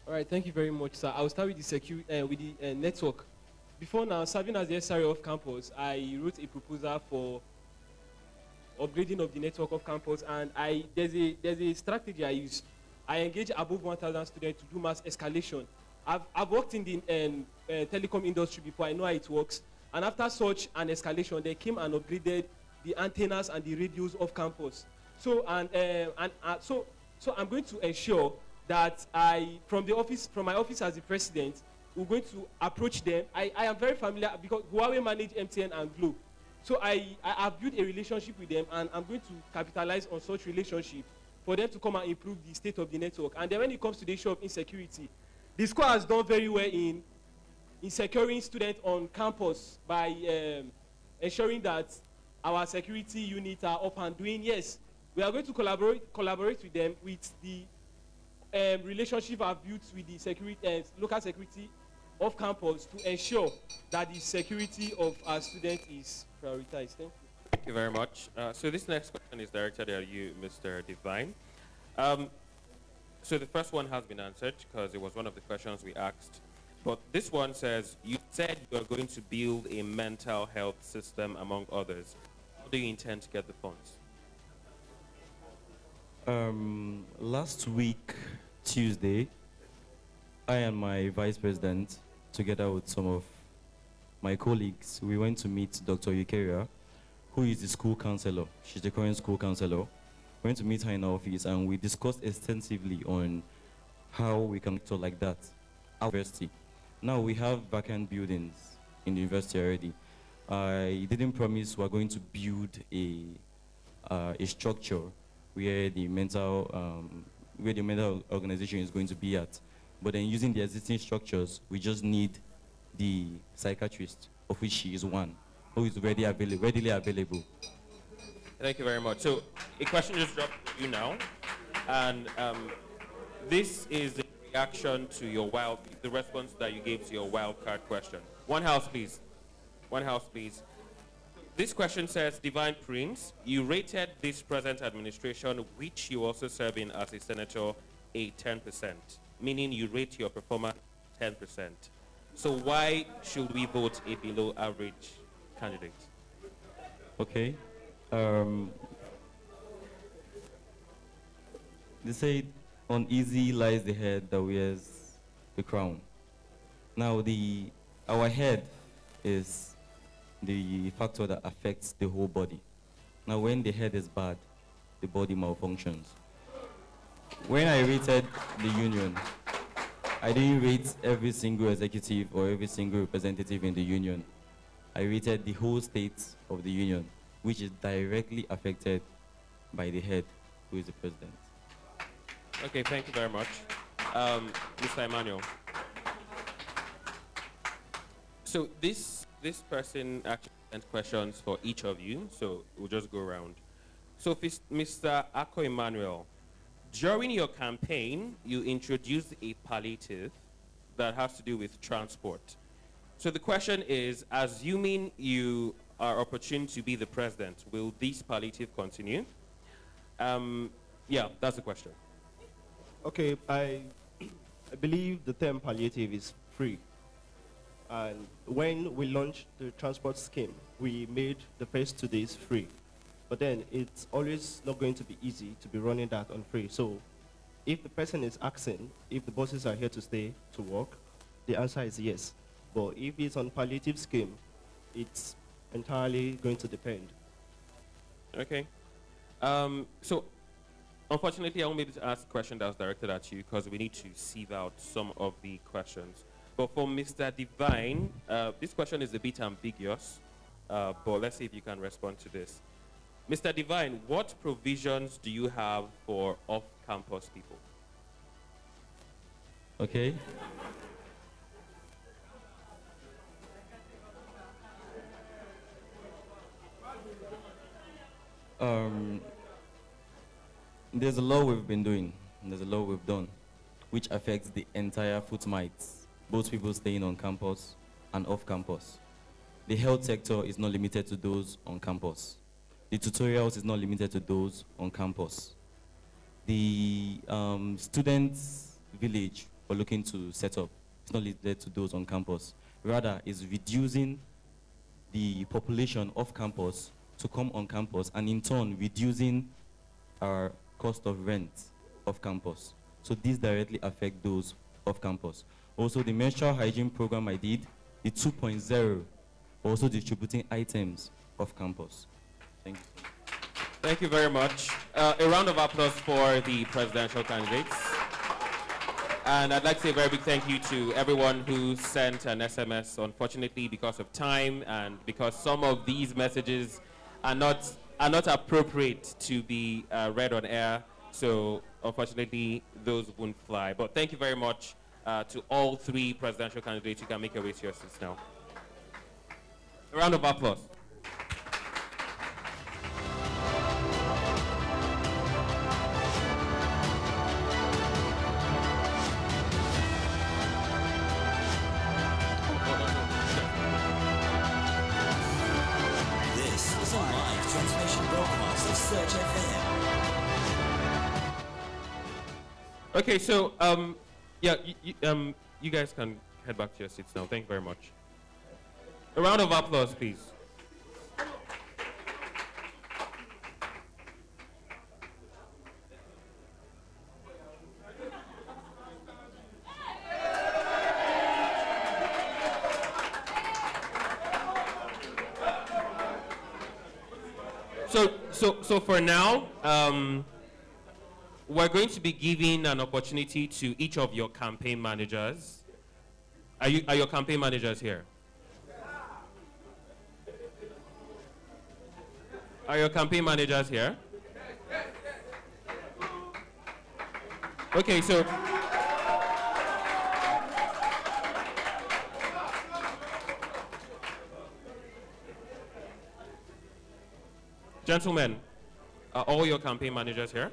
All right, thank you very much, sir. I'll start with the security, with the network. Before now, serving as the SRE of campus, I wrote a proposal for upgrading of the network of campus, and there's a strategy I use. I engage above 1,000 students to do mass escalation. I've worked in the telecom industry before. I know how it works. And after such an escalation, they came and upgraded the antennas and the radios of campus. So So I'm going to ensure that from my office as the president, we're going to approach them. I am very familiar because Huawei manage MTN and Glo. So I have built a relationship with them, and I'm going to capitalize on such relationship for them to come and improve the state of the network. And then when it comes to the issue of insecurity, the school has done very well in securing students on campus by ensuring that our security units are up and doing. Yes, we are going to collaborate with them with the relationship I've built with the security, local security of campus to ensure that the security of our students is prioritized. Thank you. Thank you very much. So this next question is directed at you, Mr. Divine. So the first one has been answered because it was one of the questions we asked. But this one says, you said you are going to build a mental health system among others. How do you intend to get the funds? Last week, Tuesday, I and my vice president, together with some of my colleagues, we went to meet Dr. Eukaria, who is the school counselor. She's the current school counselor. We went to meet her in our office, and we discussed extensively on how we can talk like that at university. Now we have vacant buildings in the university already. I didn't promise we're going to build a structure where the mental organization is going to be at. But then using the existing structures, we just need the psychiatrist, of which she is one, who is readily available. Thank you very much. So a question just dropped to you now, and this is the reaction to the response that you gave to your wild card question. One house, please. One house, please. This question says, Divine Prince, you rated this present administration, which you also serve in as a senator, a 10%, meaning you rate your performance 10%. So why should we vote a below average candidate? Okay. They say, uneasy lies the head that wears the crown. Now, our head is the factor that affects the whole body. Now, when the head is bad, the body malfunctions. When I rated the union, I didn't rate every single executive or every single representative in the union. I rated the whole state of the union, which is directly affected by the head, who is the president. Okay, thank you very much. Mr. Emmanuel. So this person actually sent questions for each of you, so we'll just go around. So Mr. Ogu Emmanuel, during your campaign, you introduced a palliative that has to do with transport. So the question is, assuming you are opportune to be the president, will this palliative continue? Yeah, that's the question. Okay, I believe the term palliative is free. And when we launched the transport scheme, we made the first 2 days free. But then it's always not going to be easy to be running that on free. So if the person is asking if the buses are here to stay to work, the answer is yes. But if it's on palliative scheme, it's entirely going to depend. Okay. So unfortunately, I won't be able to ask a question that was directed at you because we need to sieve out some of the questions. But for Mr. Divine, this question is a bit ambiguous, but let's see if you can respond to this. Mr. Divine, what provisions do you have for off-campus people? Okay. There's a law we've been doing, there's a law we've done, which affects the entire FUTMINNA, both people staying on campus and off campus. The health sector is not limited to those on campus. The tutorials is not limited to those on campus. The students' village we're looking to set up is not limited to those on campus. Rather, is reducing the population off campus to come on campus, and in turn, reducing our cost of rent off campus. So these directly affect those off campus. Also, the menstrual hygiene program I did, the 2.0, also distributing items off campus. Thank you. Thank you very much. A round of applause for the presidential candidates. And I'd like to say a very big thank you to everyone who sent an SMS. Unfortunately, because of time and because some of these messages are not appropriate to be read on air, so unfortunately those won't fly. But thank you very much to all three presidential candidates. You can make your way to your seats now. A round of applause. This is a live transmission broadcast of Search FM. Okay, so yeah, you guys can head back to your seats now. Thank you very much. A round of applause, please. So for now, we're going to be giving an opportunity to each of your campaign managers. Are your campaign managers here? Are your campaign managers here? Okay, so gentlemen, are all your campaign managers here?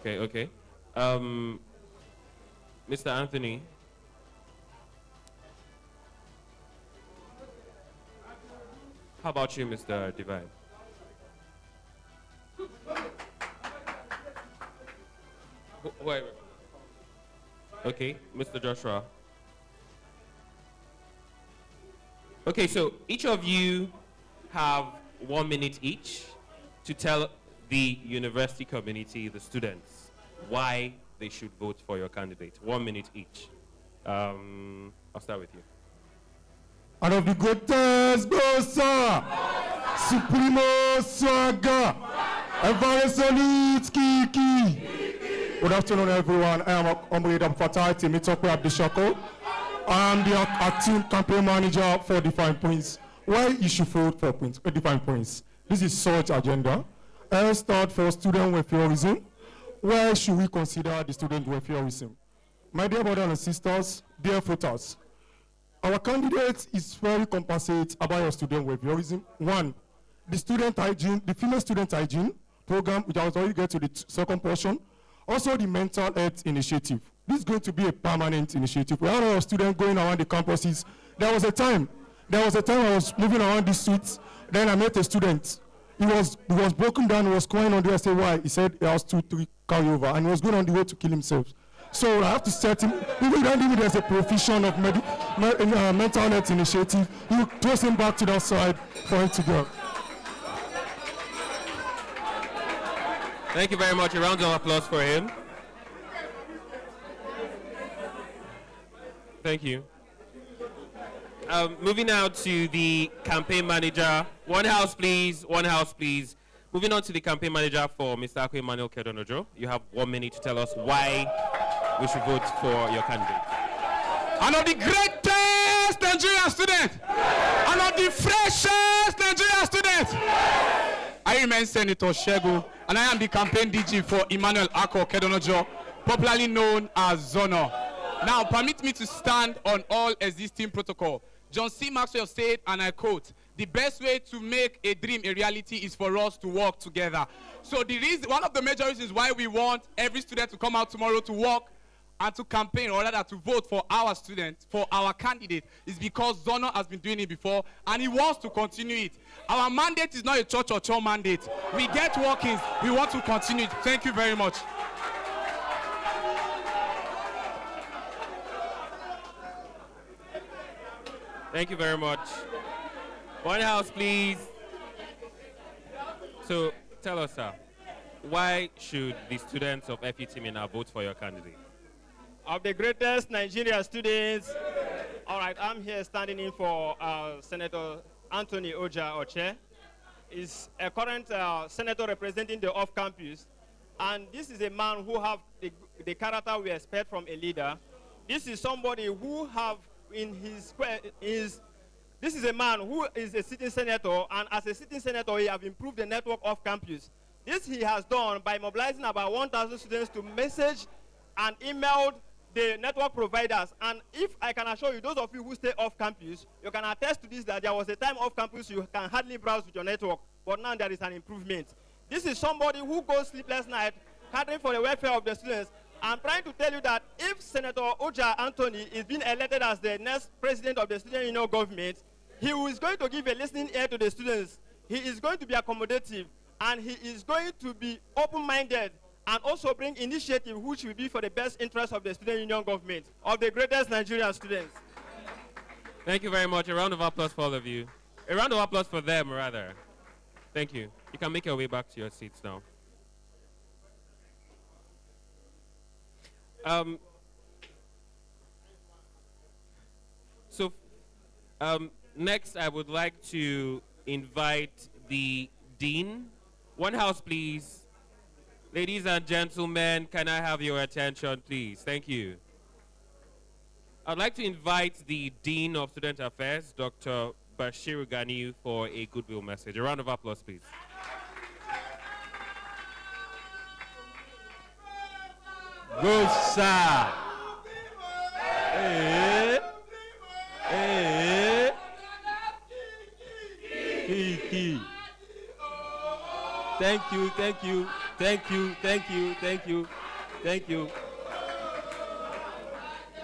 Okay. Mr. Anthony. How about you, Mr. Divine? Wait. Okay, Mr. Joshua. Okay, so each of you have 1 minute each to tell the university community, the students, why they should vote for your candidate. 1 minute each. I'll start with you. And of the greatest Bossa, Supremo Swaga, Evaresoli Kiki. Good afternoon, everyone. I am Omrida Fatai Mitokwe Abdishako. I am the acting campaign manager for Define Points. Why you should vote for Define Points? This is such agenda. I'll start for student welfareism. Why should we consider the student welfareism? My dear brothers and sisters, dear voters, our candidate is very compassionate about your student welfareism. One, the student hygiene, the female student hygiene program, which I was already get to the second portion. Also the mental health initiative. This is going to be a permanent initiative. We have a lot of students going around the campuses. There was a time I was moving around the streets, then I met a student. He was broken down, he was crying on there. I said, why? He said he has 2-3 carryover, and he was going on the way to kill himself. So I have to set him, even if there's a provision of mental health initiative, you toss him back to that side for him to go. Thank you very much. A round of applause for him. Thank you. Moving now to the campaign manager. One house, please. One house, please. Moving on to the campaign manager for Mr. Ogu Emmanuel Kedonojo. You have 1 minute to tell us why we should vote for your candidate. I'm the greatest Nigerian student. I'm the freshest Nigerian student. I remain Senator Segun, and I am the campaign DG for Emmanuel Ako Kedonojo, popularly known as Zono. Now, permit me to stand on all existing protocol. John C. Maxwell said, and I quote, "The best way to make a dream a reality is for us to work together." So one of the major reasons why we want every student to come out tomorrow to work and to campaign, or rather to vote for our student, for our candidate, is because Zono has been doing it before and he wants to continue it. Our mandate is not a church or chore mandate. We get workings, we want to continue it. Thank you very much. Thank you very much. One house, please. So tell us, sir, why should the students of FUTMINNA vote for your candidate? of the greatest Nigerian students. All right, I'm here standing in for Senator Anthony Oja Oche. He's a current senator representing the off-campus. And this is a man who have the character we expect from a leader. This is somebody who have in this is a man who is a sitting senator, and as a sitting senator, he have improved the network off campus. This he has done by mobilizing about 1,000 students to message and emailed the network providers. And if I can assure you, those of you who stay off campus, you can attest to this, that there was a time off campus you can hardly browse with your network, but now there is an improvement. This is somebody who goes sleepless night, caring for the welfare of the students. I'm trying to tell you that if Senator Oja Anthony is being elected as the next president of the student union government, he is going to give a listening ear to the students. He is going to be accommodative, and he is going to be open-minded, and also bring initiative which will be for the best interest of the student union government, of the greatest Nigerian students. Thank you very much. A round of applause for all of you. A round of applause for them, rather. Thank you. You can make your way back to your seats now. Next, I would like to invite the Dean. One house, please. Ladies and gentlemen, can I have your attention, please? Thank you. I'd like to invite the Dean of Student Affairs, Dr. Bashir Ganiu, for a goodwill message. A round of applause, please. Good, sir. Hey. Hey. Kiki. Thank you, thank you, thank you, thank you, thank you, thank you.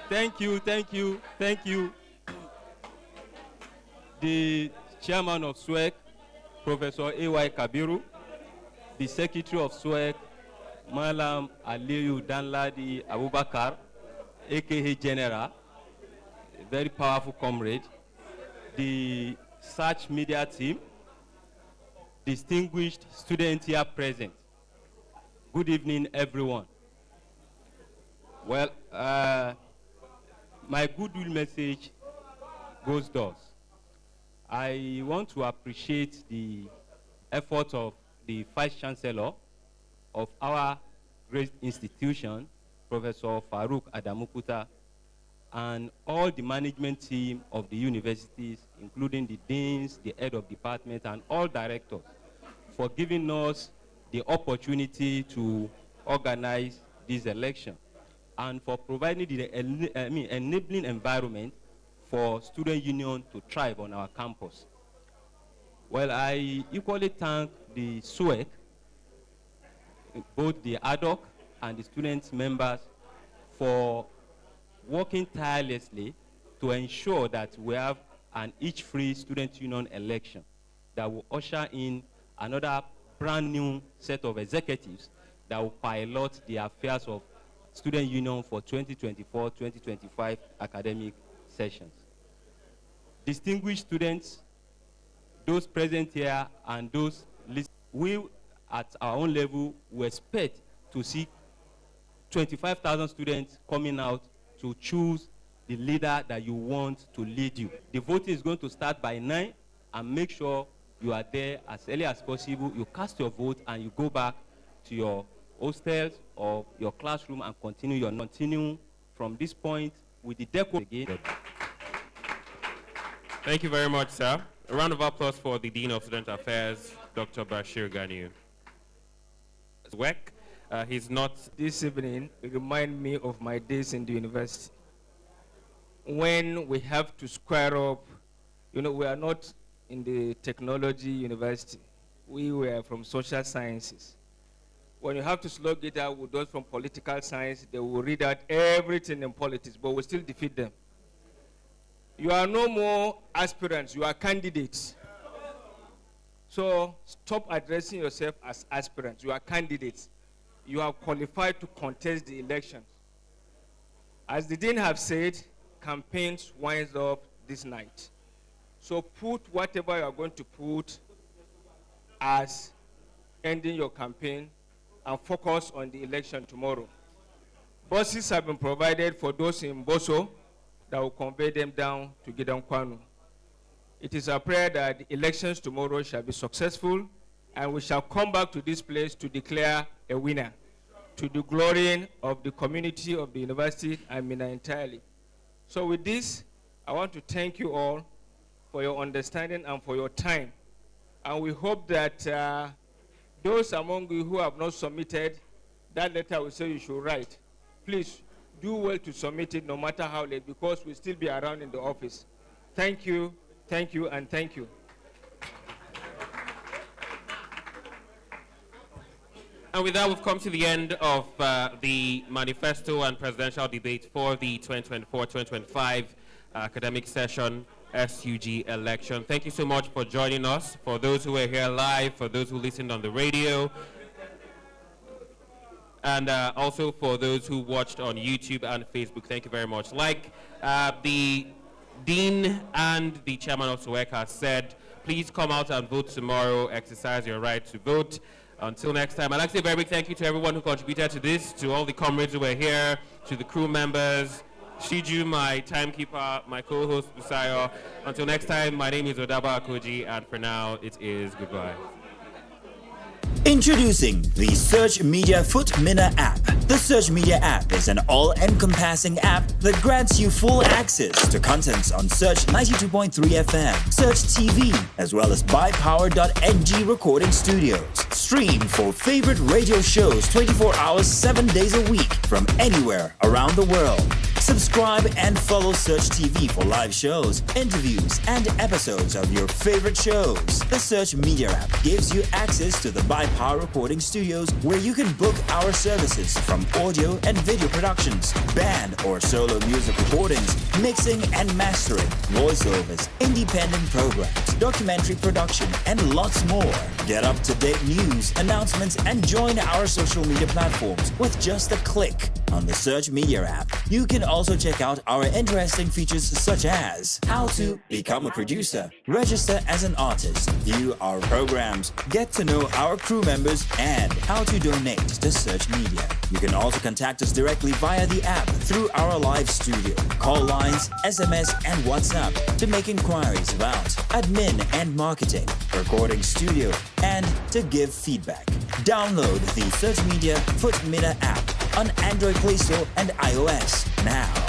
Thank you, thank you, thank you. The chairman of SWEC, Professor A.Y. Kabiru, the secretary of SWEC, Malam Aliyu Danladi Abubakar, aka General, a very powerful comrade, the search media team, distinguished students here present. Good evening, everyone. Well, my goodwill message goes thus. I want to appreciate the effort of the Vice Chancellor of our great institution, Professor Farouk Adamukuta, and all the management team of the universities, including the deans, the head of department, and all directors, for giving us the opportunity to organize this election, and for providing the enabling environment for student union to thrive on our campus. Well, I equally thank the SWEC, both the ad hoc and the student members, for working tirelessly to ensure that we have an each-free student union election that will usher in another brand new set of executives that will pilot the affairs of student union for 2024-2025 academic sessions. Distinguished students, those present here and those listening, we at our own level we expect to see 25,000 students coming out to choose the leader that you want to lead you. The voting is going to start by 9, and make sure you are there as early as possible. You cast your vote and you go back to your hostels or your classroom and continue from this point with the deco again. Thank you very much, sir. A round of applause for the Dean of Student Affairs, Dr. Bashir Ganiu. He's not. This evening remind me of my days in the university, when we have to square up. You know, we are not in the technology university. We were from social sciences. When you have to slug it out with those from political science, they will read out everything in politics, but we still defeat them. You are no more aspirants, you are candidates. So stop addressing yourself as aspirants, you are candidates. You are qualified to contest the elections. As the Dean have said, campaigns winds up this night. So put whatever you are going to put as ending your campaign and focus on the election tomorrow. Buses have been provided for those in Boso that will convey them down to Gidan Kwanu. It is our prayer that the elections tomorrow shall be successful, and we shall come back to this place to declare a winner, to the glory of the community of the university and Minna entirely. So with this, I want to thank you all for your understanding and for your time. And we hope that those among you who have not submitted that letter we say you should write, please do well to submit it no matter how late, because we'll still be around in the office. Thank you, and thank you. And with that, we've come to the end of the manifesto and presidential debate for the 2024-2025 academic session SUG election. Thank you so much for joining us. For those who were here live, for those who listened on the radio, and also for those who watched on YouTube and Facebook, thank you very much. Like the Dean and the Chairman of SWEC said, please come out and vote tomorrow. Exercise your right to vote. Until next time, I'd like to say a very big thank you to everyone who contributed to this, to all the comrades who were here, to the crew members, Shiju, my timekeeper, my co-host, Busayo. Until next time, my name is Odaba Akoji, and for now, it is goodbye. Introducing the Search Media FUTMINNA app. The Search Media app is an all-encompassing app that grants you full access to contents on Search 92.3 FM, Search TV, as well as bypower.ng recording studios. Stream for favorite radio shows 24 hours, 7 days a week from anywhere around the world. Subscribe and follow Search TV for live shows, interviews, and episodes of your favorite shows. The Search Media app gives you access to the Power recording studios where you can book our services from audio and video productions, band or solo music recordings, mixing and mastering, voiceovers, independent programs, documentary production, and lots more. Get up-to-date news, announcements, and join our social media platforms with just a click on the Search Media app. You can also check out our interesting features such as how to become a producer, register as an artist, view our programs, get to know our crew members, and how to donate to Search Media. You can also contact us directly via the app through our live studio, call lines, SMS, and WhatsApp to make inquiries about admin and marketing, recording studio, and to give feedback. Download the Search Media FUTMINNA app on Android Play Store and iOS now.